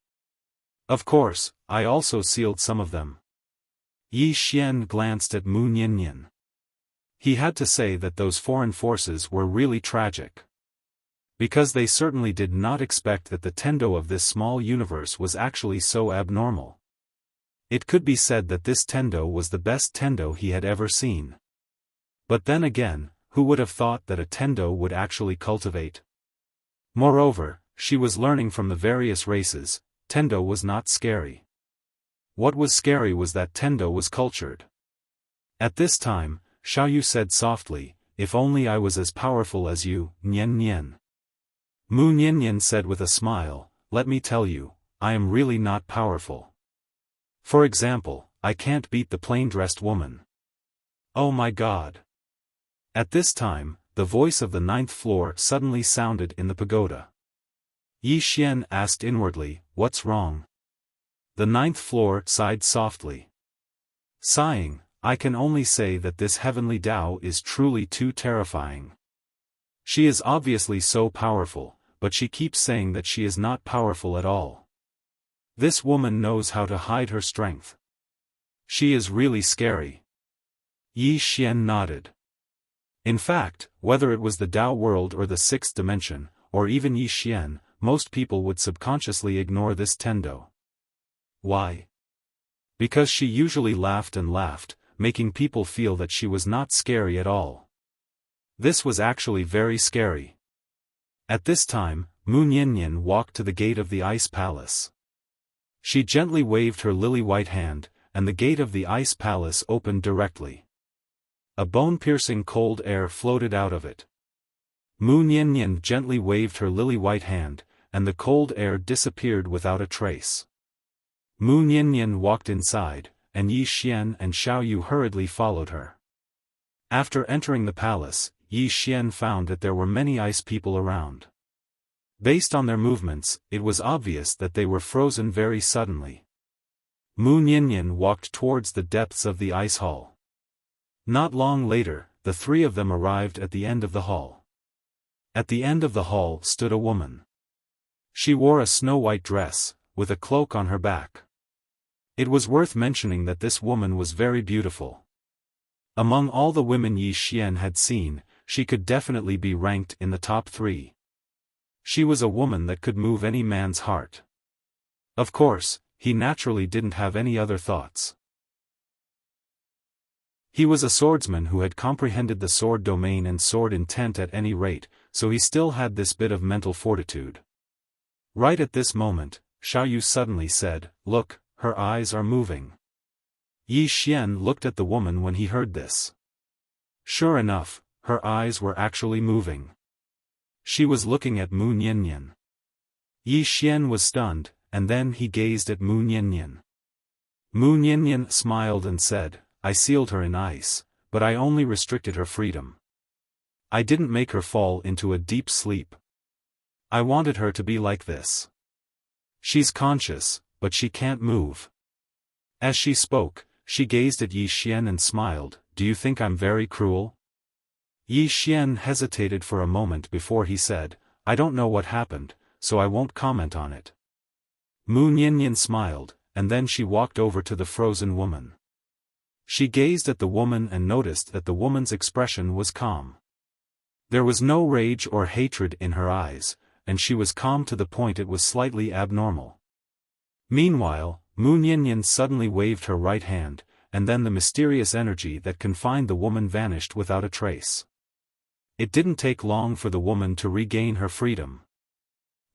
A: Of course, I also sealed some of them." Yi Xian glanced at Mu Niannian. He had to say that those foreign forces were really tragic. Because they certainly did not expect that the Tendo of this small universe was actually so abnormal. It could be said that this Tendo was the best Tendo he had ever seen. But then again, who would have thought that a Tendo would actually cultivate? Moreover, she was learning from the various races, Tendo was not scary. What was scary was that Tendo was cultured. At this time, Xiaoyu said softly, "If only I was as powerful as you, Nian Nian." Mu Nian said with a smile, "Let me tell you, I am really not powerful. For example, I can't beat the plain-dressed woman." Oh my God! At this time, the voice of the 9th floor suddenly sounded in the pagoda. Yi Xian asked inwardly, "What's wrong?" The 9th floor sighed softly. Sighing, "I can only say that this heavenly Tao is truly too terrifying. She is obviously so powerful, but she keeps saying that she is not powerful at all. This woman knows how to hide her strength. She is really scary." Yi Xian nodded. In fact, whether it was the Tao world or the 6th dimension, or even Yi Xian, most people would subconsciously ignore this Tendo. Why? Because she usually laughed and laughed, making people feel that she was not scary at all. This was actually very scary. At this time, Mu Nian walked to the gate of the ice palace. She gently waved her lily-white hand, and the gate of the ice palace opened directly. A bone-piercing cold air floated out of it. Mu Nian gently waved her lily-white hand, and the cold air disappeared without a trace. Mu Nian walked inside, and Yi Xian and Xiaoyu hurriedly followed her. After entering the palace, Yi Xian found that there were many ice people around. Based on their movements, it was obvious that they were frozen very suddenly. Mu Nian walked towards the depths of the ice hall. Not long later, the three of them arrived at the end of the hall. At the end of the hall stood a woman. She wore a snow-white dress, with a cloak on her back. It was worth mentioning that this woman was very beautiful. Among all the women Yi Xian had seen, she could definitely be ranked in the top 3. She was a woman that could move any man's heart. Of course, he naturally didn't have any other thoughts. He was a swordsman who had comprehended the sword domain and sword intent at any rate, so he still had this bit of mental fortitude. Right at this moment, Xiaoyu suddenly said, "Look, her eyes are moving." Yi Xian looked at the woman when he heard this. Sure enough, her eyes were actually moving. She was looking at Mu Nian. Yi Xian was stunned, and then he gazed at Mu Nian. Mu Nian smiled and said, "I sealed her in ice, but I only restricted her freedom. I didn't make her fall into a deep sleep. I wanted her to be like this. She's conscious, but she can't move." As she spoke, she gazed at Yi Xian and smiled, "Do you think I'm very cruel?" Yi Xian hesitated for a moment before he said, "I don't know what happened, so I won't comment on it." Mu Nian smiled, and then she walked over to the frozen woman. She gazed at the woman and noticed that the woman's expression was calm. There was no rage or hatred in her eyes, and she was calm to the point it was slightly abnormal. Meanwhile, Mu Nian suddenly waved her right hand, and then the mysterious energy that confined the woman vanished without a trace. It didn't take long for the woman to regain her freedom.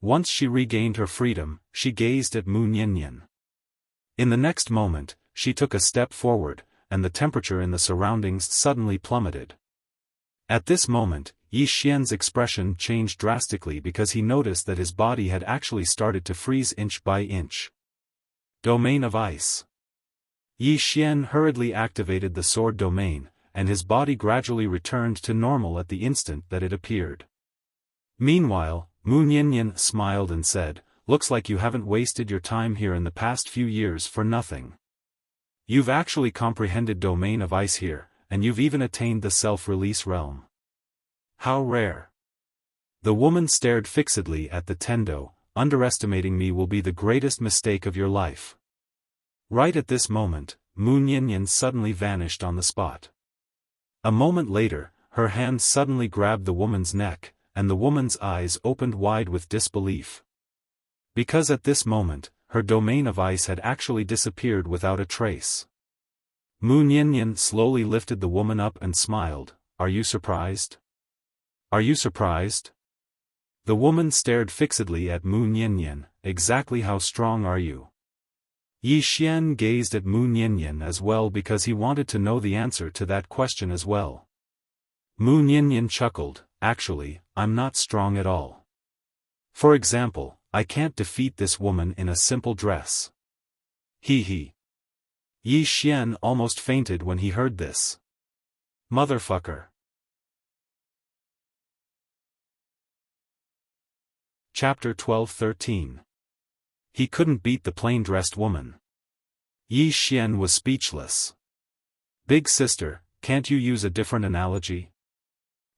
A: Once she regained her freedom, she gazed at Mu Nian. In the next moment, she took a step forward, and the temperature in the surroundings suddenly plummeted. At this moment, Yi Xian's expression changed drastically because he noticed that his body had actually started to freeze inch by inch. Domain of Ice. Yi Xian hurriedly activated the sword domain, and his body gradually returned to normal at the instant that it appeared. Meanwhile, Mu Nian smiled and said, "Looks like you haven't wasted your time here in the past few years for nothing. You've actually comprehended Domain of Ice here, and you've even attained the self-release realm. How rare." The woman stared fixedly at the Tendo. "Underestimating me will be the greatest mistake of your life." Right at this moment, Mu Nian suddenly vanished on the spot. A moment later, her hand suddenly grabbed the woman's neck, and the woman's eyes opened wide with disbelief. Because at this moment, her domain of ice had actually disappeared without a trace. Mu Nian slowly lifted the woman up and smiled, "Are you surprised? Are you surprised?" The woman stared fixedly at Mu Nian, exactly how strong are you? Yi Xian gazed at Mu Nianyan as well because he wanted to know the answer to that question as well. Mu Nianyan chuckled, actually, I'm not strong at all. For example, I can't defeat this woman in a simple dress. Hee hee. Yi Xian almost fainted when he heard this. Motherfucker. Chapter 12-13. He couldn't beat the plain-dressed woman. Yi Xian was speechless. Big sister, can't you use a different analogy?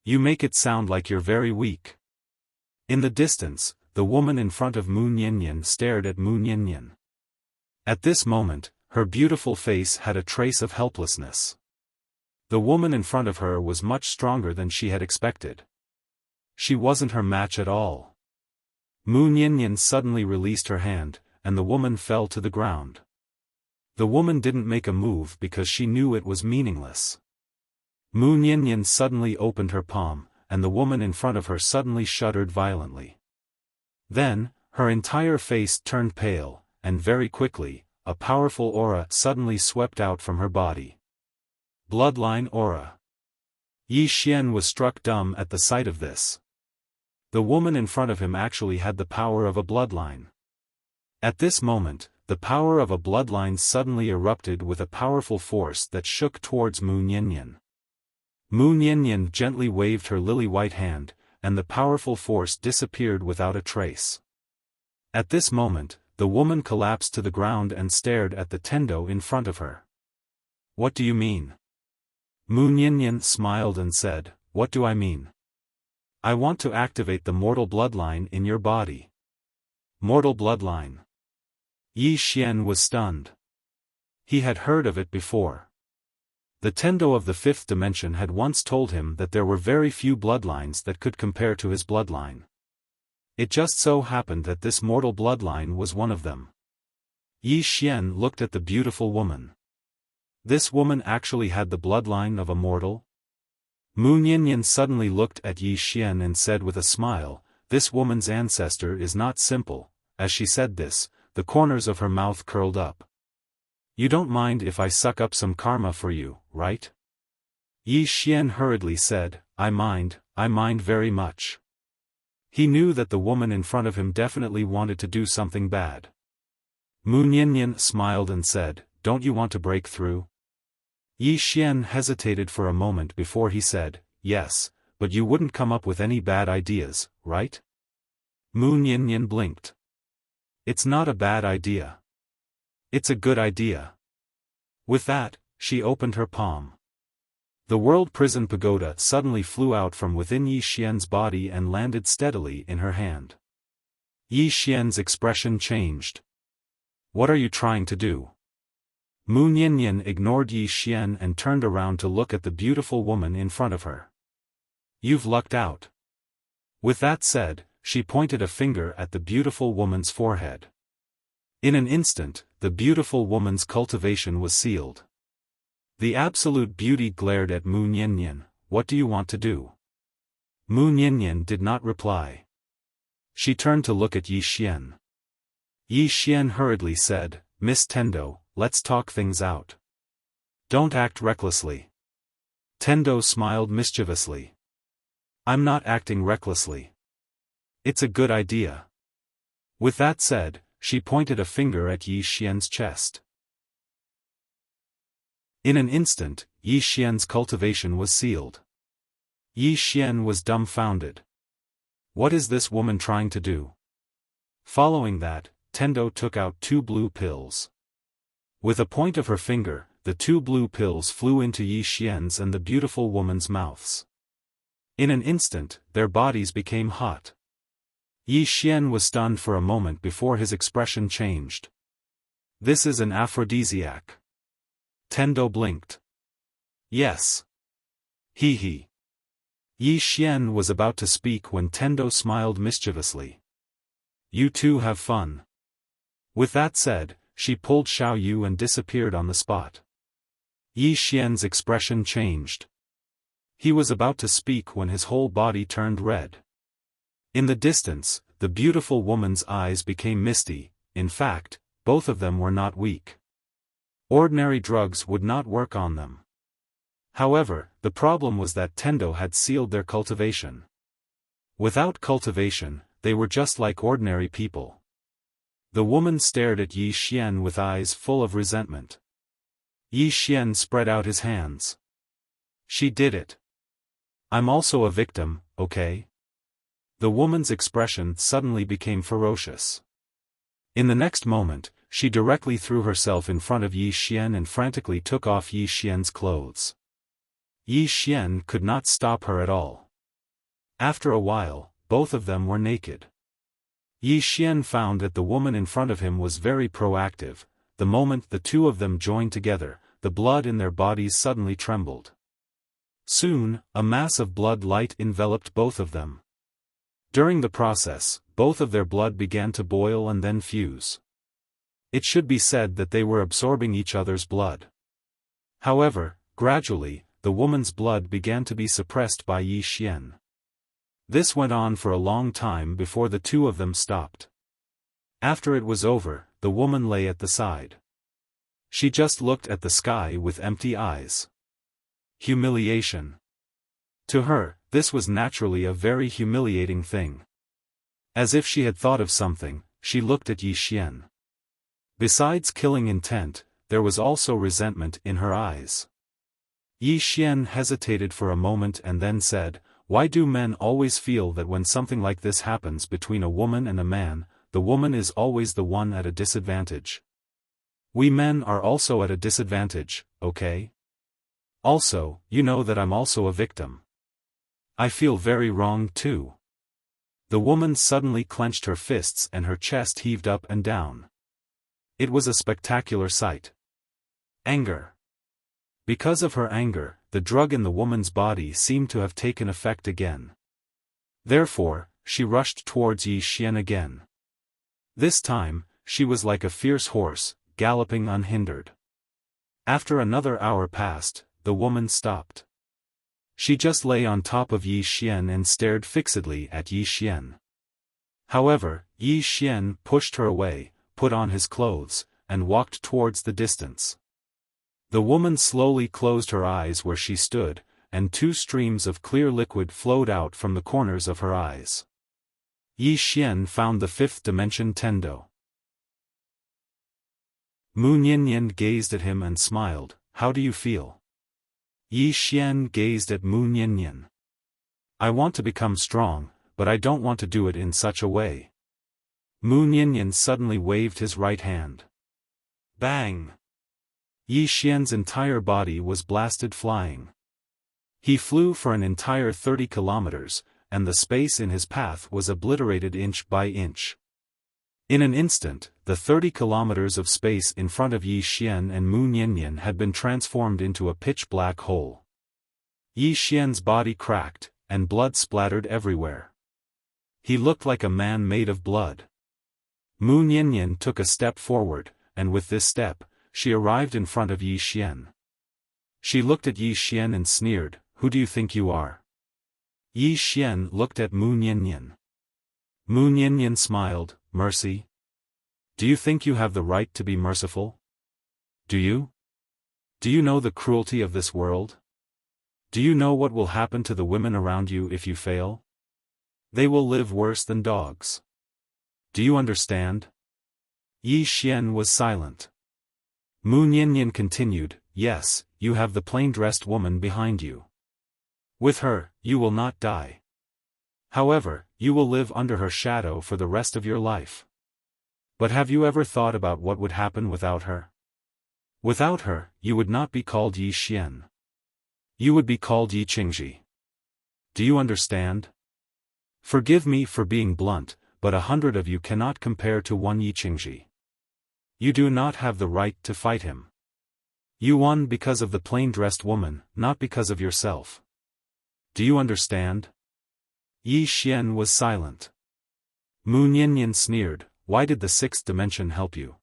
A: You make it sound like you're very weak. In the distance, the woman in front of Mu Nianyan stared at Mu Nianyan. At this moment, her beautiful face had a trace of helplessness. The woman in front of her was much stronger than she had expected. She wasn't her match at all. Mu Nianyan suddenly released her hand, and the woman fell to the ground. The woman didn't make a move because she knew it was meaningless. Mu Nianyan suddenly opened her palm, and the woman in front of her suddenly shuddered violently. Then, her entire face turned pale, and very quickly, a powerful aura suddenly swept out from her body. Bloodline aura. Yi Xian was struck dumb at the sight of this. The woman in front of him actually had the power of a bloodline. At this moment, the power of a bloodline suddenly erupted with a powerful force that shook towards Mu Nianyan. Mu Nianyan gently waved her lily-white hand, and the powerful force disappeared without a trace. At this moment, the woman collapsed to the ground and stared at the tendo in front of her. What do you mean? Mu Nianyan smiled and said, What do I mean? I want to activate the mortal bloodline in your body. Mortal bloodline. Yi Xian was stunned. He had heard of it before. The Tendo of the fifth dimension had once told him that there were very few bloodlines that could compare to his bloodline. It just so happened that this mortal bloodline was one of them. Yi Xian looked at the beautiful woman. This woman actually had the bloodline of a mortal? Mu Nianyan suddenly looked at Yi Xian and said with a smile, This woman's ancestor is not simple. As she said this, the corners of her mouth curled up. You don't mind if I suck up some karma for you, right? Yi Xian hurriedly said, I mind very much. He knew that the woman in front of him definitely wanted to do something bad. Mu Nianyan smiled and said, Don't you want to break through? Yi Xian hesitated for a moment before he said, Yes, but you wouldn't come up with any bad ideas, right? Mu Nianyan blinked. It's not a bad idea. It's a good idea. With that, she opened her palm. The World Prison Pagoda suddenly flew out from within Yi Xian's body and landed steadily in her hand. Yi Xian's expression changed. What are you trying to do? Mu Nianyan ignored Yi Xian and turned around to look at the beautiful woman in front of her. You've lucked out. With that said, she pointed a finger at the beautiful woman's forehead. In an instant, the beautiful woman's cultivation was sealed. The absolute beauty glared at Mu Nianyan, What do you want to do? Mu Nianyan did not reply. She turned to look at Yi Xian. Yi Xian hurriedly said, Miss Tendo, let's talk things out. Don't act recklessly. Tendo smiled mischievously. I'm not acting recklessly. It's a good idea. With that said, she pointed a finger at Yi Xian's chest. In an instant, Yi Xian's cultivation was sealed. Yi Xian was dumbfounded. What is this woman trying to do? Following that, Tendo took out 2 blue pills. With a point of her finger, the 2 blue pills flew into Yi Xian's and the beautiful woman's mouths. In an instant, their bodies became hot. Yi Xian was stunned for a moment before his expression changed. This is an aphrodisiac. Tendo blinked. Yes. Hee hee. Yi Xian was about to speak when Tendo smiled mischievously. You two have fun. With that said, she pulled Xiao Yu and disappeared on the spot. Yi Xian's expression changed. He was about to speak when his whole body turned red. In the distance, the beautiful woman's eyes became misty. In fact, both of them were not weak. Ordinary drugs would not work on them. However, the problem was that Tendo had sealed their cultivation. Without cultivation, they were just like ordinary people. The woman stared at Yi Xian with eyes full of resentment. Yi Xian spread out his hands. She did it. I'm also a victim, okay? The woman's expression suddenly became ferocious. In the next moment, she directly threw herself in front of Yi Xian and frantically took off Yi Xian's clothes. Yi Xian could not stop her at all. After a while, both of them were naked. Yi Xian found that the woman in front of him was very proactive. The moment the two of them joined together, the blood in their bodies suddenly trembled. Soon, a mass of blood light enveloped both of them. During the process, both of their blood began to boil and then fuse. It should be said that they were absorbing each other's blood. However, gradually, the woman's blood began to be suppressed by Yi Xian. This went on for a long time before the two of them stopped. After it was over, the woman lay at the side. She just looked at the sky with empty eyes. Humiliation. To her, this was naturally a very humiliating thing. As if she had thought of something, she looked at Yi Xian. Besides killing intent, there was also resentment in her eyes. Yi Xian hesitated for a moment and then said, "Why do men always feel that when something like this happens between a woman and a man, the woman is always the one at a disadvantage? We men are also at a disadvantage, okay? Also, you know that I'm also a victim. I feel very wrong too." The woman suddenly clenched her fists and her chest heaved up and down. It was a spectacular sight. Anger. Because of her anger, the drug in the woman's body seemed to have taken effect again. Therefore, she rushed towards Yi Xian again. This time, she was like a fierce horse, galloping unhindered. After another hour passed, the woman stopped. She just lay on top of Yi Xian and stared fixedly at Yi Xian. However, Yi Xian pushed her away, put on his clothes, and walked towards the distance. The woman slowly closed her eyes where she stood, and two streams of clear liquid flowed out from the corners of her eyes. Yi Xian found the fifth dimension Tendo. Mu Niannian gazed at him and smiled. "How do you feel?" Yi Xian gazed at Mu Niannian. "I want to become strong, but I don't want to do it in such a way." Mu Niannian suddenly waved his right hand. Bang! Yi Xian's entire body was blasted flying. He flew for an entire 30 kilometers, and the space in his path was obliterated inch by inch. In an instant, the 30 kilometers of space in front of Yi Xian and Mu Niannian had been transformed into a pitch-black hole. Yi Xian's body cracked, and blood splattered everywhere. He looked like a man made of blood. Mu Niannian took a step forward, and with this step, she arrived in front of Yi Xian. She looked at Yi Xian and sneered, "Who do you think you are?" Yi Xian looked at Mu Niannian. Mu Niannian smiled, "Mercy? Do you think you have the right to be merciful? Do you? Do you know the cruelty of this world? Do you know what will happen to the women around you if you fail? They will live worse than dogs. Do you understand?" Yi Xian was silent. Mu Niannian continued, "Yes, you have the plain-dressed woman behind you. With her, you will not die. However, you will live under her shadow for the rest of your life. But have you ever thought about what would happen without her? Without her, you would not be called Yi Xian. You would be called Yi Qingji. Do you understand? Forgive me for being blunt, but 100 of you cannot compare to one Yi Qingji. You do not have the right to fight him. You won because of the plain-dressed woman, not because of yourself. Do you understand?" Yi Xian was silent. Mu Niannian sneered, "Why did the sixth dimension help you?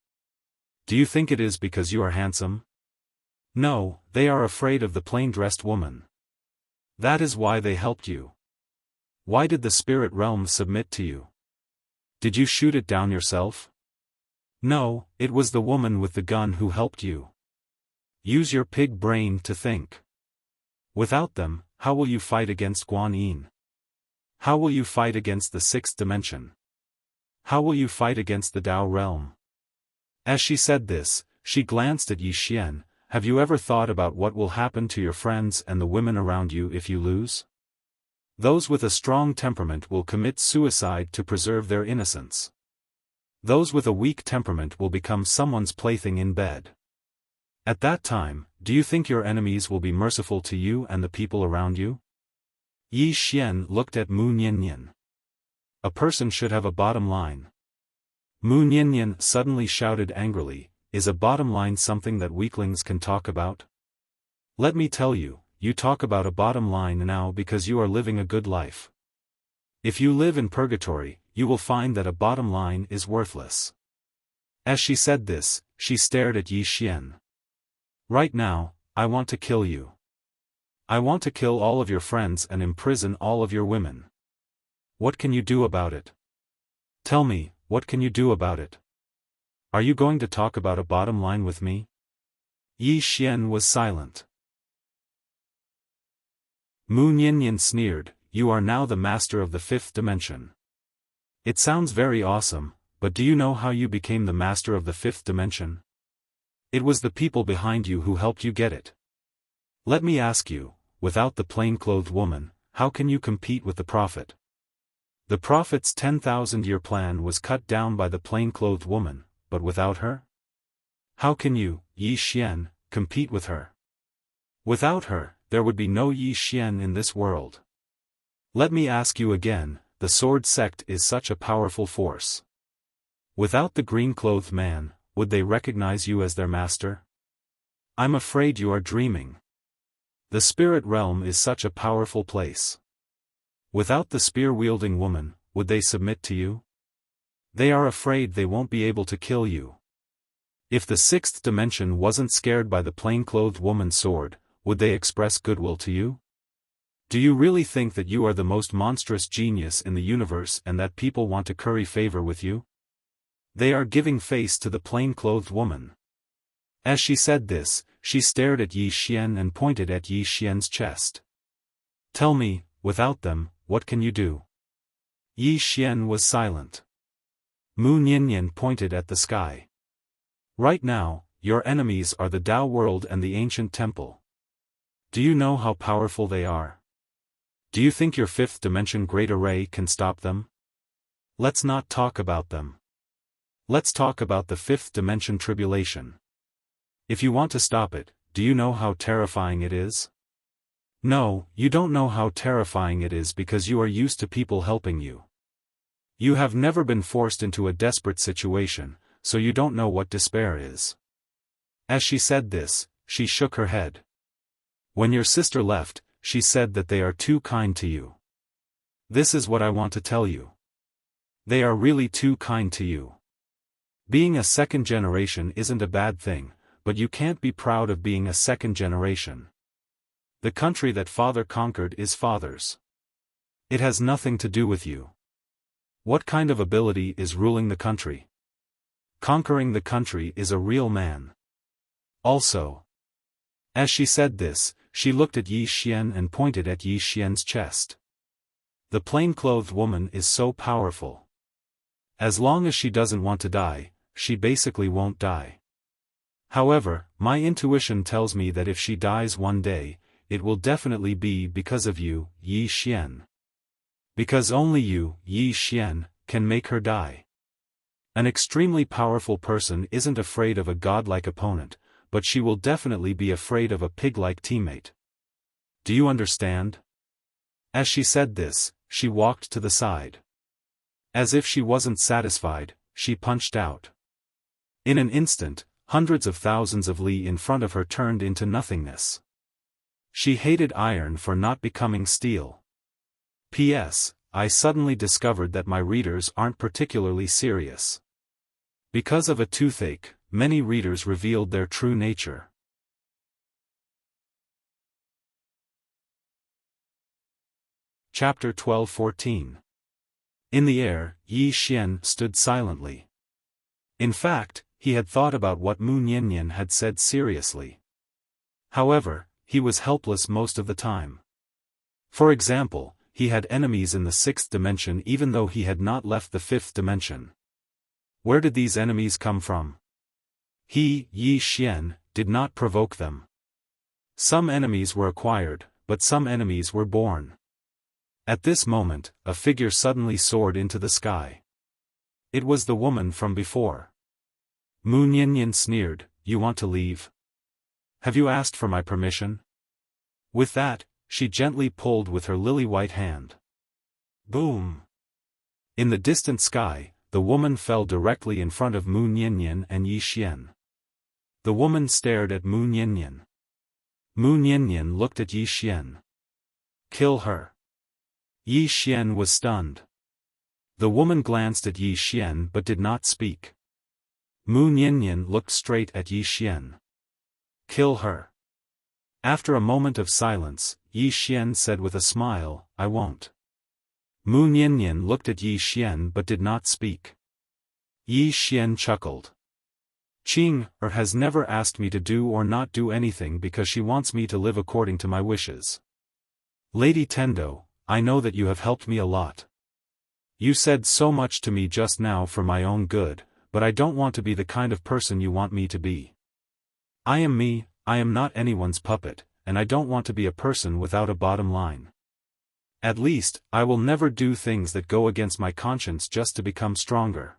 A: Do you think it is because you are handsome? No, they are afraid of the plain-dressed woman. That is why they helped you. Why did the spirit realm submit to you? Did you shoot it down yourself? No, it was the woman with the gun who helped you. Use your pig brain to think. Without them, how will you fight against Guan Yin? How will you fight against the sixth dimension? How will you fight against the Tao realm? As she said this, she glanced at Yi Xian. Have you ever thought about what will happen to your friends and the women around you if you lose? Those with a strong temperament will commit suicide to preserve their innocence. Those with a weak temperament will become someone's plaything in bed. At that time, do you think your enemies will be merciful to you and the people around you? Yi Xian looked at Mu Niannian. A person should have a bottom line. Mu Niannian suddenly shouted angrily, is a bottom line something that weaklings can talk about? Let me tell you, you talk about a bottom line now because you are living a good life. If you live in purgatory, you will find that a bottom line is worthless. As she said this, she stared at Yi Xian. Right now, I want to kill you. I want to kill all of your friends and imprison all of your women. What can you do about it? Tell me, what can you do about it? Are you going to talk about a bottom line with me? Yi Xian was silent. Mu Niannian sneered, you are now the master of the fifth dimension. It sounds very awesome, but do you know how you became the master of the fifth dimension? It was the people behind you who helped you get it. Let me ask you, without the plain-clothed woman, how can you compete with the prophet? The prophet's 10,000-year plan was cut down by the plain-clothed woman, but without her? How can you, Yi Xian, compete with her? Without her, there would be no Yi Xian in this world. Let me ask you again, the sword sect is such a powerful force. Without the green-clothed man, would they recognize you as their master? I'm afraid you are dreaming. The spirit realm is such a powerful place. Without the spear-wielding woman, would they submit to you? They are afraid they won't be able to kill you. If the sixth dimension wasn't scared by the plain-clothed woman's sword, would they express goodwill to you? Do you really think that you are the most monstrous genius in the universe and that people want to curry favor with you? They are giving face to the plain-clothed woman. As she said this, she stared at Yi Xian and pointed at Yi Xian's chest. Tell me, without them, what can you do? Yi Xian was silent. Mu Niannian pointed at the sky. Right now, your enemies are the Tao world and the ancient temple. Do you know how powerful they are? Do you think your fifth dimension great array can stop them? Let's not talk about them. Let's talk about the fifth dimension tribulation. If you want to stop it, do you know how terrifying it is? No, you don't know how terrifying it is because you are used to people helping you. You have never been forced into a desperate situation, so you don't know what despair is. As she said this, she shook her head. When your sister left, she said that they are too kind to you. This is what I want to tell you. They are really too kind to you. Being a second generation isn't a bad thing, but you can't be proud of being a second generation. The country that father conquered is father's. It has nothing to do with you. What kind of ability is ruling the country? Conquering the country is a real man. Also. As she said this, she looked at Yi Xian and pointed at Yi Xian's chest. The plain-clothed woman is so powerful. As long as she doesn't want to die, she basically won't die. However, my intuition tells me that if she dies one day, it will definitely be because of you, Yi Xian. Because only you, Yi Xian, can make her die. An extremely powerful person isn't afraid of a godlike opponent, but she will definitely be afraid of a pig-like teammate. Do you understand? As she said this, she walked to the side. As if she wasn't satisfied, she punched out. In an instant, hundreds of thousands of li in front of her turned into nothingness. She hated iron for not becoming steel. P.S. I suddenly discovered that my readers aren't particularly serious. Because of a toothache, many readers revealed their true nature. Chapter 12-14. In the air, Yi Xian stood silently. In fact, he had thought about what Mu Niannian had said seriously. However, he was helpless most of the time. For example, he had enemies in the 6th dimension even though he had not left the 5th dimension. Where did these enemies come from? He, Yi Xian, did not provoke them. Some enemies were acquired, but some enemies were born. At this moment, a figure suddenly soared into the sky. It was the woman from before. Mu Niannian sneered, "You want to leave? Have you asked for my permission?" With that, she gently pulled with her lily-white hand. Boom! In the distant sky, the woman fell directly in front of Mu Niannian and Yi Xian. The woman stared at Mu Niannian. Mu Niannian looked at Yi Xian. "Kill her." Yi Xian was stunned. The woman glanced at Yi Xian but did not speak. Mu Niannian looked straight at Yi Xian. "Kill her." After a moment of silence, Yi Xian said with a smile, "I won't." Mu Niannian looked at Yi Xian but did not speak. Yi Xian chuckled. "Qing has never asked me to do or not do anything because she wants me to live according to my wishes. Lady Tendo, I know that you have helped me a lot. You said so much to me just now for my own good, but I don't want to be the kind of person you want me to be. I am me, I am not anyone's puppet, and I don't want to be a person without a bottom line. At least, I will never do things that go against my conscience just to become stronger."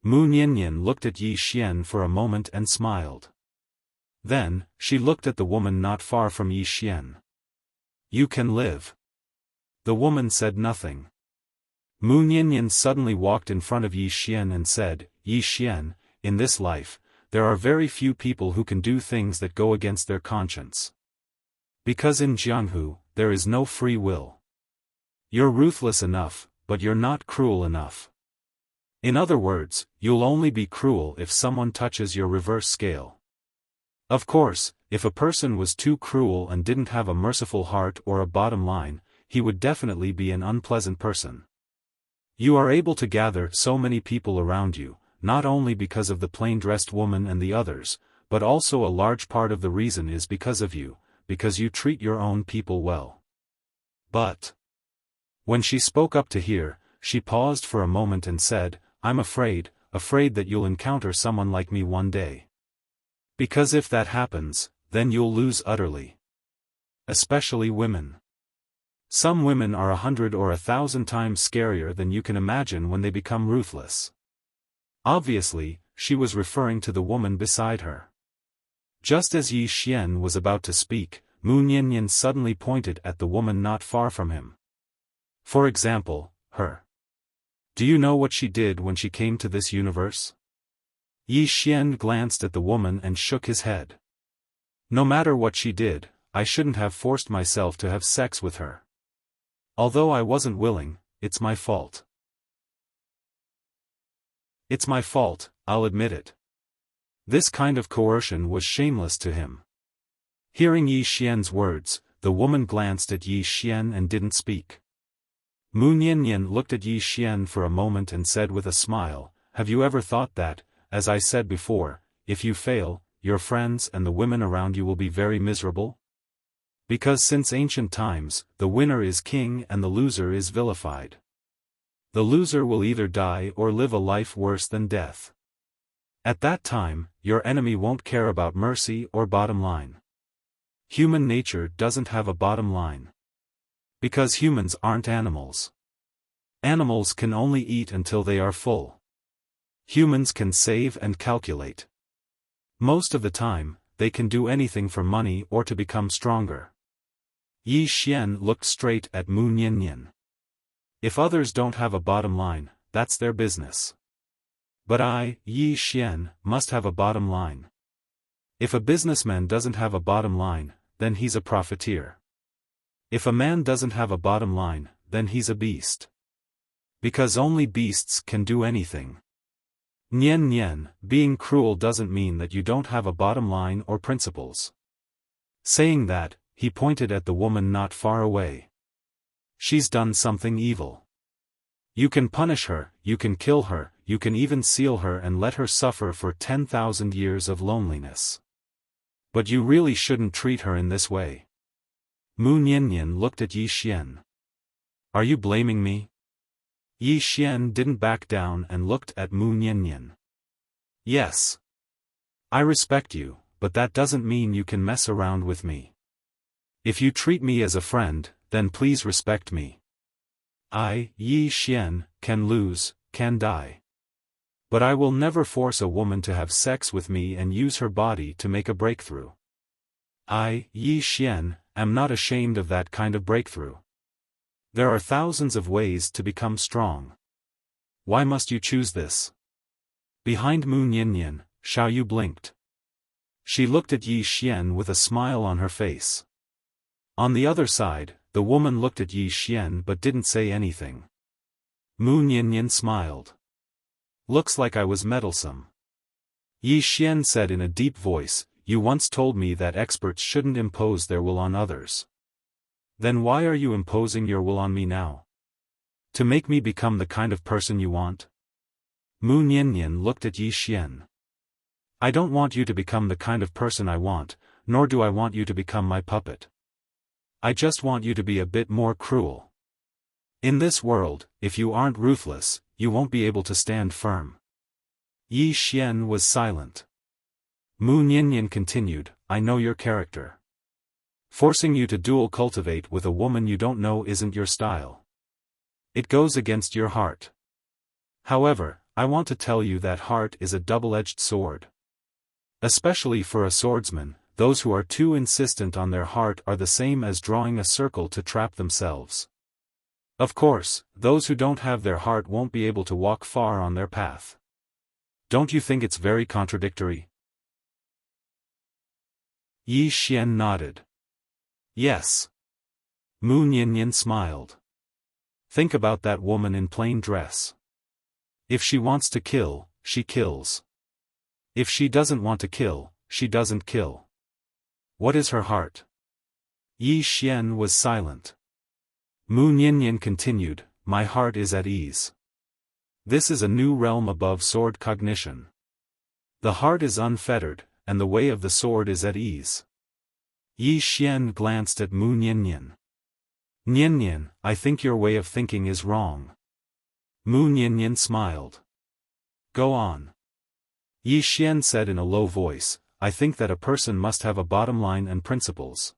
A: Mu Niannian looked at Yi Xian for a moment and smiled. Then, she looked at the woman not far from Yi Xian. "You can live." The woman said nothing. Mu Niannian suddenly walked in front of Yi Xian and said, "Yi Xian, in this life, there are very few people who can do things that go against their conscience. Because in Jianghu, there is no free will. You're ruthless enough, but you're not cruel enough. In other words, you'll only be cruel if someone touches your reverse scale. Of course, if a person was too cruel and didn't have a merciful heart or a bottom line, he would definitely be an unpleasant person. You are able to gather so many people around you, not only because of the plain-dressed woman and the others, but also a large part of the reason is because of you, because you treat your own people well. But..." When she spoke up to hear, she paused for a moment and said, "I'm afraid that you'll encounter someone like me one day. Because if that happens, then you'll lose utterly. Especially women. Some women are 100 or 1,000 times scarier than you can imagine when they become ruthless." Obviously, she was referring to the woman beside her. Just as Yi Xian was about to speak, Mu Niannian suddenly pointed at the woman not far from him. "For example, her. Do you know what she did when she came to this universe?" Yi Xian glanced at the woman and shook his head. "No matter what she did, I shouldn't have forced myself to have sex with her. Although I wasn't willing, it's my fault. It's my fault, I'll admit it." This kind of coercion was shameless to him. Hearing Yi Xian's words, the woman glanced at Yi Xian and didn't speak. Mu Niannian looked at Yi Xian for a moment and said with a smile, "Have you ever thought that, as I said before, if you fail, your friends and the women around you will be very miserable? Because since ancient times, the winner is king and the loser is vilified. The loser will either die or live a life worse than death. At that time, your enemy won't care about mercy or bottom line. Human nature doesn't have a bottom line. Because humans aren't animals. Animals can only eat until they are full. Humans can save and calculate. Most of the time, they can do anything for money or to become stronger." Yi Xian looked straight at Mu Niannian. "If others don't have a bottom line, that's their business. But I, Yi Xian, must have a bottom line. If a businessman doesn't have a bottom line, then he's a profiteer. If a man doesn't have a bottom line, then he's a beast. Because only beasts can do anything. Nian Nian, being cruel doesn't mean that you don't have a bottom line or principles." Saying that, he pointed at the woman not far away. She's done something evil. You can punish her, you can kill her, you can even seal her and let her suffer for 10,000 years of loneliness. But you really shouldn't treat her in this way. Mu Niannian looked at Yi Xian. Are you blaming me? Yi Xian didn't back down and looked at Mu Niannian. Yes. I respect you, but that doesn't mean you can mess around with me. If you treat me as a friend, then please respect me. I, Yi Xian, can lose, can die. But I will never force a woman to have sex with me and use her body to make a breakthrough. I, Yi Xian, am not ashamed of that kind of breakthrough. There are thousands of ways to become strong. Why must you choose this? Behind Mu Niannian, Xiaoyu blinked. She looked at Yi Xian with a smile on her face. On the other side, the woman looked at Yi Xian but didn't say anything. Mu Niannian smiled. Looks like I was meddlesome. Yi Xian said in a deep voice, you once told me that experts shouldn't impose their will on others. Then why are you imposing your will on me now? To make me become the kind of person you want? Mu Niannian looked at Yi Xian. I don't want you to become the kind of person I want, nor do I want you to become my puppet. I just want you to be a bit more cruel. In this world, if you aren't ruthless, you won't be able to stand firm. Yi Xian was silent. Mu Niannian continued, I know your character. Forcing you to dual cultivate with a woman you don't know isn't your style. It goes against your heart. However, I want to tell you that heart is a double-edged sword. Especially for a swordsman, those who are too insistent on their heart are the same as drawing a circle to trap themselves. Of course, those who don't have their heart won't be able to walk far on their path. Don't you think it's very contradictory? Yi Xian nodded. Yes. Mu Niannian smiled. Think about that woman in plain dress. If she wants to kill, she kills. If she doesn't want to kill, she doesn't kill. What is her heart? Yi Xian was silent. Mu Niannian continued, my heart is at ease. This is a new realm above sword cognition. The heart is unfettered, and the way of the sword is at ease. Yi Xian glanced at Mu Niannian. Niannian, I think your way of thinking is wrong. Mu Niannian smiled. Go on. Yi Xian said in a low voice, I think that a person must have a bottom line and principles.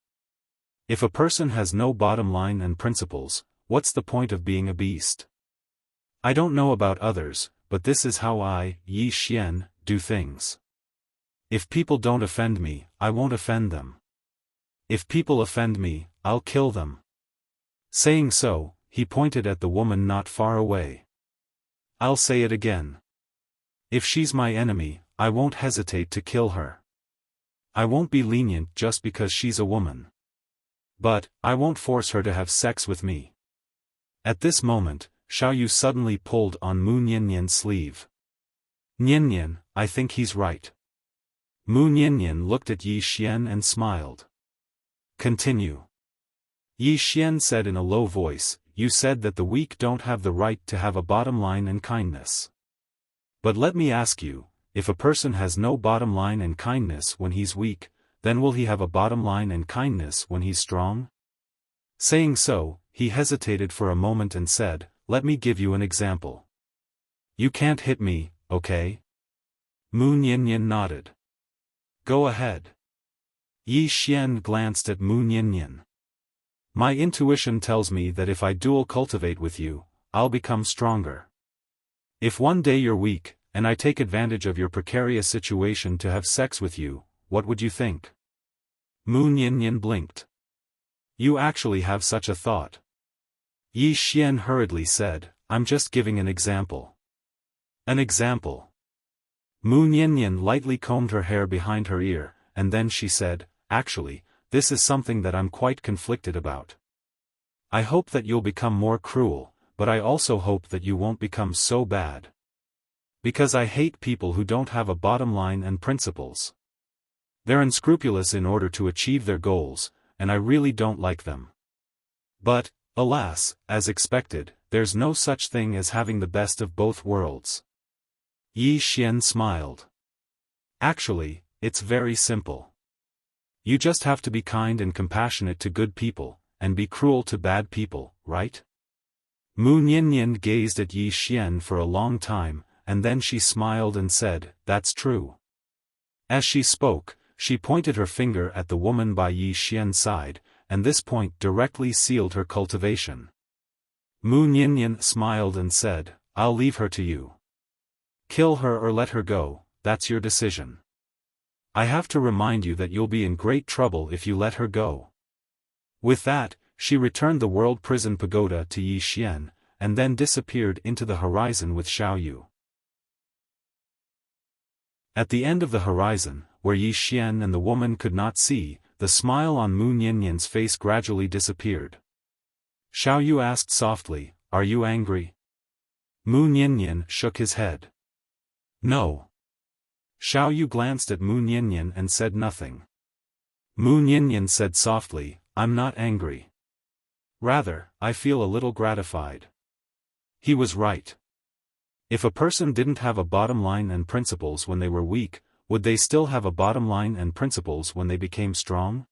A: If a person has no bottom line and principles, what's the point of being a beast? I don't know about others, but this is how I, Yi Xian, do things. If people don't offend me, I won't offend them. If people offend me, I'll kill them. Saying so, he pointed at the woman not far away. I'll say it again. If she's my enemy, I won't hesitate to kill her. I won't be lenient just because she's a woman. But, I won't force her to have sex with me. At this moment, Xiaoyu suddenly pulled on Mu Niannian's sleeve. Niannian, I think he's right. Mu Niannian looked at Yi Xian and smiled. Continue. Yi Xian said in a low voice, you said that the weak don't have the right to have a bottom line and kindness. But let me ask you, if a person has no bottom line and kindness when he's weak, then will he have a bottom line and kindness when he's strong? Saying so, he hesitated for a moment and said, let me give you an example. You can't hit me, okay? Mu Niannian nodded. Go ahead. Yi Xian glanced at Mu Niannian. My intuition tells me that if I dual cultivate with you, I'll become stronger. If one day you're weak, and I take advantage of your precarious situation to have sex with you, what would you think? Mu Niannian blinked. You actually have such a thought. Yi Xian hurriedly said, I'm just giving an example. An example. Mu Niannian lightly combed her hair behind her ear, and then she said, actually, this is something that I'm quite conflicted about. I hope that you'll become more cruel, but I also hope that you won't become so bad. Because I hate people who don't have a bottom line and principles. They're unscrupulous in order to achieve their goals, and I really don't like them. But, Alas, as expected, there's no such thing as having the best of both worlds. Yi Xian smiled. Actually, it's very simple. You just have to be kind and compassionate to good people, and be cruel to bad people, right? Mu Niannian gazed at Yi Xian for a long time, and then she smiled and said, "That's true." As she spoke, she pointed her finger at the woman by Yi Xian's side, and this point directly sealed her cultivation. Mu Niannian smiled and said, "I'll leave her to you. Kill her or let her go, that's your decision. I have to remind you that you'll be in great trouble if you let her go." With that, she returned the World Prison Pagoda to Yi Xian, and then disappeared into the horizon with Xiao Yu. At the end of the horizon, where Yi Xian and the woman could not see, the smile on Mu Niannian's face gradually disappeared. Xiao Yu asked softly, "Are you angry?" Mu Niannian shook his head. "No." Xiao Yu glanced at Mu Niannian and said nothing. Mu Niannian said softly, "I'm not angry. Rather, I feel a little gratified." He was right. If a person didn't have a bottom line and principles when they were weak, would they still have a bottom line and principles when they became strong?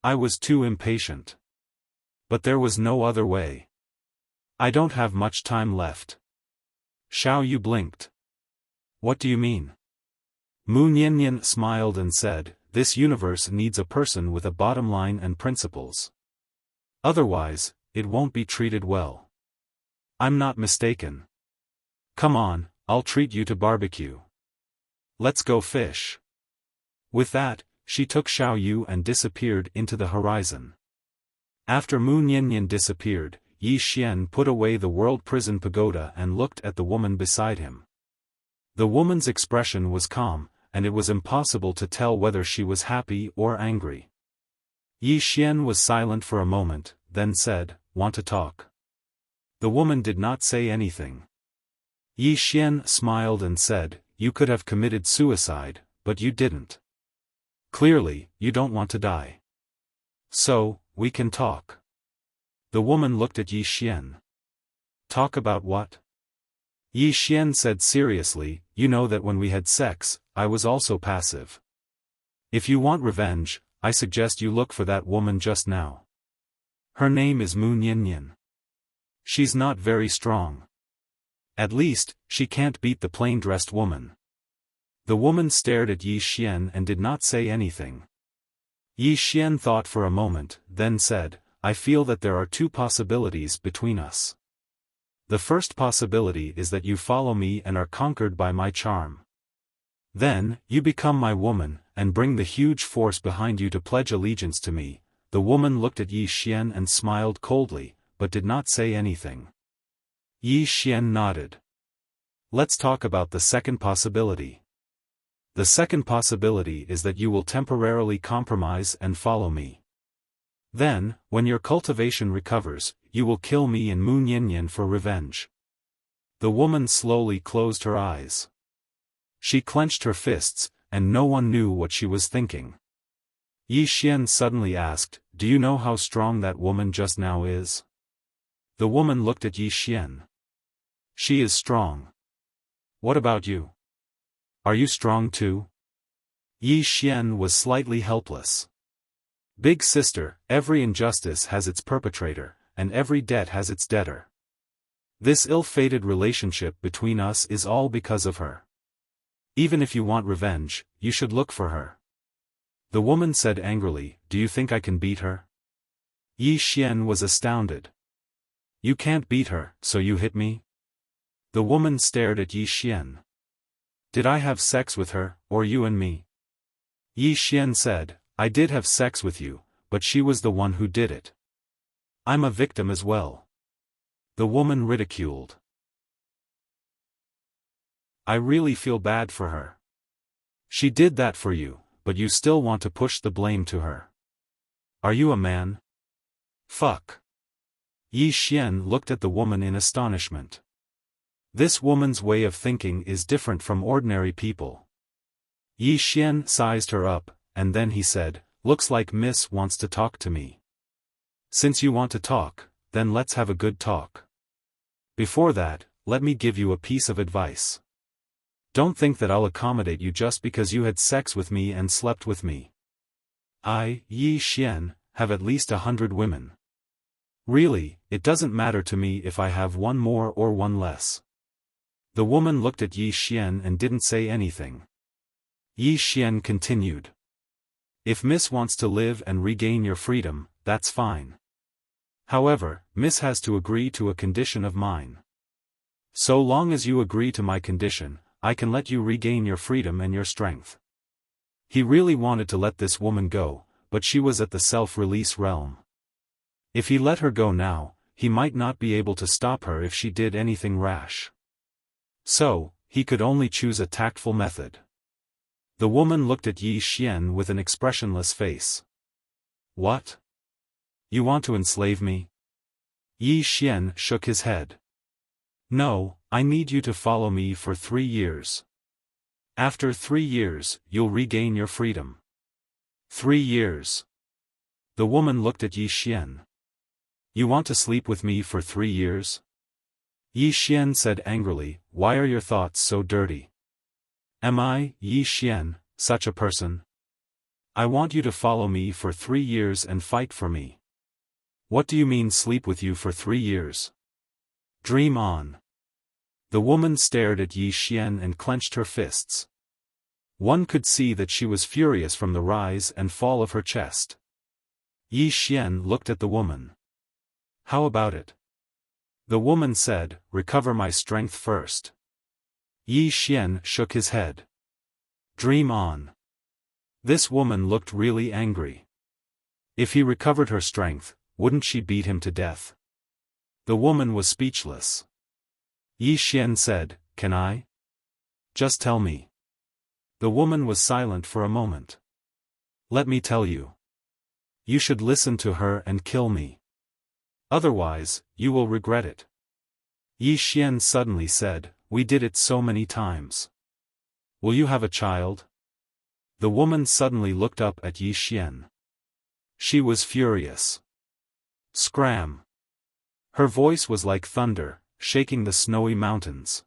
A: I was too impatient. But there was no other way. I don't have much time left. Xiao Yu blinked. What do you mean? Mu Niannian smiled and said, "This universe needs a person with a bottom line and principles. Otherwise, it won't be treated well. I'm not mistaken. Come on, I'll treat you to barbecue. Let's go fish." With that, she took Xiao Yu and disappeared into the horizon. After Mu Niannian disappeared, Yi Xian put away the World Prison Pagoda and looked at the woman beside him. The woman's expression was calm, and it was impossible to tell whether she was happy or angry. Yi Xian was silent for a moment, then said, "Want to talk?" The woman did not say anything. Yi Xian smiled and said, "You could have committed suicide, but you didn't. Clearly, you don't want to die. So, we can talk." The woman looked at Yi Xian. "Talk about what?" Yi Xian said seriously, "You know that when we had sex, I was also passive. If you want revenge, I suggest you look for that woman just now. Her name is Mu Niannian. She's not very strong. At least, she can't beat the plain-dressed woman." The woman stared at Yi Xian and did not say anything. Yi Xian thought for a moment, then said, "I feel that there are two possibilities between us. The first possibility is that you follow me and are conquered by my charm. Then, you become my woman, and bring the huge force behind you to pledge allegiance to me." The woman looked at Yi Xian and smiled coldly, but did not say anything. Yi Xian nodded. "Let's talk about the second possibility. The second possibility is that you will temporarily compromise and follow me. Then, when your cultivation recovers, you will kill me and Mu Niannian for revenge." The woman slowly closed her eyes. She clenched her fists, and no one knew what she was thinking. Yi Xian suddenly asked, "Do you know how strong that woman just now is?" The woman looked at Yi Xian. "She is strong. What about you? Are you strong too?" Yi Xian was slightly helpless. "Big sister, every injustice has its perpetrator, and every debt has its debtor. This ill-fated relationship between us is all because of her. Even if you want revenge, you should look for her." The woman said angrily, "Do you think I can beat her?" Yi Xian was astounded. "You can't beat her, so you hit me?" The woman stared at Yi Xian. "Did I have sex with her, or you and me?" Yi Xian said, "I did have sex with you, but she was the one who did it. I'm a victim as well." The woman ridiculed. "I really feel bad for her. She did that for you, but you still want to push the blame to her. Are you a man? Fuck." Yi Xian looked at the woman in astonishment. This woman's way of thinking is different from ordinary people. Yi Xian sized her up, and then he said, "Looks like Miss wants to talk to me. Since you want to talk, then let's have a good talk. Before that, let me give you a piece of advice. Don't think that I'll accommodate you just because you had sex with me and slept with me. I, Yi Xian, have at least 100 women. Really, it doesn't matter to me if I have one more or one less. The woman looked at Yi Xian and didn't say anything. Yi Xian continued. If Miss wants to live and regain your freedom, that's fine. However, Miss has to agree to a condition of mine. So long as you agree to my condition, I can let you regain your freedom and your strength. He really wanted to let this woman go, but she was at the self-release realm. If he let her go now, he might not be able to stop her if she did anything rash. So, he could only choose a tactful method. The woman looked at Yi Xian with an expressionless face. What? You want to enslave me? Yi Xian shook his head. No, I need you to follow me for 3 years. After 3 years, you'll regain your freedom. 3 years. The woman looked at Yi Xian. You want to sleep with me for 3 years? Yi Xian said angrily, why are your thoughts so dirty? Am I, Yi Xian, such a person? I want you to follow me for 3 years and fight for me. What do you mean sleep with you for 3 years? Dream on. The woman stared at Yi Xian and clenched her fists. One could see that she was furious from the rise and fall of her chest. Yi Xian looked at the woman. How about it? The woman said, recover my strength first. Yi Xian shook his head. Dream on. This woman looked really angry. If he recovered her strength, wouldn't she beat him to death? The woman was speechless. Yi Xian said, can I? Just tell me. The woman was silent for a moment. Let me tell you. You should listen to her and kill me. Otherwise, you will regret it. Yi Xian suddenly said, we did it so many times. Will you have a child? The woman suddenly looked up at Yi Xian. She was furious. Scram. Her voice was like thunder, shaking the snowy mountains.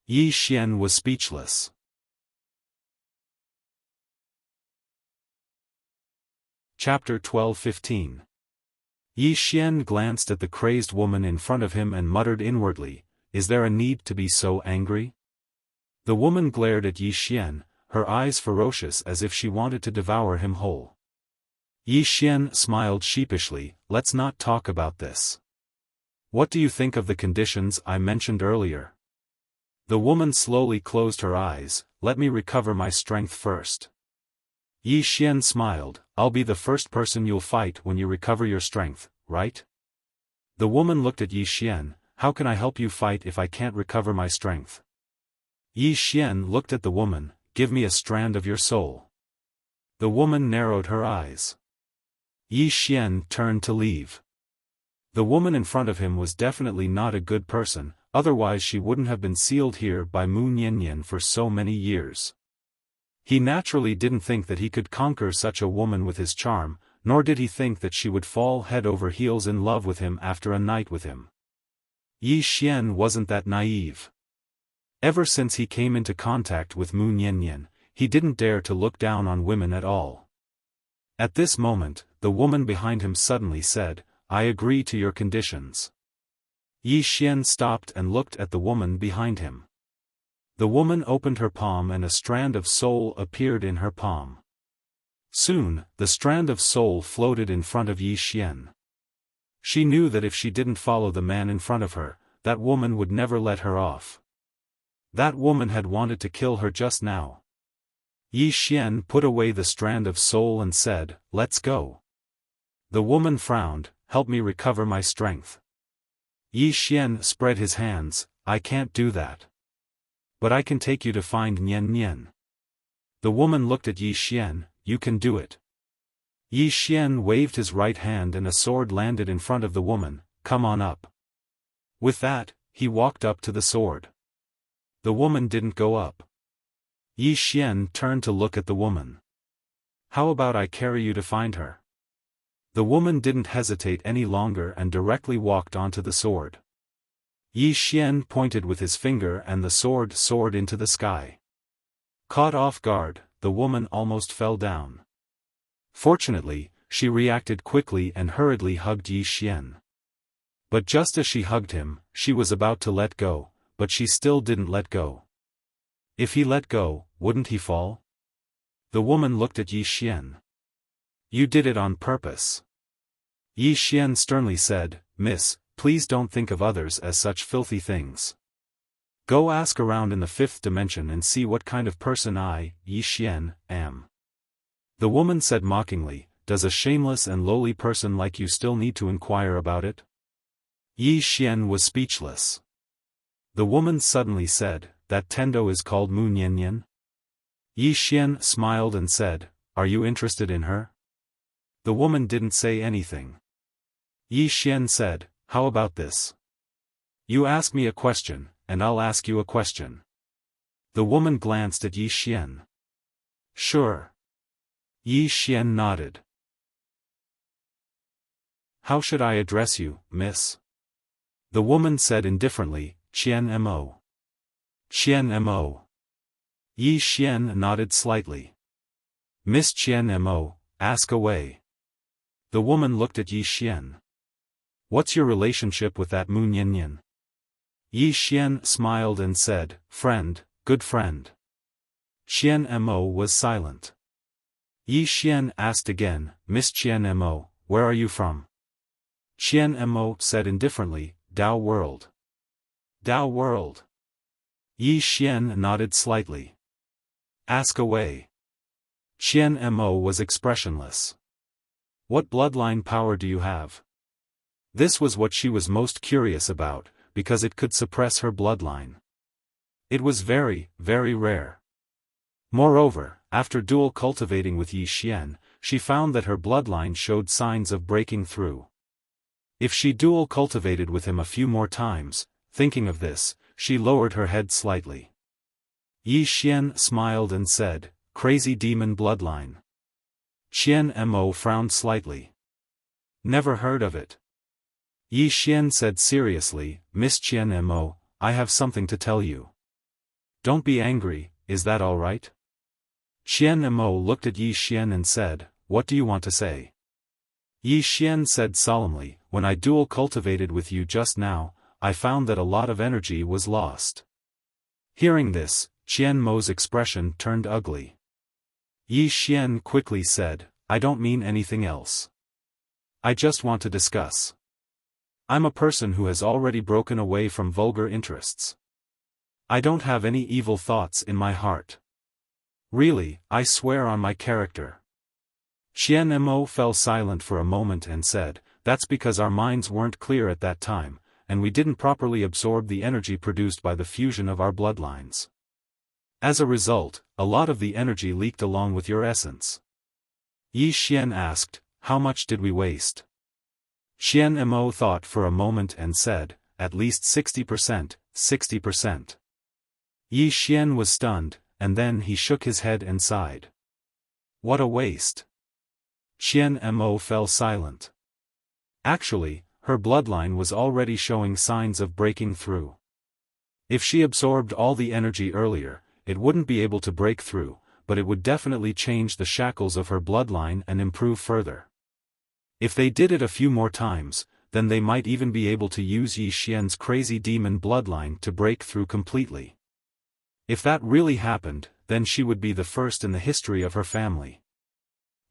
A: Yi Xian was speechless. Chapter 12-15. Yi Xian glanced at the crazed woman in front of him and muttered inwardly, is there a need to be so angry? The woman glared at Yi Xian, her eyes ferocious as if she wanted to devour him whole. Yi Xian smiled sheepishly, let's not talk about this. What do you think of the conditions I mentioned earlier? The woman slowly closed her eyes, let me recover my strength first. Yi Xian smiled, I'll be the first person you'll fight when you recover your strength, right? The woman looked at Yi Xian, how can I help you fight if I can't recover my strength? Yi Xian looked at the woman, give me a strand of your soul. The woman narrowed her eyes. Yi Xian turned to leave. The woman in front of him was definitely not a good person, otherwise she wouldn't have been sealed here by Mu Niannian for so many years. He naturally didn't think that he could conquer such a woman with his charm, nor did he think that she would fall head over heels in love with him after a night with him. Yi Xian wasn't that naive. Ever since he came into contact with Mu Niannian, he didn't dare to look down on women at all. At this moment, the woman behind him suddenly said, I agree to your conditions. Yi Xian stopped and looked at the woman behind him. The woman opened her palm and a strand of soul appeared in her palm. Soon, the strand of soul floated in front of Yi Xian. She knew that if she didn't follow the man in front of her, that woman would never let her off. That woman had wanted to kill her just now. Yi Xian put away the strand of soul and said, let's go. The woman frowned, help me recover my strength. Yi Xian spread his hands, I can't do that. But I can take you to find Nian Nian. The woman looked at Yi Xian, you can do it. Yi Xian waved his right hand and a sword landed in front of the woman, come on up. With that, he walked up to the sword. The woman didn't go up. Yi Xian turned to look at the woman. How about I carry you to find her? The woman didn't hesitate any longer and directly walked onto the sword. Yi Xian pointed with his finger and the sword soared into the sky. Caught off guard, the woman almost fell down. Fortunately, she reacted quickly and hurriedly hugged Yi Xian. But just as she hugged him, she was about to let go, but she still didn't let go. If he let go, wouldn't he fall? The woman looked at Yi Xian. You did it on purpose. Yi Xian sternly said, Miss, please don't think of others as such filthy things. Go ask around in the fifth dimension and see what kind of person I, Yi Xian, am. The woman said mockingly, does a shameless and lowly person like you still need to inquire about it? Yi Xian was speechless. The woman suddenly said, that Tendo is called Mu Niannian? Yi Xian smiled and said, are you interested in her? The woman didn't say anything. Yi Xian said, how about this? You ask me a question, and I'll ask you a question. The woman glanced at Yi Xian. Sure. Yi Xian nodded. How should I address you, miss? The woman said indifferently, Qian Mo. Qian Mo. Yi Xian nodded slightly. Miss Qian Mo, ask away. The woman looked at Yi Xian. What's your relationship with that Mu Niannian? Yi Xian smiled and said, friend, good friend. Qian Mo was silent. Yi Xian asked again, Miss Qian Mo, where are you from? Qian Mo said indifferently, Dao World. Dao World. Yi Xian nodded slightly. Ask away. Qian Mo was expressionless. What bloodline power do you have? This was what she was most curious about, because it could suppress her bloodline. It was very, very rare. Moreover, after dual cultivating with Yi Xian, she found that her bloodline showed signs of breaking through. If she dual cultivated with him a few more times, thinking of this, she lowered her head slightly. Yi Xian smiled and said, crazy demon bloodline. Qian Mo frowned slightly. Never heard of it. Yi Xian said seriously, Miss Qian Mo, I have something to tell you. Don't be angry, is that all right? Qian Mo looked at Yi Xian and said, what do you want to say? Yi Xian said solemnly, when I dual cultivated with you just now, I found that a lot of energy was lost. Hearing this, Qian Mo's expression turned ugly. Yi Xian quickly said, I don't mean anything else. I just want to discuss. I'm a person who has already broken away from vulgar interests. I don't have any evil thoughts in my heart. Really, I swear on my character. Qian Mo fell silent for a moment and said, that's because our minds weren't clear at that time, and we didn't properly absorb the energy produced by the fusion of our bloodlines. As a result, a lot of the energy leaked along with your essence. Yi Xian asked, how much did we waste? Qian Mo thought for a moment and said, at least 60%, 60%. Yi Xian was stunned, and then he shook his head and sighed. What a waste. Qian Mo fell silent. Actually, her bloodline was already showing signs of breaking through. If she absorbed all the energy earlier, it wouldn't be able to break through, but it would definitely change the shackles of her bloodline and improve further. If they did it a few more times, then they might even be able to use Yi Xian's crazy demon bloodline to break through completely. If that really happened, then she would be the first in the history of her family.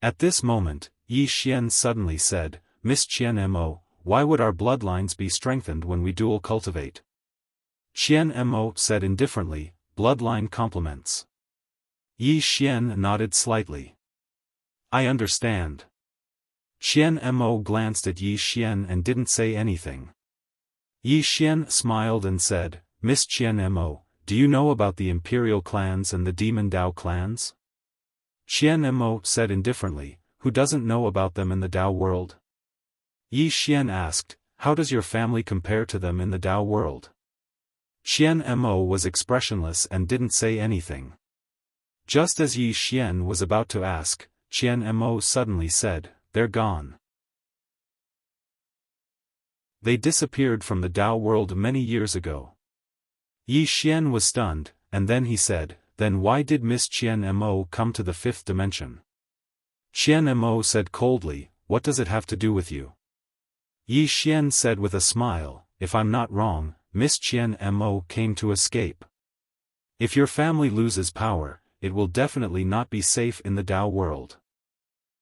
A: At this moment, Yi Xian suddenly said, Miss Qian Mo, why would our bloodlines be strengthened when we dual cultivate? Qian Mo said indifferently, bloodline complements. Yi Xian nodded slightly. I understand. Qian Mo glanced at Yi Xian and didn't say anything. Yi Xian smiled and said, Miss Qian Mo, do you know about the imperial clans and the demon Dao clans? Qian Mo said indifferently, who doesn't know about them in the Dao world? Yi Xian asked, how does your family compare to them in the Dao world? Qian Mo was expressionless and didn't say anything. Just as Yi Xian was about to ask, Qian Mo suddenly said, they're gone. They disappeared from the Tao world many years ago. Yi Xian was stunned, and then he said, then why did Miss Qian Mo come to the fifth dimension? Qian Mo said coldly, what does it have to do with you? Yi Xian said with a smile, if I'm not wrong, Miss Qian Mo came to escape. If your family loses power, it will definitely not be safe in the Tao world.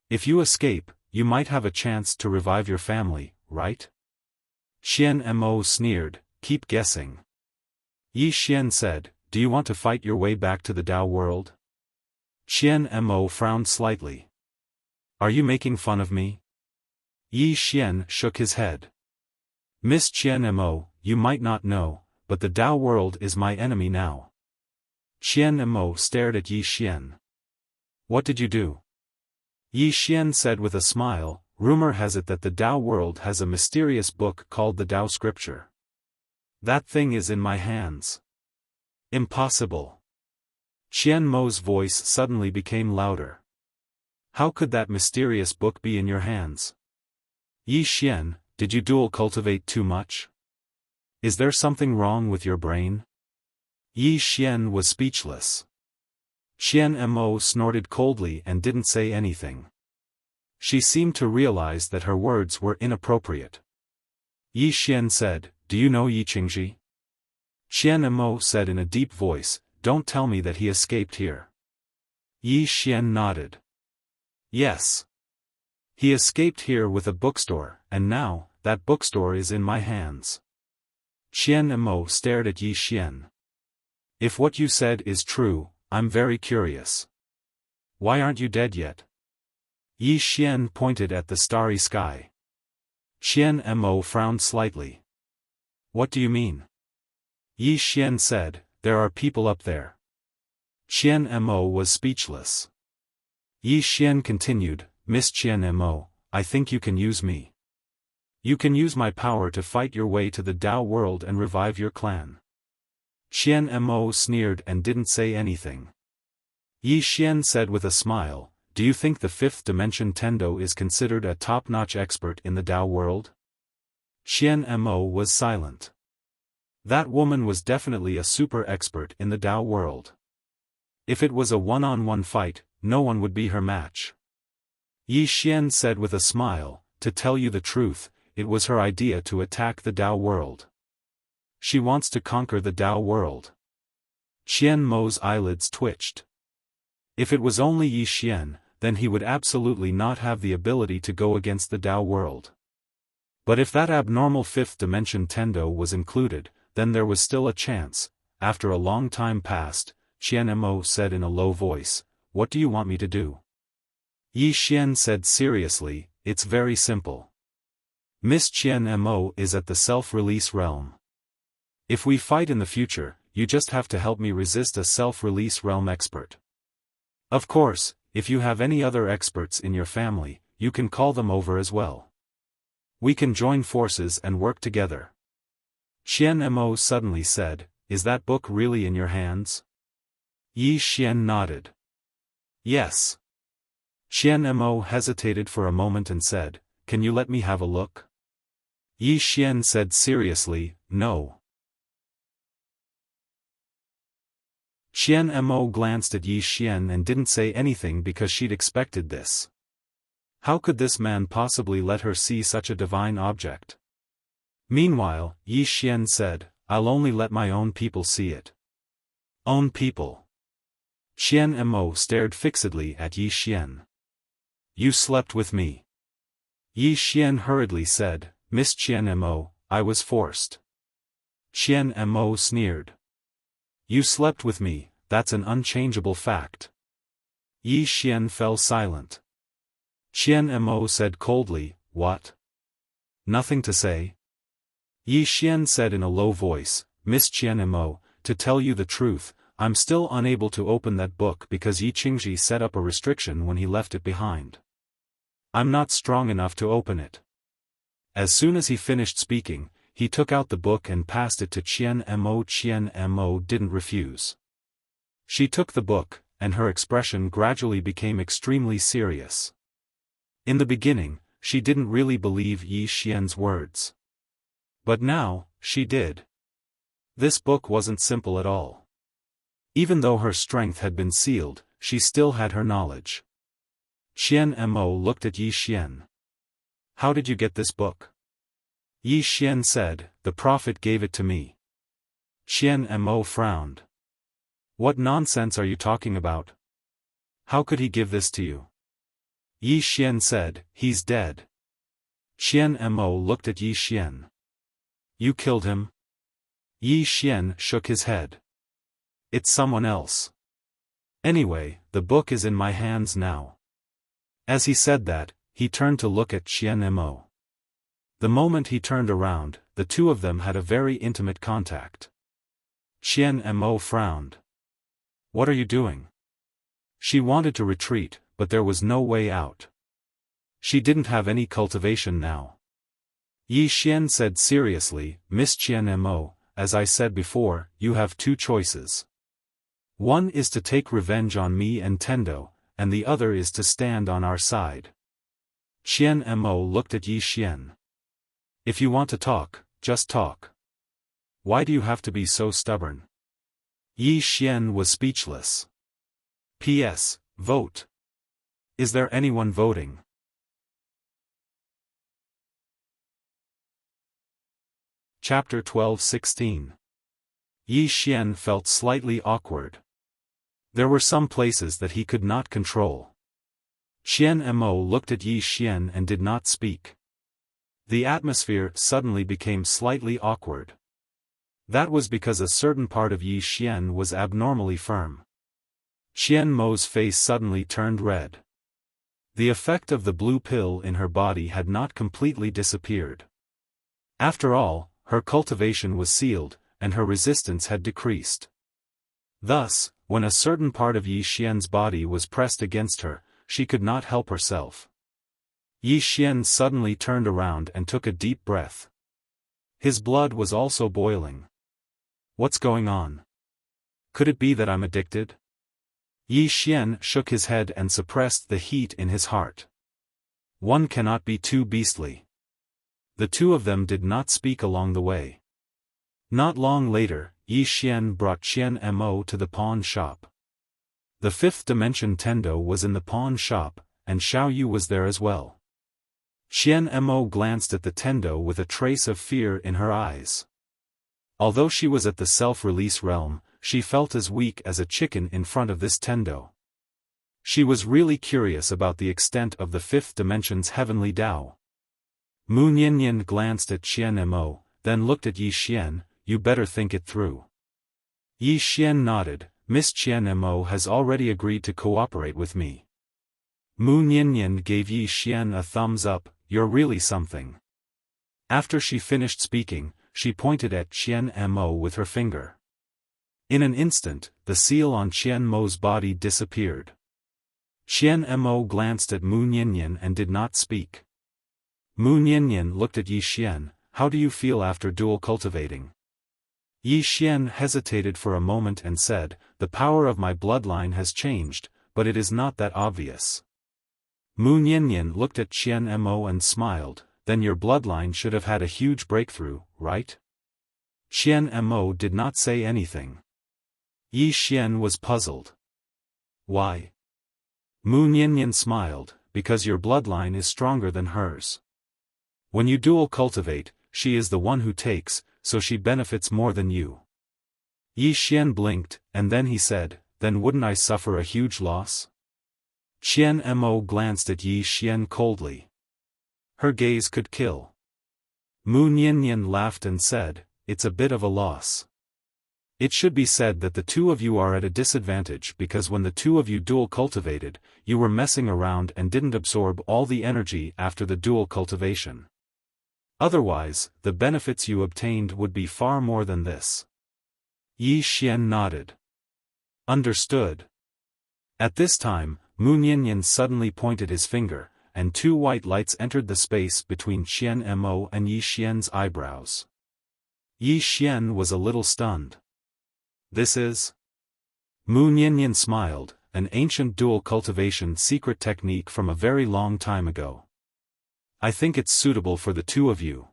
A: If you escape, you might have a chance to revive your family, right? Qian Mo sneered, keep guessing. Yi Xian said, do you want to fight your way back to the Tao world? Qian Mo frowned slightly. Are you making fun of me? Yi Xian shook his head. Miss Qian Mo, you might not know, but the Tao world is my enemy now. Qian Mo stared at Yi Xian. What did you do? Yi Xian said with a smile, rumor has it that the Tao world has a mysterious book called the Tao Scripture. That thing is in my hands. Impossible. Qian Mo's voice suddenly became louder. How could that mysterious book be in your hands? Yi Xian, did you dual cultivate too much? Is there something wrong with your brain? Yi Xian was speechless. Qian Mo snorted coldly and didn't say anything. She seemed to realize that her words were inappropriate. Yi Xian said, do you know Yi Qingji? Qian Mo said in a deep voice, don't tell me that he escaped here. Yi Xian nodded. Yes. He escaped here with a bookstore, and now, that bookstore is in my hands. Qian Mo stared at Yi Xian. If what you said is true, I'm very curious. Why aren't you dead yet? Yi Xian pointed at the starry sky. Qian Mo frowned slightly. What do you mean? Yi Xian said, there are people up there. Qian Mo was speechless. Yi Xian continued, Miss Qian Mo, I think you can use me. You can use my power to fight your way to the Tao world and revive your clan. Qian Mo sneered and didn't say anything. Yi Xian said with a smile, do you think the fifth dimension Tendo is considered a top-notch expert in the Tao world? Qian Mo was silent. That woman was definitely a super expert in the Tao world. If it was a one-on-one fight, no one would be her match. Yi Xian said with a smile, to tell you the truth, it was her idea to attack the Tao world. She wants to conquer the Tao world. Qian Mo's eyelids twitched. If it was only Yi Xian, then he would absolutely not have the ability to go against the Tao world. But if that abnormal fifth dimension Tendo was included, then there was still a chance. After a long time passed, Qian Mo said in a low voice, what do you want me to do? Yi Xian said seriously, it's very simple. Miss Qian Mo is at the self-release realm. If we fight in the future, you just have to help me resist a self-release realm expert. Of course, if you have any other experts in your family, you can call them over as well. We can join forces and work together. Qian Mo suddenly said, is that book really in your hands? Yi Xian nodded. Yes. Qian Mo hesitated for a moment and said, can you let me have a look? Yi Xian said seriously, no. Qian Mo glanced at Yi Xian and didn't say anything because she'd expected this. How could this man possibly let her see such a divine object? Meanwhile, Yi Xian said, I'll only let my own people see it. Own people. Qian Mo stared fixedly at Yi Xian. You slept with me. Yi Xian hurriedly said, Miss Qian Mo, I was forced. Qian Mo sneered. You slept with me, that's an unchangeable fact. Yi Xian fell silent. Qian Mo said coldly, what? Nothing to say? Yi Xian said in a low voice, Miss Qian Mo, to tell you the truth, I'm still unable to open that book because Yi Qingji set up a restriction when he left it behind. I'm not strong enough to open it. As soon as he finished speaking, he took out the book and passed it to Qian Mo. Qian Mo didn't refuse. She took the book, and her expression gradually became extremely serious. In the beginning, she didn't really believe Yi Xian's words. But now, she did. This book wasn't simple at all. Even though her strength had been sealed, she still had her knowledge. Qian Mo looked at Yi Xian. How did you get this book? Yi Xian said, the prophet gave it to me. Qian Mo frowned. What nonsense are you talking about? How could he give this to you? Yi Xian said, he's dead. Qian Mo looked at Yi Xian. You killed him? Yi Xian shook his head. It's someone else. Anyway, the book is in my hands now. As he said that, he turned to look at Qian Mo. The moment he turned around, the two of them had a very intimate contact. Qian Mo frowned. What are you doing? She wanted to retreat, but there was no way out. She didn't have any cultivation now. Yi Xian said seriously, Miss Qian Mo, as I said before, you have two choices. One is to take revenge on me and Tendo, and the other is to stand on our side. Qian Mo looked at Yi Xian. If you want to talk, just talk. Why do you have to be so stubborn? Yi Xian was speechless. P.S. Vote. Is there anyone voting? Chapter 12-16. Yi Xian felt slightly awkward. There were some places that he could not control. Qian Mo looked at Yi Xian and did not speak. The atmosphere suddenly became slightly awkward. That was because a certain part of Yi Xian was abnormally firm. Qian Mo's face suddenly turned red. The effect of the blue pill in her body had not completely disappeared. After all, her cultivation was sealed, and her resistance had decreased. Thus, when a certain part of Yi Xian's body was pressed against her, she could not help herself. Yi Xian suddenly turned around and took a deep breath. His blood was also boiling. What's going on? Could it be that I'm addicted? Yi Xian shook his head and suppressed the heat in his heart. One cannot be too beastly. The two of them did not speak along the way. Not long later, Yi Xian brought Qian Mo to the pawn shop. The fifth dimension Tendo was in the pawn shop, and Xiao Yu was there as well. Qian Mo glanced at the Tendo with a trace of fear in her eyes. Although she was at the self-release realm, she felt as weak as a chicken in front of this Tendo. She was really curious about the extent of the fifth dimension's heavenly Tao. Mu Niannian glanced at Qian Mo, then looked at Yi Xian. You better think it through. Yi Xian nodded. Miss Qian Mo has already agreed to cooperate with me. Mu Niannian gave Yi Xian a thumbs up. You're really something. After she finished speaking, she pointed at Qian Mo with her finger. In an instant, the seal on Qian Mo's body disappeared. Qian Mo glanced at Mu Niannian and did not speak. Mu Niannian looked at Yi Xian. How do you feel after dual cultivating? Yi Xian hesitated for a moment and said, the power of my bloodline has changed, but it is not that obvious. Mu Niannian looked at Qian Mo and smiled. Then your bloodline should have had a huge breakthrough, right? Qian Mo did not say anything. Yi Xian was puzzled. Why? Mu Niannian smiled, because your bloodline is stronger than hers. When you dual cultivate, she is the one who takes, so she benefits more than you. Yi Xian blinked, and then he said, then wouldn't I suffer a huge loss? Qian Mo glanced at Yi Xian coldly. Her gaze could kill. Mu Niannian laughed and said, it's a bit of a loss. It should be said that the two of you are at a disadvantage because when the two of you dual cultivated, you were messing around and didn't absorb all the energy after the dual cultivation. Otherwise, the benefits you obtained would be far more than this. Yi Xian nodded. Understood. At this time, Mu Niannian suddenly pointed his finger, and two white lights entered the space between Qian Mo and Yi Xian's eyebrows. Yi Xian was a little stunned. This is? Mu Niannian smiled, an ancient dual cultivation secret technique from a very long time ago. I think it's suitable for the two of you.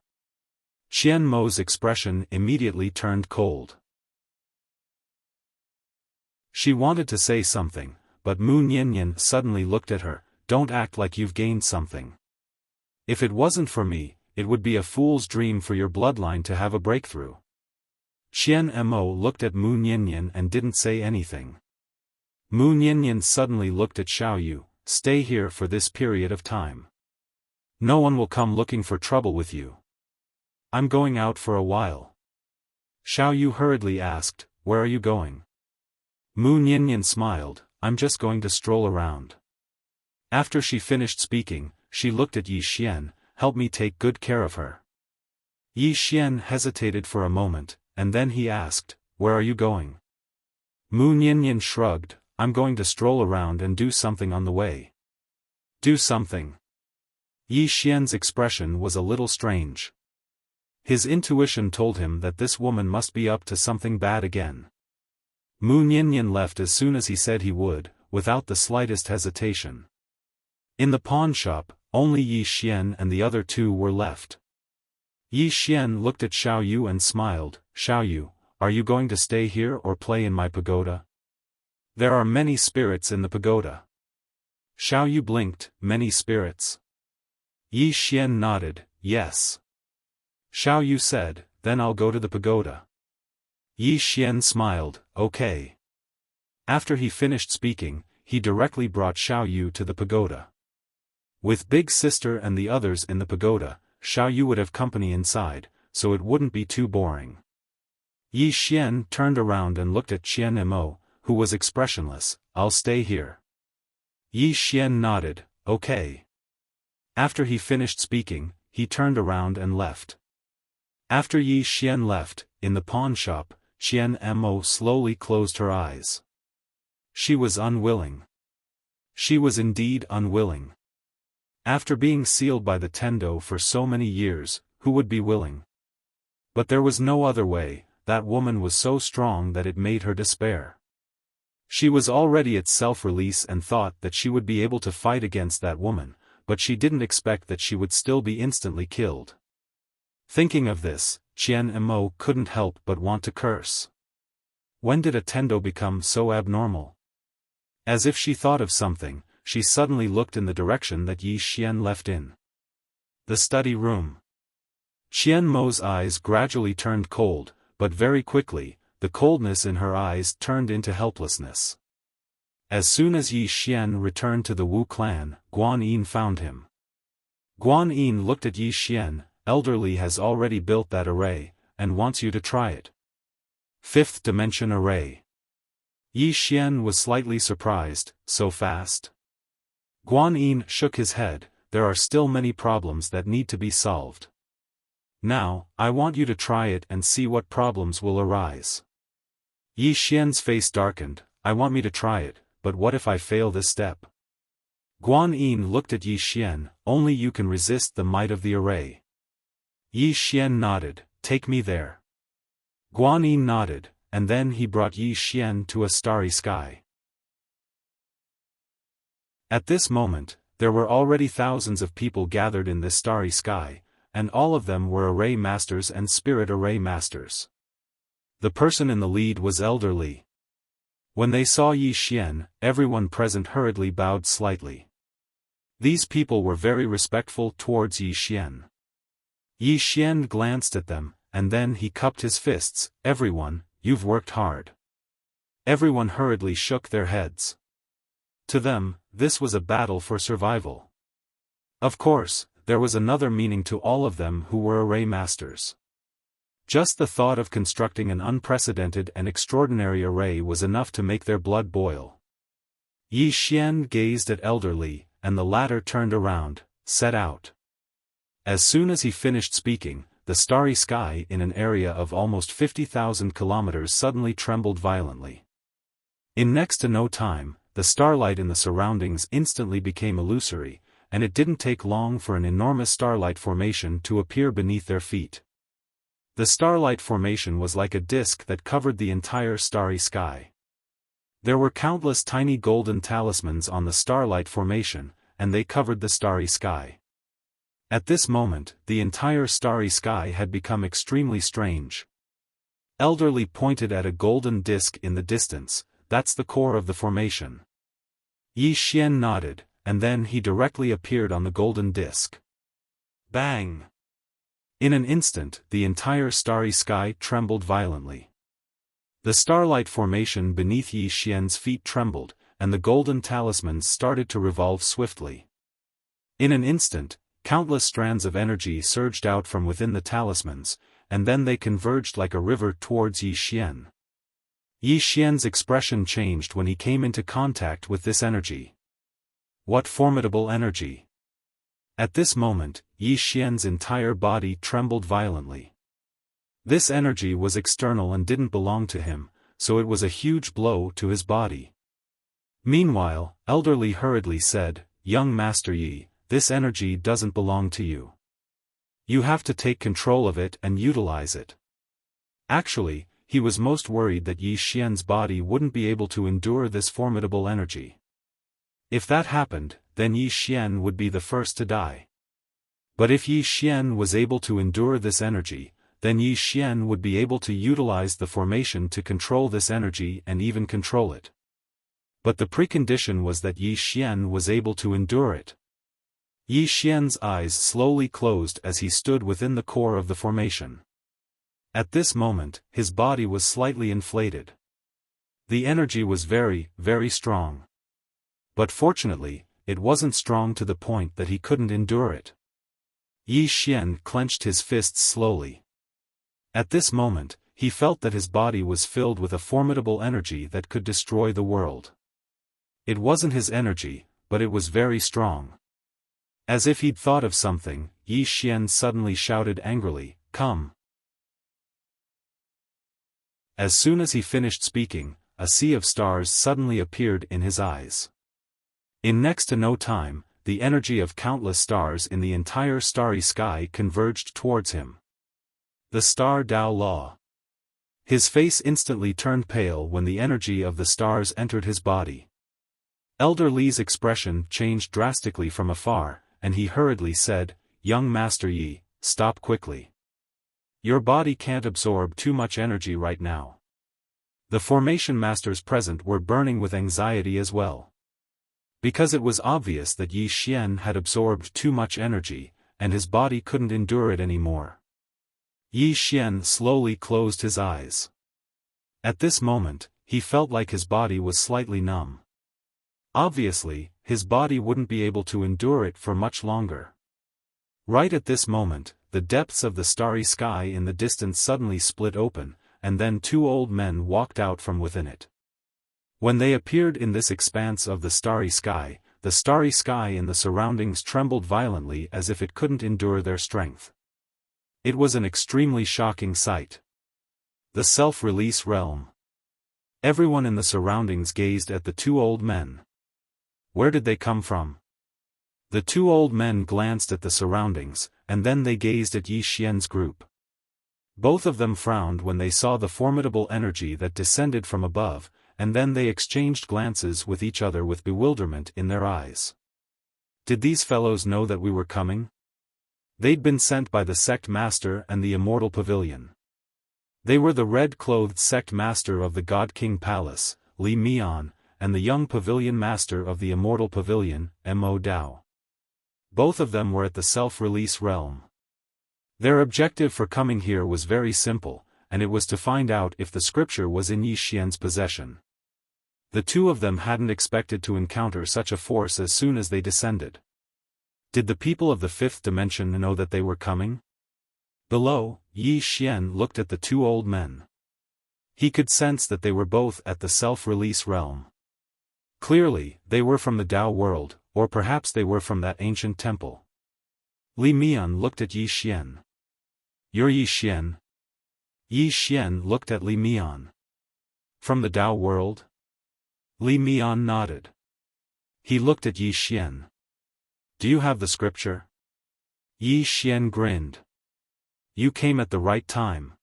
A: Qian Mo's expression immediately turned cold. She wanted to say something, but Mu Niannian suddenly looked at her. Don't act like you've gained something. If it wasn't for me, it would be a fool's dream for your bloodline to have a breakthrough. Qian Mo looked at Mu Niannian and didn't say anything. Mu Niannian suddenly looked at Xiao Yu. Stay here for this period of time. No one will come looking for trouble with you. I'm going out for a while. Xiao Yu hurriedly asked, where are you going? Mu Niannian smiled, I'm just going to stroll around. After she finished speaking, she looked at Yi Xian, help me take good care of her. Yi Xian hesitated for a moment, and then he asked, where are you going? Mu Niannian shrugged, I'm going to stroll around and do something on the way. Do something? Yi Xian's expression was a little strange. His intuition told him that this woman must be up to something bad again. Mu Niannian left as soon as he said he would, without the slightest hesitation. In the pawn shop, only Yi Xian and the other two were left. Yi Xian looked at Xiao Yu and smiled, Xiao Yu, are you going to stay here or play in my pagoda? There are many spirits in the pagoda. Xiao Yu blinked, many spirits. Yi Xian nodded, yes. Xiao Yu said, then I'll go to the pagoda. Yi Xian smiled, okay. After he finished speaking, he directly brought Xiao Yu to the pagoda. With Big Sister and the others in the pagoda, Xiao Yu would have company inside, so it wouldn't be too boring. Yi Xian turned around and looked at Qian Mo, who was expressionless, I'll stay here. Yi Xian nodded, okay. After he finished speaking, he turned around and left. After Yi Xian left, in the pawn shop, Qian Mo slowly closed her eyes. She was unwilling. She was indeed unwilling. After being sealed by the Tendo for so many years, who would be willing? But there was no other way, that woman was so strong that it made her despair. She was already at self-release and thought that she would be able to fight against that woman, but she didn't expect that she would still be instantly killed. Thinking of this, Qian Mo couldn't help but want to curse. When did a Tendo become so abnormal? As if she thought of something, she suddenly looked in the direction that Yi Xian left in. The study room. Qian Mo's eyes gradually turned cold, but very quickly, the coldness in her eyes turned into helplessness. As soon as Yi Xian returned to the Wu clan, Guan Yin found him. Guan Yin looked at Yi Xian, elderly has already built that array, and wants you to try it. Fifth dimension array. Yi Xian was slightly surprised, so fast? Guan Yin shook his head, there are still many problems that need to be solved. Now, I want you to try it and see what problems will arise. Yi Xian's face darkened, I want me to try it, but what if I fail this step? Guan Yin looked at Yi Xian, only you can resist the might of the array. Yi Xian nodded, take me there. Guan Yin nodded, and then he brought Yi Xian to a starry sky. At this moment, there were already thousands of people gathered in this starry sky, and all of them were array masters and spirit array masters. The person in the lead was elderly. When they saw Yi Xian, everyone present hurriedly bowed slightly. These people were very respectful towards Yi Xian. Yi Xian glanced at them, and then he cupped his fists, everyone, you've worked hard. Everyone hurriedly shook their heads. To them, this was a battle for survival. Of course, there was another meaning to all of them who were array masters. Just the thought of constructing an unprecedented and extraordinary array was enough to make their blood boil. Yi Xian gazed at elderly, and the latter turned around, set out. As soon as he finished speaking, the starry sky in an area of almost 50,000 kilometers suddenly trembled violently. In next to no time, the starlight in the surroundings instantly became illusory, and it didn't take long for an enormous starlight formation to appear beneath their feet. The starlight formation was like a disk that covered the entire starry sky. There were countless tiny golden talismans on the starlight formation, and they covered the starry sky. At this moment, the entire starry sky had become extremely strange. Elderly pointed at a golden disk in the distance. That's the core of the formation. Yi Xian nodded, and then he directly appeared on the golden disk. Bang! In an instant, the entire starry sky trembled violently. The starlight formation beneath Yi Xian's feet trembled, and the golden talismans started to revolve swiftly. In an instant, countless strands of energy surged out from within the talismans, and then they converged like a river towards Yi Xian. Yi Xian's expression changed when he came into contact with this energy. What formidable energy! At this moment, Yi Xian's entire body trembled violently. This energy was external and didn't belong to him, so it was a huge blow to his body. Meanwhile, Elderly hurriedly said, "Young Master Yi, this energy doesn't belong to you. You have to take control of it and utilize it." Actually, he was most worried that Yi Xian's body wouldn't be able to endure this formidable energy. If that happened, then Yi Xian would be the first to die. But if Yi Xian was able to endure this energy, then Yi Xian would be able to utilize the formation to control this energy and even control it. But the precondition was that Yi Xian was able to endure it. Yi Xian's eyes slowly closed as he stood within the core of the formation. At this moment, his body was slightly inflated. The energy was very, very strong. But fortunately, it wasn't strong to the point that he couldn't endure it. Yi Xian clenched his fists slowly. At this moment, he felt that his body was filled with a formidable energy that could destroy the world. It wasn't his energy, but it was very strong. As if he'd thought of something, Yi Xian suddenly shouted angrily, "Come!" As soon as he finished speaking, a sea of stars suddenly appeared in his eyes. In next to no time, the energy of countless stars in the entire starry sky converged towards him. The star Dao Law. His face instantly turned pale when the energy of the stars entered his body. Elder Li's expression changed drastically from afar, and he hurriedly said, "Young Master Yi, stop quickly. Your body can't absorb too much energy right now." The formation masters present were burning with anxiety as well. Because it was obvious that Yi Xian had absorbed too much energy, and his body couldn't endure it anymore. Yi Xian slowly closed his eyes. At this moment, he felt like his body was slightly numb. Obviously, his body wouldn't be able to endure it for much longer. Right at this moment, the depths of the starry sky in the distance suddenly split open, and then two old men walked out from within it. When they appeared in this expanse of the starry sky in the surroundings trembled violently as if it couldn't endure their strength. It was an extremely shocking sight. The self-release realm. Everyone in the surroundings gazed at the two old men. Where did they come from? The two old men glanced at the surroundings, and then they gazed at Yi Xian's group. Both of them frowned when they saw the formidable energy that descended from above, and then they exchanged glances with each other with bewilderment in their eyes. Did these fellows know that we were coming? They'd been sent by the sect master and the immortal pavilion. They were the red-clothed sect master of the God King Palace, Li Mian, and the young pavilion master of the immortal pavilion, Mo Dao. Both of them were at the self-release realm. Their objective for coming here was very simple, and it was to find out if the scripture was in Yi Xian's possession. The two of them hadn't expected to encounter such a force as soon as they descended. Did the people of the fifth dimension know that they were coming? Below, Yi Xian looked at the two old men. He could sense that they were both at the self-release realm. Clearly, they were from the Dao world, or perhaps they were from that ancient temple. Li Mian looked at Yi Xian. "You're Yi Xian?" Yi Xian looked at Li Mian. "From the Dao world?" Li Mian nodded. He looked at Yi Xian. "Do you have the scripture?" Yi Xian grinned. "You came at the right time."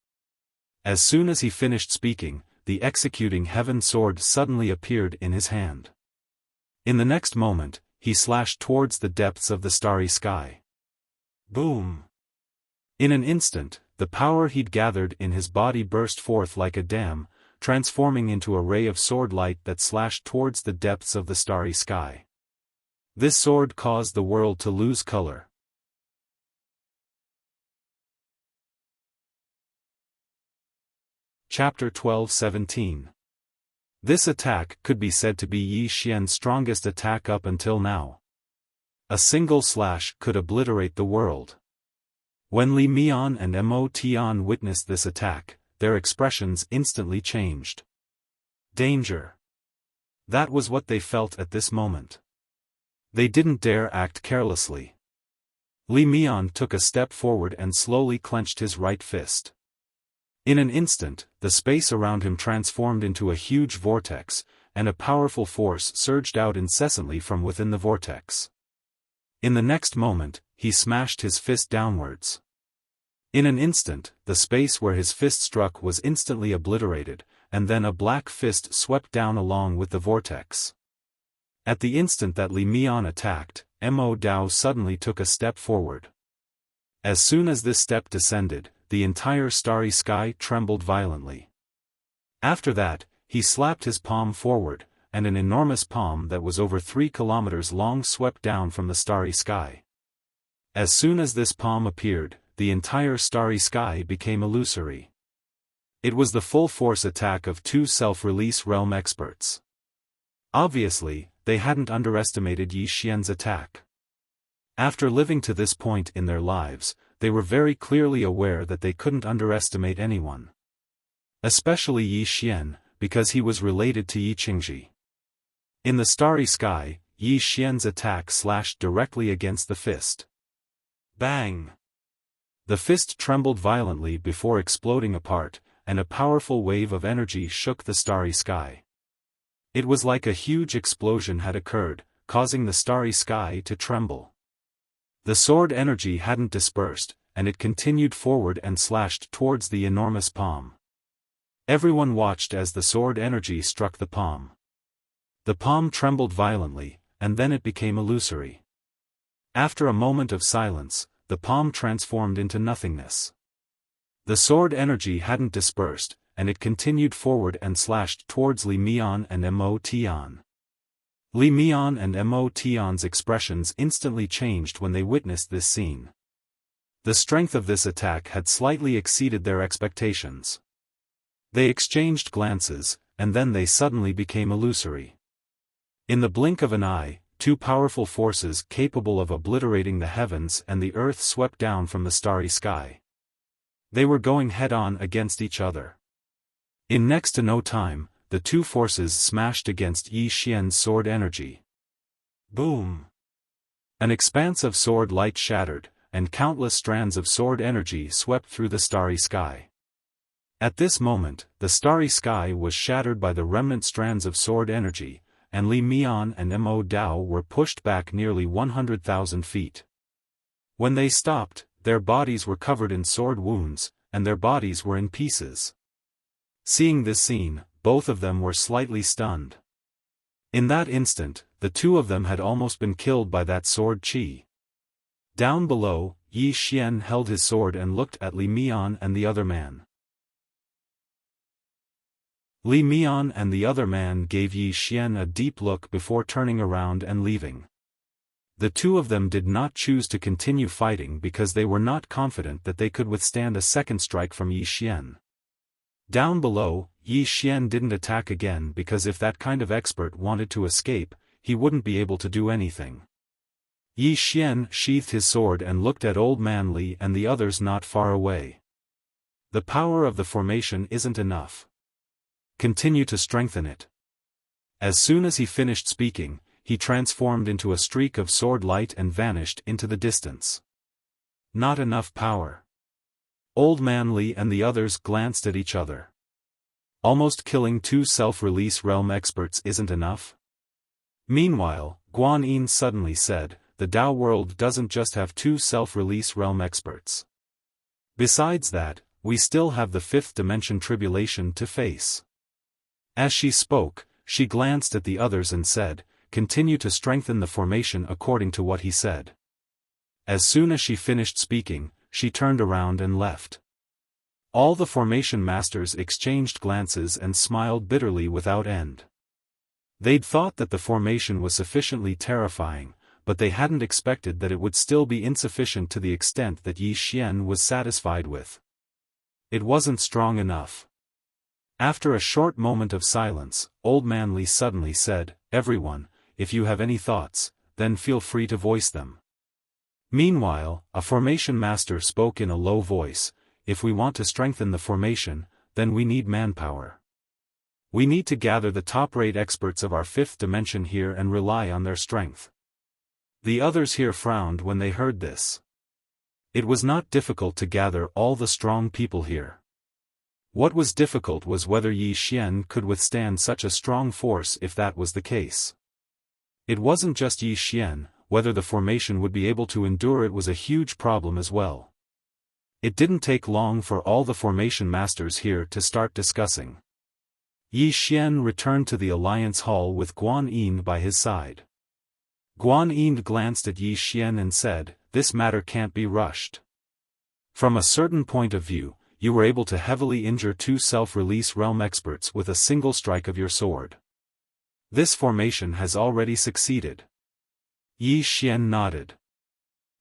A: As soon as he finished speaking, the executing heaven sword suddenly appeared in his hand. In the next moment, he slashed towards the depths of the starry sky. Boom! In an instant, the power he'd gathered in his body burst forth like a dam, transforming into a ray of sword light that slashed towards the depths of the starry sky. This sword caused the world to lose color. Chapter 12-17. This attack could be said to be Yi Xian's strongest attack up until now. A single slash could obliterate the world. When Li Mian and Mo Tian witnessed this attack, their expressions instantly changed. Danger. That was what they felt at this moment. They didn't dare act carelessly. Li Mian took a step forward and slowly clenched his right fist. In an instant, the space around him transformed into a huge vortex, and a powerful force surged out incessantly from within the vortex. In the next moment, he smashed his fist downwards. In an instant, the space where his fist struck was instantly obliterated, and then a black fist swept down along with the vortex. At the instant that Li Mian attacked, Mo Dao suddenly took a step forward. As soon as this step descended, the entire starry sky trembled violently. After that, he slapped his palm forward, and an enormous palm that was over 3 kilometers long swept down from the starry sky. As soon as this palm appeared, the entire starry sky became illusory. It was the full-force attack of 2 self-release realm experts. Obviously, they hadn't underestimated Yi Xian's attack. After living to this point in their lives, they were very clearly aware that they couldn't underestimate anyone. Especially Yi Xian, because he was related to Yi Qingji. In the starry sky, Yi Xian's attack slashed directly against the fist. Bang! The fist trembled violently before exploding apart, and a powerful wave of energy shook the starry sky. It was like a huge explosion had occurred, causing the starry sky to tremble. The sword energy hadn't dispersed, and it continued forward and slashed towards the enormous palm. Everyone watched as the sword energy struck the palm. The palm trembled violently, and then it became illusory. After a moment of silence, the palm transformed into nothingness. The sword energy hadn't dispersed, and it continued forward and slashed towards Li Mian and Mo Tian. Li Mian and Mo Tian's expressions instantly changed when they witnessed this scene. The strength of this attack had slightly exceeded their expectations. They exchanged glances, and then they suddenly became illusory. In the blink of an eye, 2 powerful forces capable of obliterating the heavens and the earth swept down from the starry sky. They were going head-on against each other. In next to no time, the 2 forces smashed against Yi Xian's sword energy. Boom! An expanse of sword light shattered, and countless strands of sword energy swept through the starry sky. At this moment, the starry sky was shattered by the remnant strands of sword energy, and Li Mian and Mo Dao were pushed back nearly 100,000 feet. When they stopped, their bodies were covered in sword wounds, and their bodies were in pieces. Seeing this scene, both of them were slightly stunned. In that instant, the 2 of them had almost been killed by that sword chi. Down below, Yi Xian held his sword and looked at Li Mian and the other man. Li Mian and the other man gave Yi Xian a deep look before turning around and leaving. The 2 of them did not choose to continue fighting because they were not confident that they could withstand a second strike from Yi Xian. Down below, Yi Xian didn't attack again because if that kind of expert wanted to escape, he wouldn't be able to do anything. Yi Xian sheathed his sword and looked at Old Man Li and the others not far away. The power of the formation isn't enough. Continue to strengthen it. As soon as he finished speaking, he transformed into a streak of sword light and vanished into the distance. Not enough power. Old Man Li and the others glanced at each other. Almost killing 2 self-release realm experts isn't enough? Meanwhile, Guan Yin suddenly said, the Dao world doesn't just have 2 self-release realm experts. Besides that, we still have the 5th dimension tribulation to face. As she spoke, she glanced at the others and said, continue to strengthen the formation according to what he said. As soon as she finished speaking, she turned around and left. All the formation masters exchanged glances and smiled bitterly without end. They'd thought that the formation was sufficiently terrifying, but they hadn't expected that it would still be insufficient to the extent that Yi Xian was satisfied with. It wasn't strong enough. After a short moment of silence, Old Man Li suddenly said, "Everyone, if you have any thoughts, then feel free to voice them." Meanwhile, a formation master spoke in a low voice, "If we want to strengthen the formation, then we need manpower. We need to gather the top-rate experts of our fifth dimension here and rely on their strength." The others here frowned when they heard this. It was not difficult to gather all the strong people here. What was difficult was whether Yi Xian could withstand such a strong force if that was the case. It wasn't just Yi Xian, whether the formation would be able to endure it was a huge problem as well. It didn't take long for all the formation masters here to start discussing. Yi Xian returned to the Alliance Hall with Guan Yin by his side. Guan Yin glanced at Yi Xian and said, "This matter can't be rushed. From a certain point of view, you were able to heavily injure two self-release realm experts with a single strike of your sword. This formation has already succeeded." Yi Xian nodded.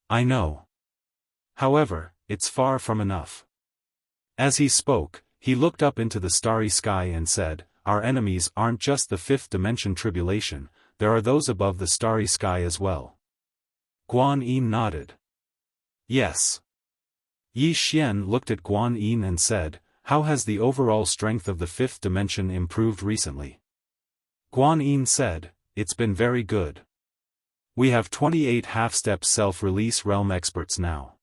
A: "I know. However, it's far from enough." As he spoke, he looked up into the starry sky and said, "Our enemies aren't just the fifth dimension tribulation, there are those above the starry sky as well." Guan Yin nodded. "Yes." Yi Xian looked at Guan Yin and said, "How has the overall strength of the fifth dimension improved recently?" Guan Yin said, "It's been very good. We have 28 half-step self-release realm experts now.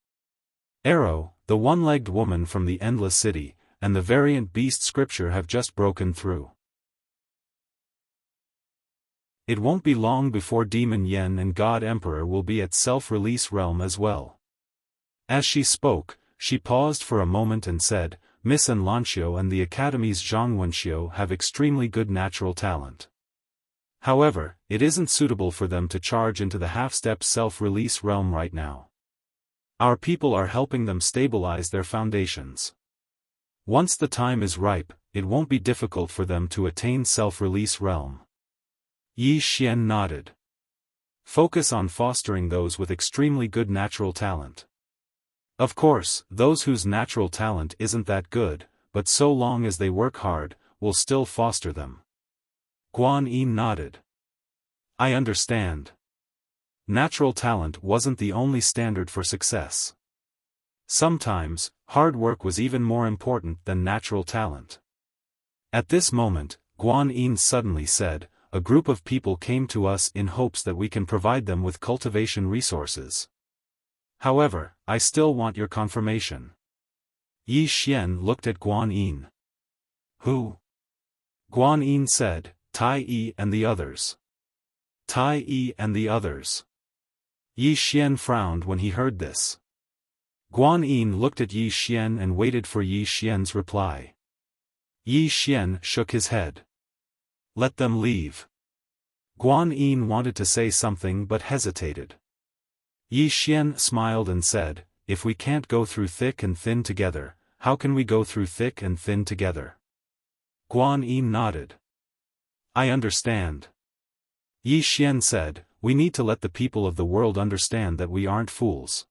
A: Arrow, the one-legged woman from the Endless City, and the variant beast scripture have just broken through. It won't be long before Demon Yen and God Emperor will be at self-release realm as well." As she spoke, she paused for a moment and said, "Miss and Lanxiu and the Academy's Zhang Wenxiu have extremely good natural talent. However, it isn't suitable for them to charge into the half-step self-release realm right now. Our people are helping them stabilize their foundations. Once the time is ripe, it won't be difficult for them to attain self-release realm." Yi Xian nodded. "Focus on fostering those with extremely good natural talent. Of course, those whose natural talent isn't that good, but so long as they work hard, we'll still foster them." Guan Yin nodded. "I understand. Natural talent wasn't the only standard for success. Sometimes, hard work was even more important than natural talent." At this moment, Guan Yin suddenly said, "A group of people came to us in hopes that we can provide them with cultivation resources. However, I still want your confirmation." Yi Xian looked at Guan Yin. "Who?" Guan Yin said, "Tai Yi and the others." "Tai Yi and the others." Yi Xian frowned when he heard this. Guan Yin looked at Yi Xian and waited for Yi Xian's reply. Yi Xian shook his head. "Let them leave." Guan Yin wanted to say something but hesitated. Yi Xian smiled and said, "If we can't go through thick and thin together, how can we go through thick and thin together?" Guan Yin nodded. "I understand." Yi Xian said, "We need to let the people of the world understand that we aren't fools.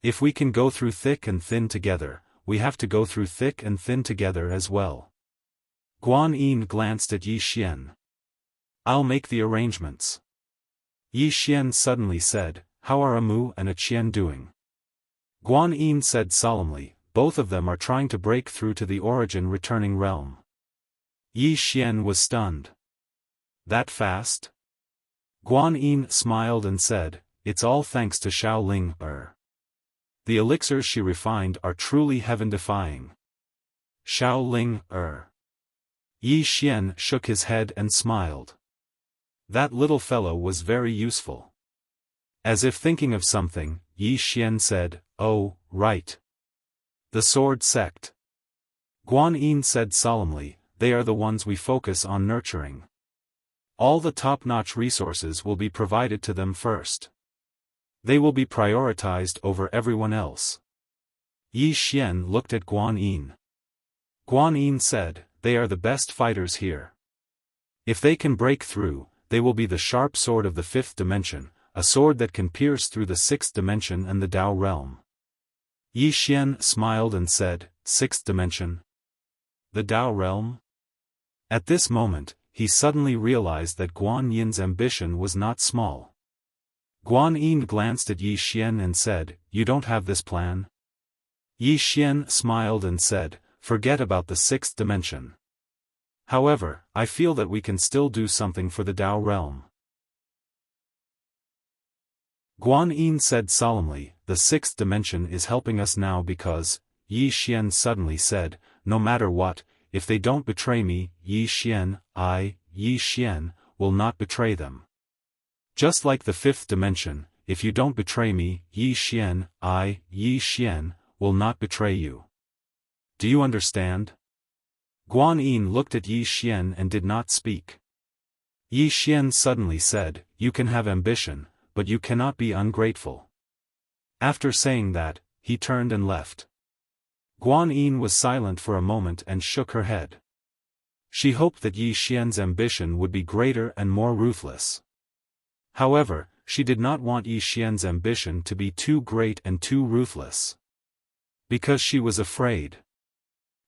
A: If we can go through thick and thin together, we have to go through thick and thin together as well." Guan Yin glanced at Yi Xian. "I'll make the arrangements." Yi Xian suddenly said, "How are Amu and Qian doing?" Guan Yin said solemnly, "Both of them are trying to break through to the origin returning realm." Yi Xian was stunned. "That fast?" Guan Yin smiled and said, "It's all thanks to Xiaoling. The elixirs she refined are truly heaven-defying." Xiaoling. Yi Xian shook his head and smiled. That little fellow was very useful. As if thinking of something, Yi Xian said, "Oh, right. The sword sect." Guan Yin said solemnly, "They are the ones we focus on nurturing. All the top-notch resources will be provided to them first. They will be prioritized over everyone else. Yi Xian looked at Guan Yin. Guan Yin said, they are the best fighters here. If they can break through, they will be the sharp sword of the fifth dimension, a sword that can pierce through the sixth dimension and the Tao realm. Yi Xian smiled and said, sixth dimension? The Tao realm? At this moment, he suddenly realized that Guan Yin's ambition was not small. Guan Yin glanced at Yi Xian and said, you don't have this plan? Yi Xian smiled and said, forget about the sixth dimension. However, I feel that we can still do something for the Tao realm. Guan Yin said solemnly, the sixth dimension is helping us now because, Yi Xian suddenly said, no matter what, if they don't betray me, Yi Xian, Yi Xian, will not betray them. Just like the fifth dimension, if you don't betray me, Yi Xian, Yi Xian, will not betray you. Do you understand? Guan Yin looked at Yi Xian and did not speak. Yi Xian suddenly said, you can have ambition, but you cannot be ungrateful. After saying that, he turned and left. Guan Yin was silent for a moment and shook her head. She hoped that Yi Xian's ambition would be greater and more ruthless. However, she did not want Yi Xian's ambition to be too great and too ruthless. Because she was afraid.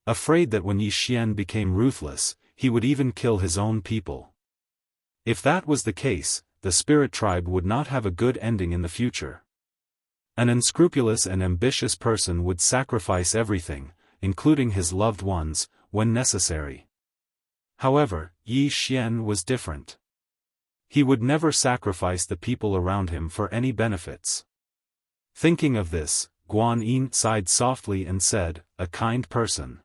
A: Afraid that when Yi Xian became ruthless, he would even kill his own people. If that was the case, the spirit tribe would not have a good ending in the future. An unscrupulous and ambitious person would sacrifice everything, including his loved ones, when necessary. However, Yi Xian was different. He would never sacrifice the people around him for any benefits. Thinking of this, Guan Yin sighed softly and said, a kind person.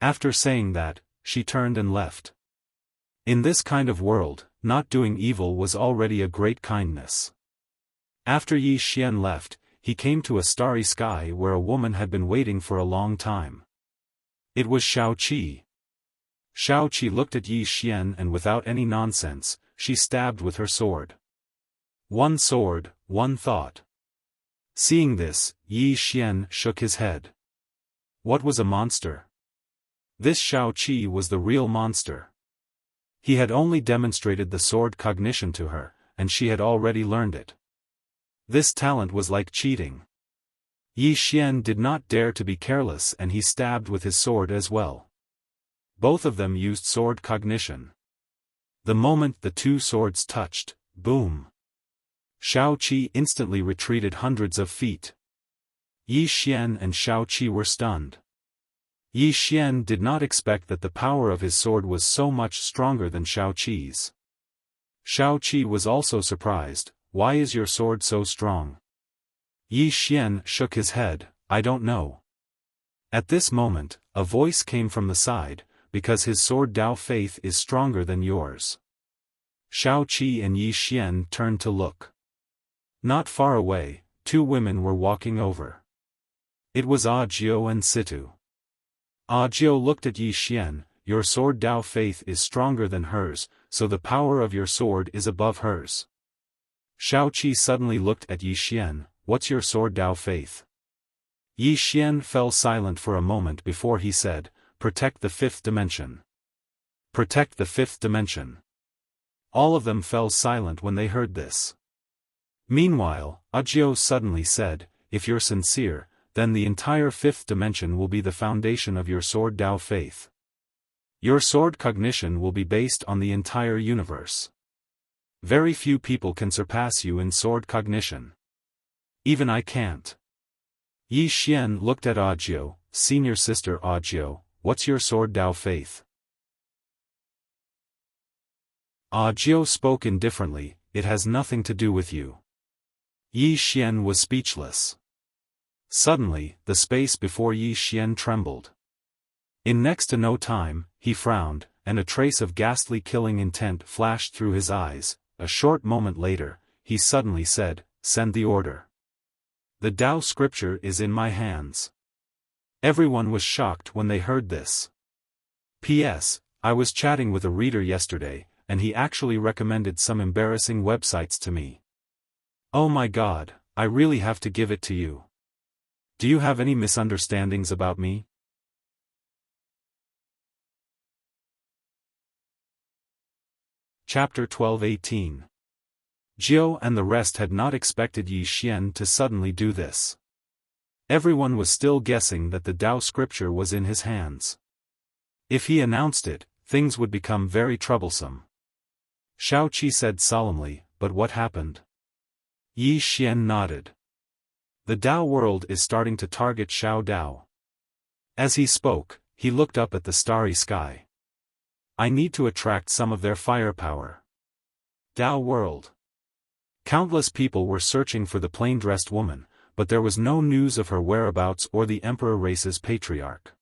A: After saying that, she turned and left. In this kind of world, not doing evil was already a great kindness. After Yi Xian left, he came to a starry sky where a woman had been waiting for a long time. It was Shao Qi. Shao Qi looked at Yi Xian and without any nonsense, she stabbed with her sword. One sword, one thought. Seeing this, Yi Xian shook his head. What was a monster? This Shao Qi was the real monster. He had only demonstrated the sword cognition to her, and she had already learned it. This talent was like cheating. Yi Xian did not dare to be careless and he stabbed with his sword as well. Both of them used sword cognition. The moment the two swords touched, boom! Shao Qi instantly retreated hundreds of feet. Yi Xian and Shao Qi were stunned. Yi Xian did not expect that the power of his sword was so much stronger than Shao Qi's. Shao Qi was also surprised. Why is your sword so strong? Yi Xian shook his head, I don't know. At this moment, a voice came from the side, because his sword Tao faith is stronger than yours. Shao Qi and Yi Xian turned to look. Not far away, two women were walking over. It was Audiobook and Situ. Audiobook looked at Yi Xian, your sword Tao faith is stronger than hers, so the power of your sword is above hers. Shao Qi suddenly looked at Yi Xian, what's your sword Tao faith? Yi Xian fell silent for a moment before he said, protect the fifth dimension. Protect the fifth dimension. All of them fell silent when they heard this. Meanwhile, Audiobook suddenly said, if you're sincere, then the entire fifth dimension will be the foundation of your sword Tao faith. Your sword cognition will be based on the entire universe. Very few people can surpass you in sword cognition. Even I can't. Yi Xian looked at Audiobook, senior sister Audiobook, what's your sword Tao faith? Audiobook spoke indifferently, it has nothing to do with you. Yi Xian was speechless. Suddenly, the space before Yi Xian trembled. In next to no time, he frowned, and a trace of ghastly killing intent flashed through his eyes. A short moment later, he suddenly said, send the order. The Tao scripture is in my hands. Everyone was shocked when they heard this. P.S. I was chatting with a reader yesterday, and he actually recommended some embarrassing websites to me. Oh my God, I really have to give it to you. Do you have any misunderstandings about me? Chapter 12:18. Jiao and the rest had not expected Yi Xian to suddenly do this. Everyone was still guessing that the Tao scripture was in his hands. If he announced it, things would become very troublesome. Shao Qi said solemnly, "But what happened?" Yi Xian nodded. "The Tao world is starting to target Xiao Dao." As he spoke, he looked up at the starry sky. "I need to attract some of their firepower." Tao world. Countless people were searching for the plain-dressed woman, but there was no news of her whereabouts or the emperor race's patriarch.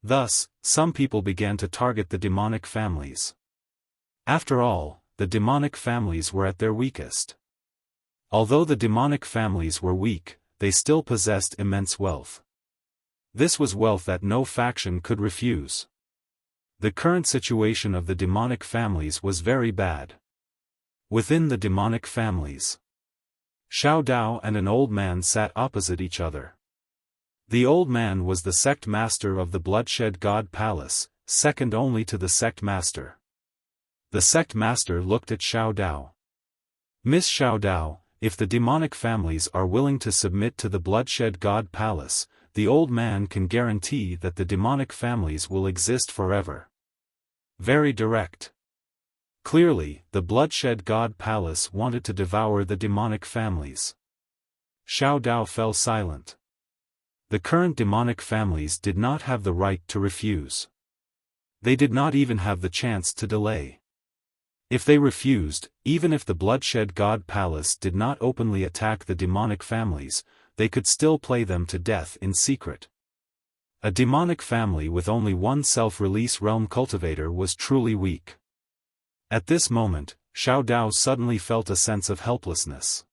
A: Thus, some people began to target the demonic families. After all, the demonic families were at their weakest. Although the demonic families were weak, they still possessed immense wealth. This was wealth that no faction could refuse. The current situation of the demonic families was very bad. Within the demonic families, Xiao Dao and an old man sat opposite each other. The old man was the sect master of the Bloodshed God Palace, second only to the sect master. The sect master looked at Xiao Dao. "Miss Xiao Dao, if the demonic families are willing to submit to the Bloodshed God Palace, the old man can guarantee that the demonic families will exist forever." Very direct. Clearly, the Bloodshed God Palace wanted to devour the demonic families. Xiao Dao fell silent. The current demonic families did not have the right to refuse. They did not even have the chance to delay. If they refused, even if the Bloodshed God Palace did not openly attack the demonic families, they could still play them to death in secret. A demonic family with only one self-release realm cultivator was truly weak. At this moment, Xiao Dao suddenly felt a sense of helplessness.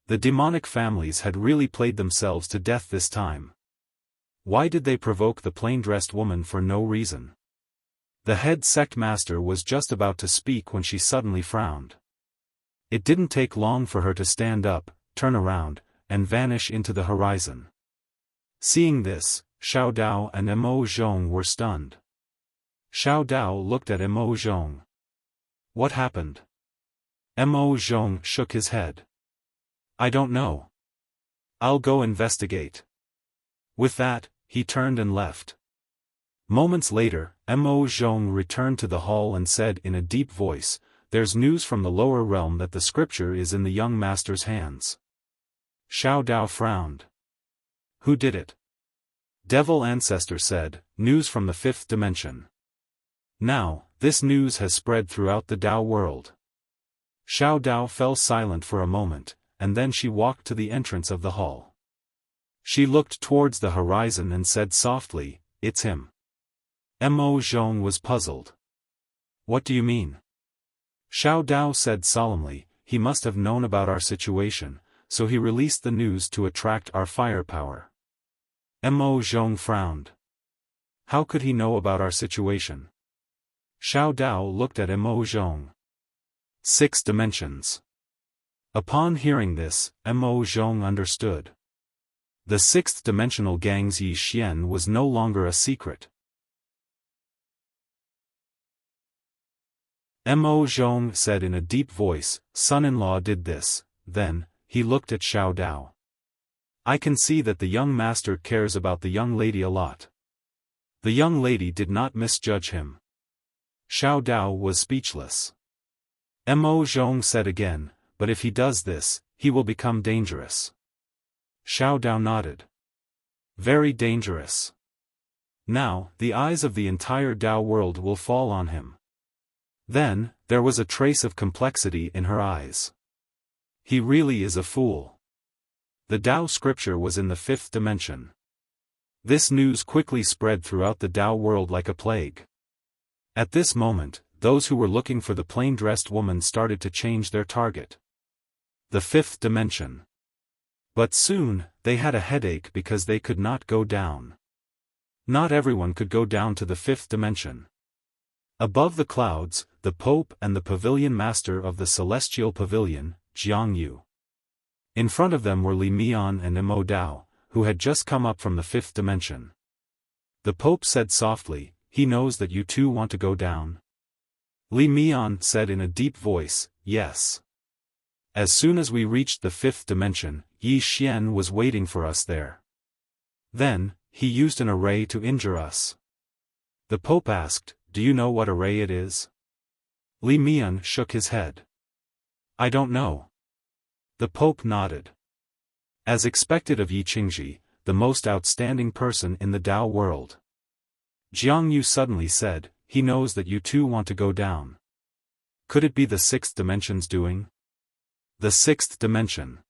A: The demonic families had really played themselves to death this time. Why did they provoke the plain-dressed woman for no reason? The head sect master was just about to speak when she suddenly frowned. It didn't take long for her to stand up, turn around, and vanish into the horizon. Seeing this, Xiao Dao and Mo Zhong were stunned. Xiao Dao looked at Mo Zhong. "What happened?" Mo Zhong shook his head. "I don't know. I'll go investigate." With that, he turned and left. Moments later, Mo Zhong returned to the hall and said in a deep voice, "There's news from the lower realm that the scripture is in the young master's hands." Xiao Dao frowned. "Who did it?" Devil Ancestor said, "News from the fifth dimension." Now, this news has spread throughout the Tao world. Xiao Dao fell silent for a moment, and then she walked to the entrance of the hall. She looked towards the horizon and said softly, "It's him." Mo Zhong was puzzled. "What do you mean?" Xiao Dao said solemnly, "He must have known about our situation, so he released the news to attract our firepower." Mo Zhong frowned. "How could he know about our situation?" Xiao Dao looked at Mo Zhong. 6 dimensions. Upon hearing this, Mo Zhong understood. The sixth dimensional gang's Yi Xian was no longer a secret. Mo Zhong said in a deep voice, "Son-in-law did this." Then, he looked at Xiao Dao. "I can see that the young master cares about the young lady a lot." The young lady did not misjudge him. Xiao Dao was speechless. Mo Zhong said again, "But if he does this, he will become dangerous." Xiao Dao nodded. "Very dangerous. Now, the eyes of the entire Tao world will fall on him." Then, there was a trace of complexity in her eyes. "He really is a fool." The Tao scripture was in the fifth dimension. This news quickly spread throughout the Tao world like a plague. At this moment, those who were looking for the plain-dressed woman started to change their target. The fifth dimension. But soon, they had a headache because they could not go down. Not everyone could go down to the fifth dimension. Above the clouds, the Pope and the Pavilion Master of the Celestial Pavilion, Jiang Yu, In front of them were Li Mian and Mo Dao, who had just come up from the fifth dimension. The Pope said softly, "He knows that you two want to go down?" Li Mian said in a deep voice, "Yes." As soon as we reached the fifth dimension, Yi Xian was waiting for us there. Then, he used an array to injure us. The Pope asked, "Do you know what array it is?" Li Mian shook his head. "I don't know." The Pope nodded. As expected of Yi Qingji, the most outstanding person in the Tao world, Jiang Yu suddenly said, "He knows that you two want to go down." Could it be the sixth dimension's doing? The sixth dimension.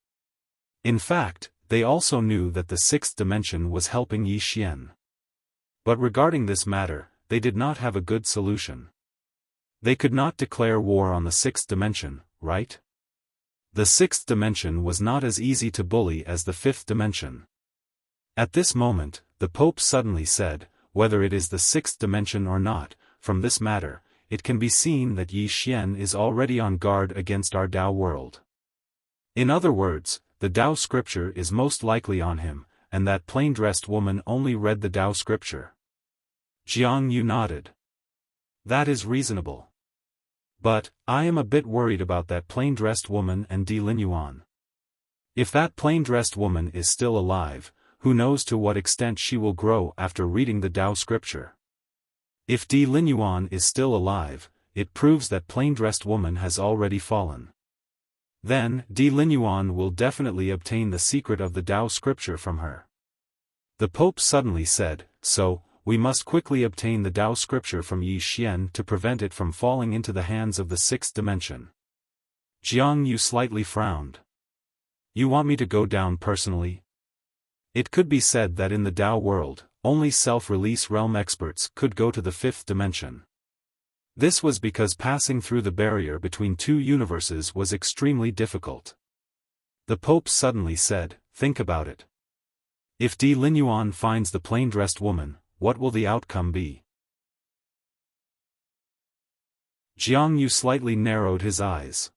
A: In fact, they also knew that the sixth dimension was helping Yi Xian. But regarding this matter, they did not have a good solution. They could not declare war on the sixth dimension, right? The sixth dimension was not as easy to bully as the fifth dimension. At this moment, the Pope suddenly said, "Whether it is the sixth dimension or not, from this matter, it can be seen that Yi Xian is already on guard against our Tao world. In other words, the Tao scripture is most likely on him, and that plain-dressed woman only read the Tao scripture." Jiang Yu nodded. "That is reasonable. But, I am a bit worried about that plain-dressed woman and Di Linyuan. If that plain-dressed woman is still alive, who knows to what extent she will grow after reading the Tao scripture. If Di Linyuan is still alive, it proves that plain-dressed woman has already fallen. Then, Di Linyuan will definitely obtain the secret of the Tao scripture from her." The Pope suddenly said, "So, we must quickly obtain the Tao scripture from Yi Xian to prevent it from falling into the hands of the sixth dimension." Jiang Yu slightly frowned. "You want me to go down personally?" It could be said that in the Tao world, only self-release realm experts could go to the fifth dimension. This was because passing through the barrier between two universes was extremely difficult. The Pope suddenly said, "Think about it. If Di Linyuan finds the plain-dressed woman, what will the outcome be?" Jiang Yu slightly narrowed his eyes.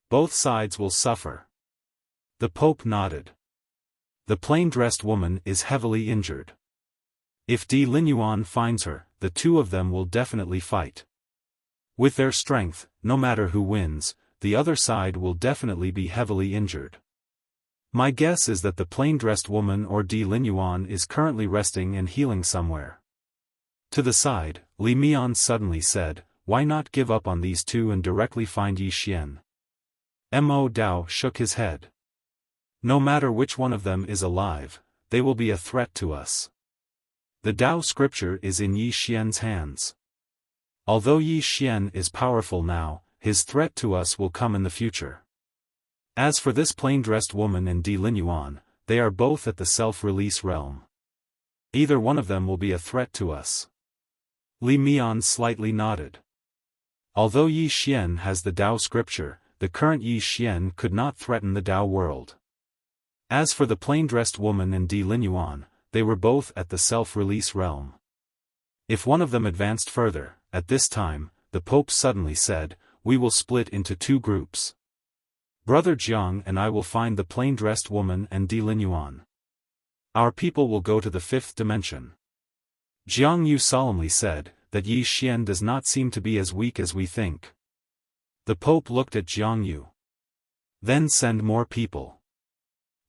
A: "Both sides will suffer." The Pope nodded. "The plain-dressed woman is heavily injured. If Di Linyuan finds her, the two of them will definitely fight. With their strength, no matter who wins, the other side will definitely be heavily injured. My guess is that the plain-dressed woman or Di Linyuan is currently resting and healing somewhere." To the side, Li Mian suddenly said, "Why not give up on these two and directly find Yi Xian?" Mo Dao shook his head. "No matter which one of them is alive, they will be a threat to us. The Tao scripture is in Yi Xian's hands. Although Yi Xian is powerful now, his threat to us will come in the future. As for this plain-dressed woman and Di Linyuan, they are both at the self-release realm. Either one of them will be a threat to us." Li Mian slightly nodded. Although Yi Xian has the Tao scripture, the current Yi Xian could not threaten the Tao world. As for the plain-dressed woman and Di Linyuan, they were both at the self-release realm. If one of them advanced further, at this time, the Pope suddenly said, "We will split into two groups. Brother Jiang and I will find the plain-dressed woman and Di Linyuan. Our people will go to the fifth dimension." Jiang Yu solemnly said, "That Yi Xian does not seem to be as weak as we think." The Pope looked at Jiang Yu. "Then send more people.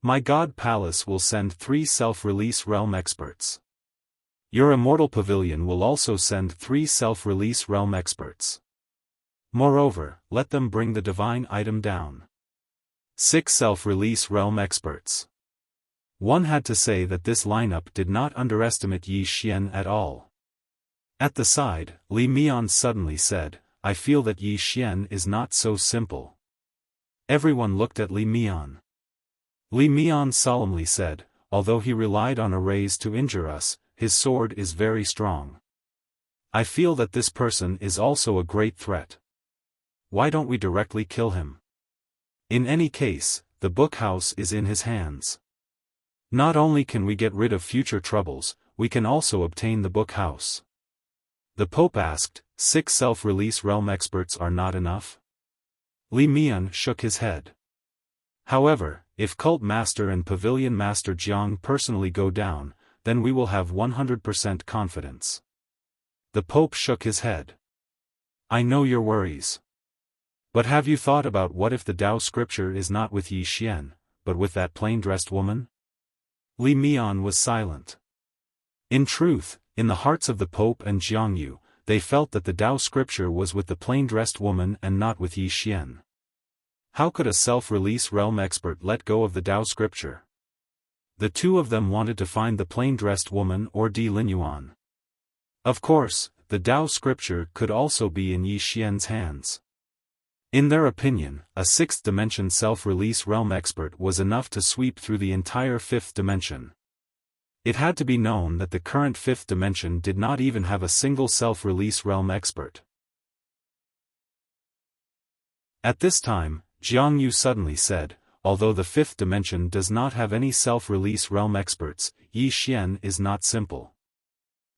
A: My God Palace will send 3 self-release realm experts. Your Immortal Pavilion will also send 3 self-release realm experts. Moreover, let them bring the divine item down. 6 self-release realm experts." One had to say that this lineup did not underestimate Yi Xian at all. At the side, Li Mian suddenly said, "I feel that Yi Xian is not so simple." Everyone looked at Li Mian. Li Mian solemnly said, "Although he relied on arrays to injure us, his sword is very strong. I feel that this person is also a great threat. Why don't we directly kill him? In any case, the book house is in his hands. Not only can we get rid of future troubles, we can also obtain the book house." The Pope asked, 6 self-release realm experts are not enough?" Li Mian shook his head. "However, if Cult Master and Pavilion Master Jiang personally go down, then we will have 100% confidence. The Pope shook his head. I know your worries. But have you thought about what if the Tao scripture is not with Yi Xian, but with that plain-dressed woman? Li Mian was silent. In truth, in the hearts of the Pope and Jiang Yu, they felt that the Tao scripture was with the plain-dressed woman and not with Yi Xian. How could a self-release realm expert let go of the Tao scripture? The two of them wanted to find the plain-dressed woman or Di Linyuan. Of course, the Tao scripture could also be in Yi Xian's hands. In their opinion, a sixth-dimension self-release realm expert was enough to sweep through the entire fifth dimension. It had to be known that the current fifth dimension did not even have a single self-release realm expert. At this time, Jiang Yu suddenly said, although the fifth dimension does not have any self-release realm experts, Yi Xian is not simple.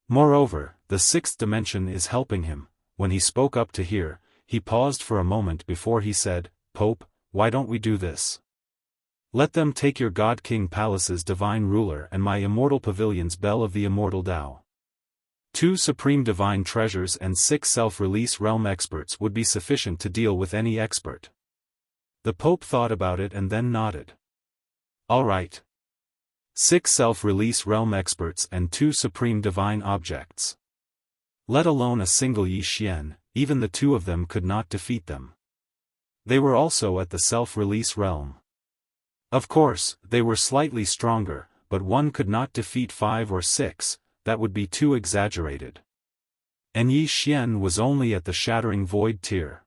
A: Moreover, the sixth dimension is helping him. When he spoke up to hear, he paused for a moment before he said, Pope, why don't we do this? Let them take your God King Palace's divine ruler and my immortal pavilion's bell of the immortal Tao. 2 supreme divine treasures and 6 self-release realm experts would be sufficient to deal with any expert. The Pope thought about it and then nodded. All right. 6 self-release realm experts and 2 supreme divine objects. Let alone a single Yi Xian, even the two of them could not defeat them. They were also at the self-release realm. Of course, they were slightly stronger, but one could not defeat 5 or 6, that would be too exaggerated. And Yi Xian was only at the shattering void tier.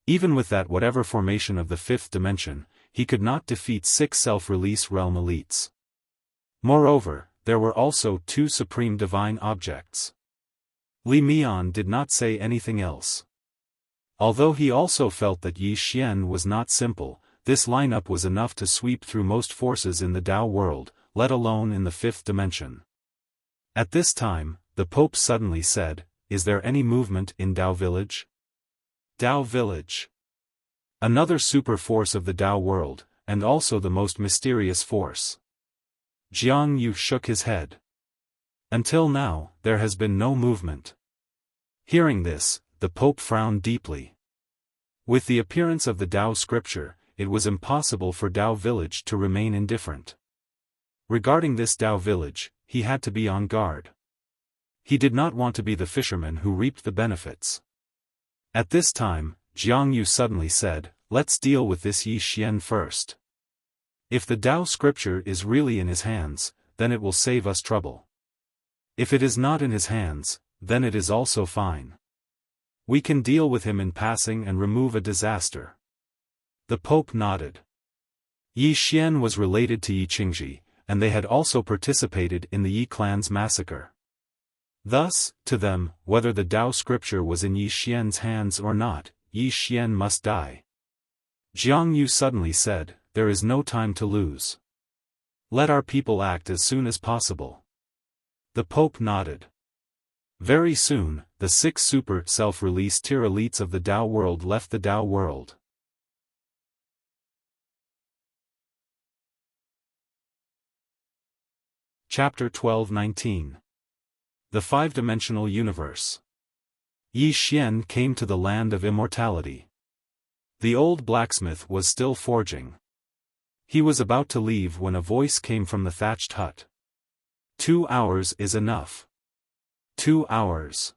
A: Even with that whatever formation of the fifth dimension, he could not defeat 6 self-release realm elites. Moreover, there were also 2 supreme divine objects. Li Mian did not say anything else. Although he also felt that Yi Xian was not simple, this lineup was enough to sweep through most forces in the Tao world, let alone in the fifth dimension. At this time, the Pope suddenly said, Is there any movement in Tao Village? Tao Village. Another super force of the Tao world, and also the most mysterious force. Jiang Yu shook his head. Until now, there has been no movement. Hearing this, the Pope frowned deeply. With the appearance of the Tao scripture, it was impossible for Tao Village to remain indifferent. Regarding this Tao Village, he had to be on guard. He did not want to be the fisherman who reaped the benefits. At this time, Jiang Yu suddenly said, Let's deal with this Yi Xian first. If the Tao scripture is really in his hands, then it will save us trouble. If it is not in his hands, then it is also fine. We can deal with him in passing and remove a disaster. The Pope nodded. Yi Xian was related to Yi Qingji, and they had also participated in the Yi clan's massacre. Thus, to them, whether the Tao scripture was in Yi Xian's hands or not, Yi Xian must die. Jiang Yu suddenly said, There is no time to lose. Let our people act as soon as possible. The Pope nodded. Very soon, the 6 super self-release tier elites of the Tao world left the Tao world. Chapter 12-19. The Five-Dimensional Universe. Yi Xian came to the land of immortality. The old blacksmith was still forging. He was about to leave when a voice came from the thatched hut. 2 hours is enough. 2 hours.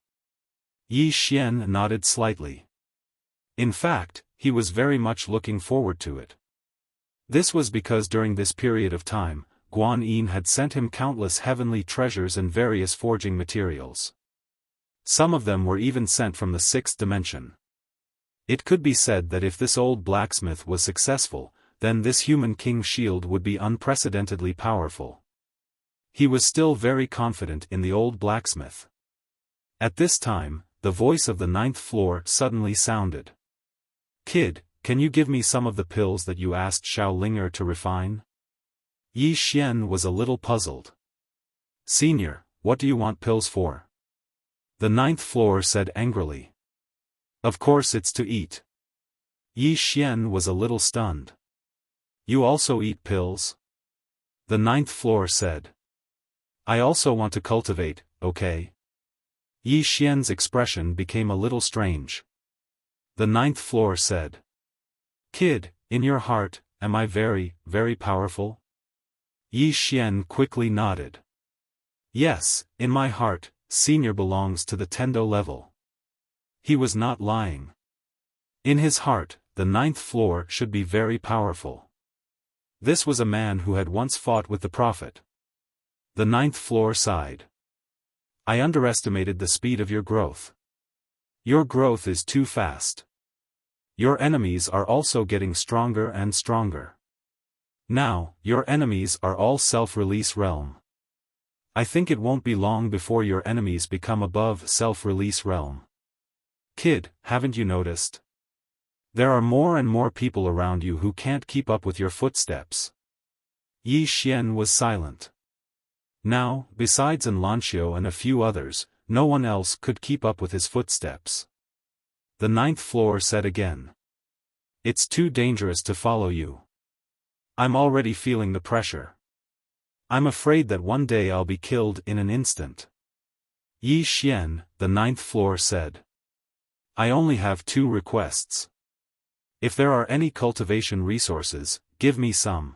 A: Yi Xian nodded slightly. In fact, he was very much looking forward to it. This was because during this period of time, Guan Yin had sent him countless heavenly treasures and various forging materials. Some of them were even sent from the 6th dimension. It could be said that if this old blacksmith was successful, then this human king's shield would be unprecedentedly powerful. He was still very confident in the old blacksmith. At this time, the voice of the 9th floor suddenly sounded. Kid, can you give me some of the pills that you asked Xiao Linger to refine? Yi Xian was a little puzzled. Senior, what do you want pills for? The 9th floor said angrily. Of course it's to eat. Yi Xian was a little stunned. You also eat pills? The ninth floor said. I also want to cultivate, okay? Yi Xian's expression became a little strange. The ninth floor said. Kid, in your heart, am I very, very powerful? Yi Xian quickly nodded. Yes, in my heart, Senior belongs to the Tendo level. He was not lying. In his heart, the ninth floor should be very powerful. This was a man who had once fought with the Prophet. The ninth floor sighed. I underestimated the speed of your growth. Your growth is too fast. Your enemies are also getting stronger and stronger. Now, your enemies are all self-release realm. I think it won't be long before your enemies become above self-release realm. Kid, haven't you noticed? There are more and more people around you who can't keep up with your footsteps. Yi Xian was silent. Now, besides Enlancio and a few others, no one else could keep up with his footsteps. The ninth floor said again. It's too dangerous to follow you. I'm already feeling the pressure. I'm afraid that one day I'll be killed in an instant. Yi Xian, the ninth floor said. I only have 2 requests. If there are any cultivation resources, give me some.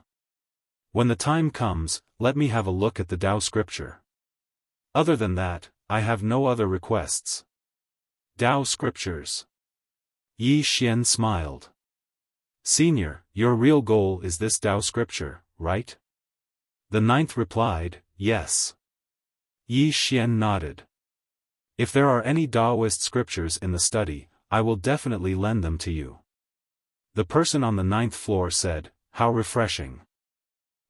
A: When the time comes, let me have a look at the Tao scripture. Other than that, I have no other requests. Tao scriptures. Yi Xian smiled. Senior, your real goal is this Tao scripture, right? The ninth replied, yes. Yi Xian nodded. If there are any Taoist scriptures in the study, I will definitely lend them to you. The person on the ninth floor said, how refreshing.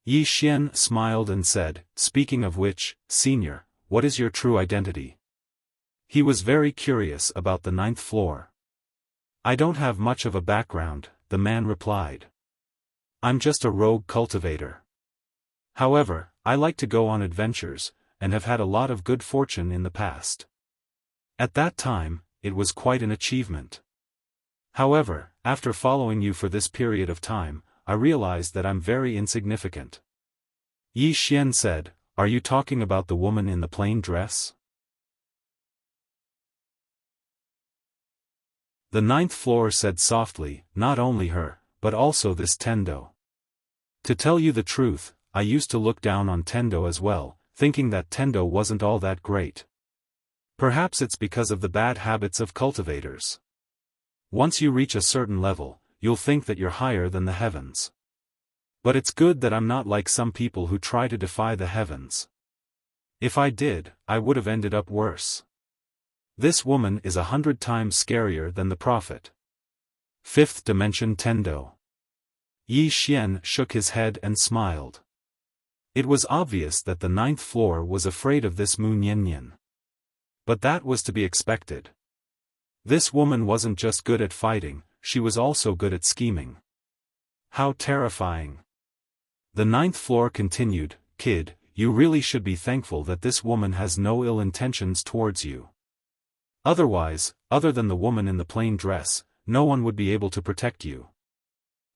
A: Yi Xian smiled and said, speaking of which, Senior, what is your true identity? He was very curious about the ninth floor. I don't have much of a background, the man replied. I'm just a rogue cultivator. However, I like to go on adventures, and have had a lot of good fortune in the past. At that time, it was quite an achievement. However, after following you for this period of time, I realized that I'm very insignificant. Yi Xian said, are you talking about the woman in the plain dress? The ninth floor said softly, not only her, but also this Tendo. To tell you the truth, I used to look down on Tendo as well, thinking that Tendo wasn't all that great. Perhaps it's because of the bad habits of cultivators. Once you reach a certain level, you'll think that you're higher than the heavens. But it's good that I'm not like some people who try to defy the heavens. If I did, I would have ended up worse. This woman is 100 times scarier than the Prophet. Fifth dimension Tendo. Yi Xian shook his head and smiled. It was obvious that the ninth floor was afraid of this Mu Niannian. But that was to be expected. This woman wasn't just good at fighting, she was also good at scheming. How terrifying. The ninth floor continued, Kid, you really should be thankful that this woman has no ill intentions towards you. Otherwise, other than the woman in the plain dress, no one would be able to protect you.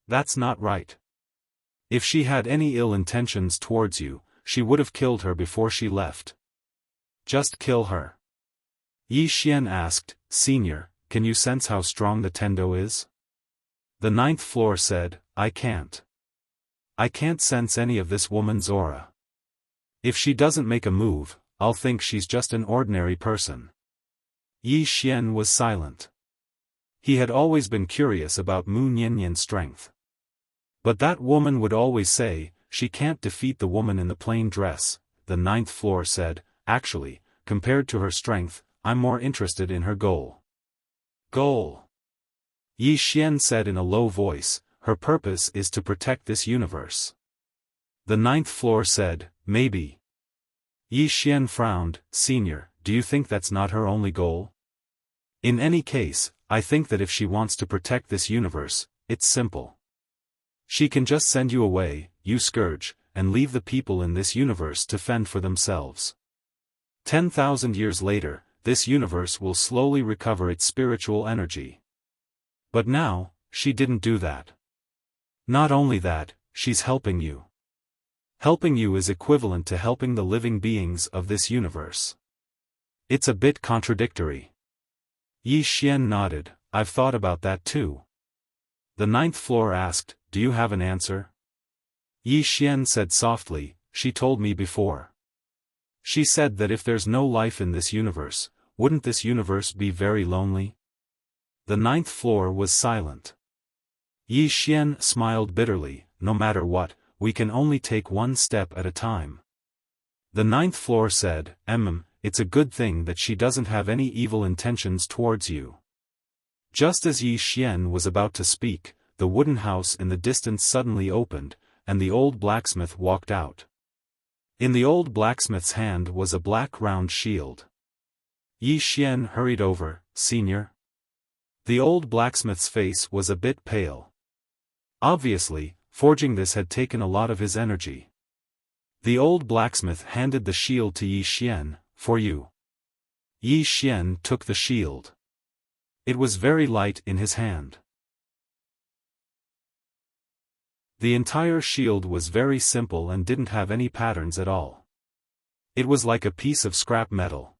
A: That's not right. If she had any ill intentions towards you, she would have killed her before she left. Just kill her. Yi Xian asked, Senior, can you sense how strong the Tendo is? The ninth floor said, I can't. I can't sense any of this woman's aura. If she doesn't make a move, I'll think she's just an ordinary person. Yi Xian was silent. He had always been curious about Mu Niannian's strength. But that woman would always say, she can't defeat the woman in the plain dress. The ninth floor said, actually, compared to her strength, I'm more interested in her goal. Goal. Yi Xian said in a low voice, her purpose is to protect this universe. The ninth floor said, maybe. Yi Xian frowned, Senior, do you think that's not her only goal? In any case, I think that if she wants to protect this universe, it's simple. She can just send you away, you scourge, and leave the people in this universe to fend for themselves. 10,000 years later, this universe will slowly recover its spiritual energy. But now, she didn't do that. Not only that, she's helping you. Helping you is equivalent to helping the living beings of this universe. It's a bit contradictory. Yi Xian nodded. I've thought about that too. The ninth floor asked, do you have an answer? Yi Xian said softly, she told me before. She said that if there's no life in this universe, wouldn't this universe be very lonely? The ninth floor was silent. Yi Xian smiled bitterly, no matter what, we can only take one step at a time. The ninth floor said, it's a good thing that she doesn't have any evil intentions towards you. Just as Yi Xian was about to speak, the wooden house in the distance suddenly opened, and the old blacksmith walked out. In the old blacksmith's hand was a black round shield. Yi Xian hurried over, Senior. The old blacksmith's face was a bit pale. Obviously, forging this had taken a lot of his energy. The old blacksmith handed the shield to Yi Xian, for you. Yi Xian took the shield. It was very light in his hand. The entire shield was very simple and didn't have any patterns at all. It was like a piece of scrap metal.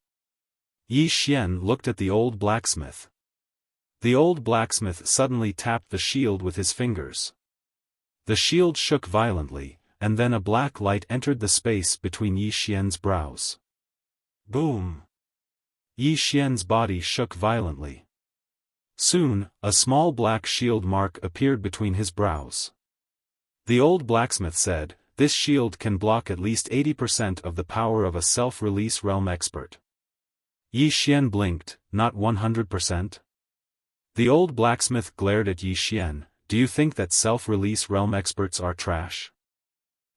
A: Yi Xian looked at the old blacksmith. The old blacksmith suddenly tapped the shield with his fingers. The shield shook violently, and then a black light entered the space between Yi Xian's brows. Boom! Yi Xian's body shook violently. Soon, a small black shield mark appeared between his brows. The old blacksmith said, this shield can block at least 80% of the power of a self-release realm expert. Yi Xian blinked, not 100%? The old blacksmith glared at Yi Xian, do you think that self-release realm experts are trash?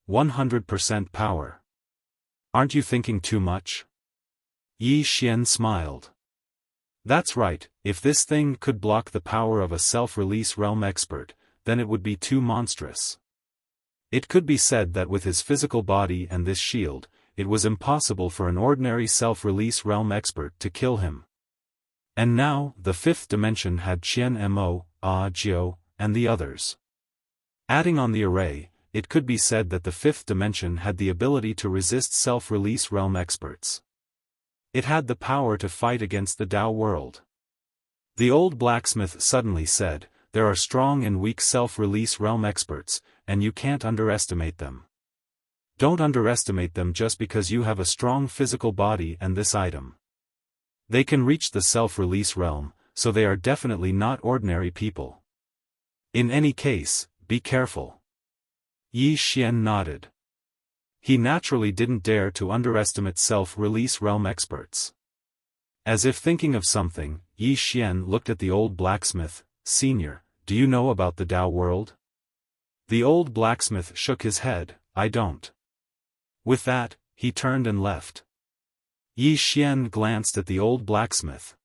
A: 100% power. Aren't you thinking too much? Yi Xian smiled. That's right, if this thing could block the power of a self-release realm expert, then it would be too monstrous. It could be said that with his physical body and this shield, it was impossible for an ordinary self-release realm expert to kill him. And now, the fifth dimension had Qian Mo, Jiu, and the others. Adding on the array, it could be said that the fifth dimension had the ability to resist self-release realm experts. It had the power to fight against the Tao world. The old blacksmith suddenly said, there are strong and weak self-release realm experts, and you can't underestimate them. Don't underestimate them just because you have a strong physical body and this item. They can reach the self-release realm, so they are definitely not ordinary people. In any case, be careful. Yi Xian nodded. He naturally didn't dare to underestimate self-release realm experts. As if thinking of something, Yi Xian looked at the old blacksmith, Senior, do you know about the Tao world? The old blacksmith shook his head, I don't. With that, he turned and left. Yi Xian glanced at the old blacksmith.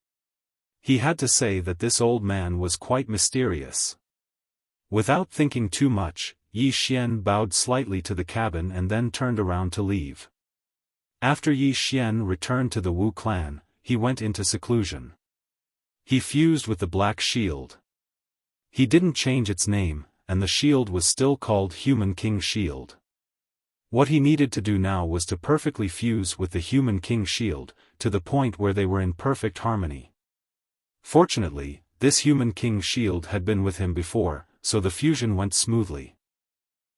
A: He had to say that this old man was quite mysterious. Without thinking too much, Yi Xian bowed slightly to the cabin and then turned around to leave. After Yi Xian returned to the Wu clan, he went into seclusion. He fused with the Black Shield. He didn't change its name, and the shield was still called Human King Shield. What he needed to do now was to perfectly fuse with the Human King Shield, to the point where they were in perfect harmony. Fortunately, this Human King Shield had been with him before, so the fusion went smoothly.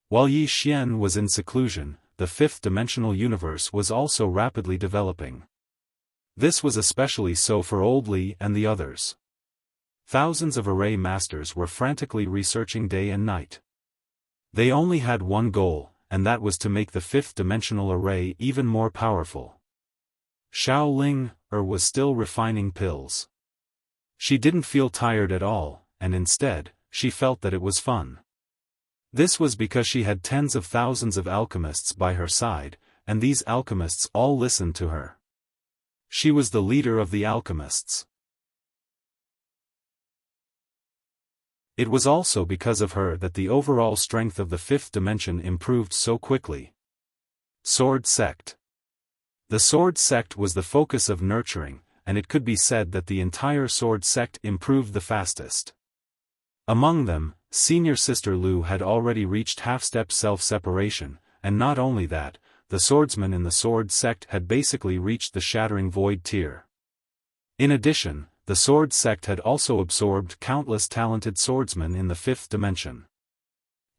A: While Yi Xian was in seclusion, the fifth-dimensional universe was also rapidly developing. This was especially so for Old Li and the others. Thousands of array masters were frantically researching day and night. They only had one goal, and that was to make the fifth-dimensional array even more powerful. Xiao Ling was still refining pills. She didn't feel tired at all, and instead, she felt that it was fun. This was because she had tens of thousands of alchemists by her side, and these alchemists all listened to her. She was the leader of the alchemists. It was also because of her that the overall strength of the fifth dimension improved so quickly. Sword Sect. The Sword Sect was the focus of nurturing, and it could be said that the entire Sword Sect improved the fastest. Among them, senior sister Lu had already reached half-step self-separation, and not only that, the swordsman in the sword sect had basically reached the shattering void tier. In addition, the sword sect had also absorbed countless talented swordsmen in the fifth dimension.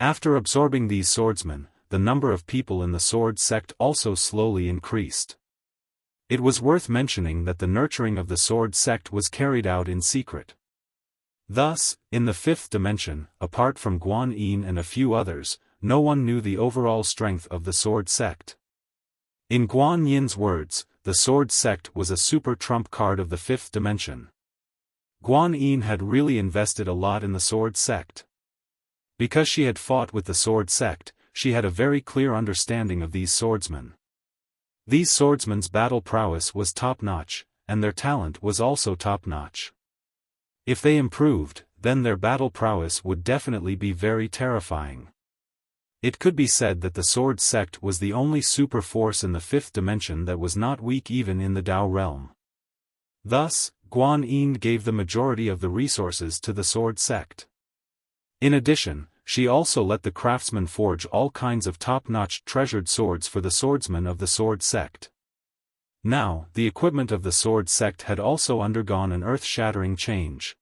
A: After absorbing these swordsmen, the number of people in the sword sect also slowly increased. It was worth mentioning that the nurturing of the sword sect was carried out in secret. Thus, in the fifth dimension, apart from Guan Yin and a few others, no one knew the overall strength of the sword sect. In Guan Yin's words, the sword sect was a super trump card of the fifth dimension. Guan Yin had really invested a lot in the sword sect. Because she had fought with the sword sect, she had a very clear understanding of these swordsmen. These swordsmen's battle prowess was top-notch, and their talent was also top-notch. If they improved, then their battle prowess would definitely be very terrifying. It could be said that the sword sect was the only super force in the fifth dimension that was not weak even in the Dao realm. Thus, Guan Yin gave the majority of the resources to the sword sect. In addition, she also let the craftsmen forge all kinds of top-notch treasured swords for the swordsmen of the sword sect. Now, the equipment of the sword sect had also undergone an earth-shattering change.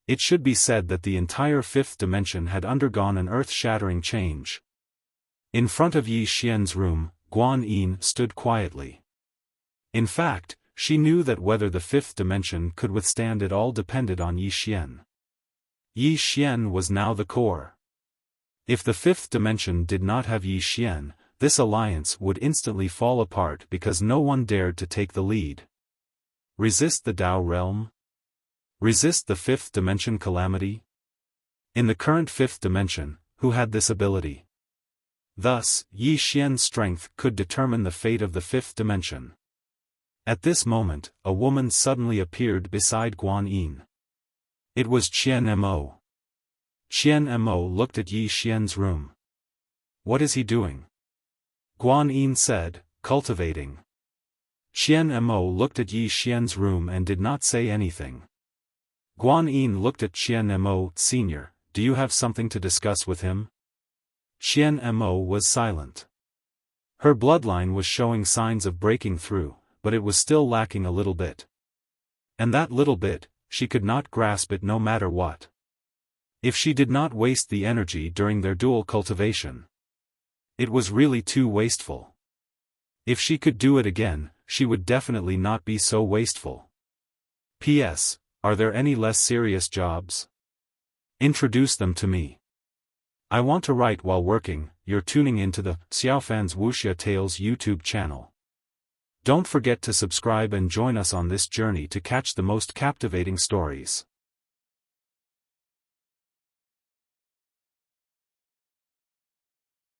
A: It should be said that the entire fifth dimension had undergone an earth-shattering change. In front of Yi Xian's room, Guan Yin stood quietly. In fact, she knew that whether the fifth dimension could withstand it all depended on Yi Xian. Yi Xian was now the core. If the fifth dimension did not have Yi Xian, this alliance would instantly fall apart because no one dared to take the lead. Resist the Dao realm? Resist the fifth dimension calamity? In the current fifth dimension, who had this ability? Thus, Yi Xian's strength could determine the fate of the fifth dimension. At this moment, a woman suddenly appeared beside Guan Yin. It was Qian Mo. Qian Mo looked at Yi Xian's room. What is he doing? Guan Yin said, cultivating. Qian Mo looked at Yi Xian's room and did not say anything. Guan Yin looked at Qian Mo, Senior, do you have something to discuss with him? Qian Mo was silent. Her bloodline was showing signs of breaking through, but it was still lacking a little bit. And that little bit, she could not grasp it no matter what. If she did not waste the energy during their dual cultivation. It was really too wasteful. If she could do it again, she would definitely not be so wasteful. P.S. Are there any less serious jobs? Introduce them to me. I want to write while working. You're tuning into the Xiaofan's Wuxia Tales YouTube channel. Don't forget to subscribe and join us on this journey to catch the most captivating stories.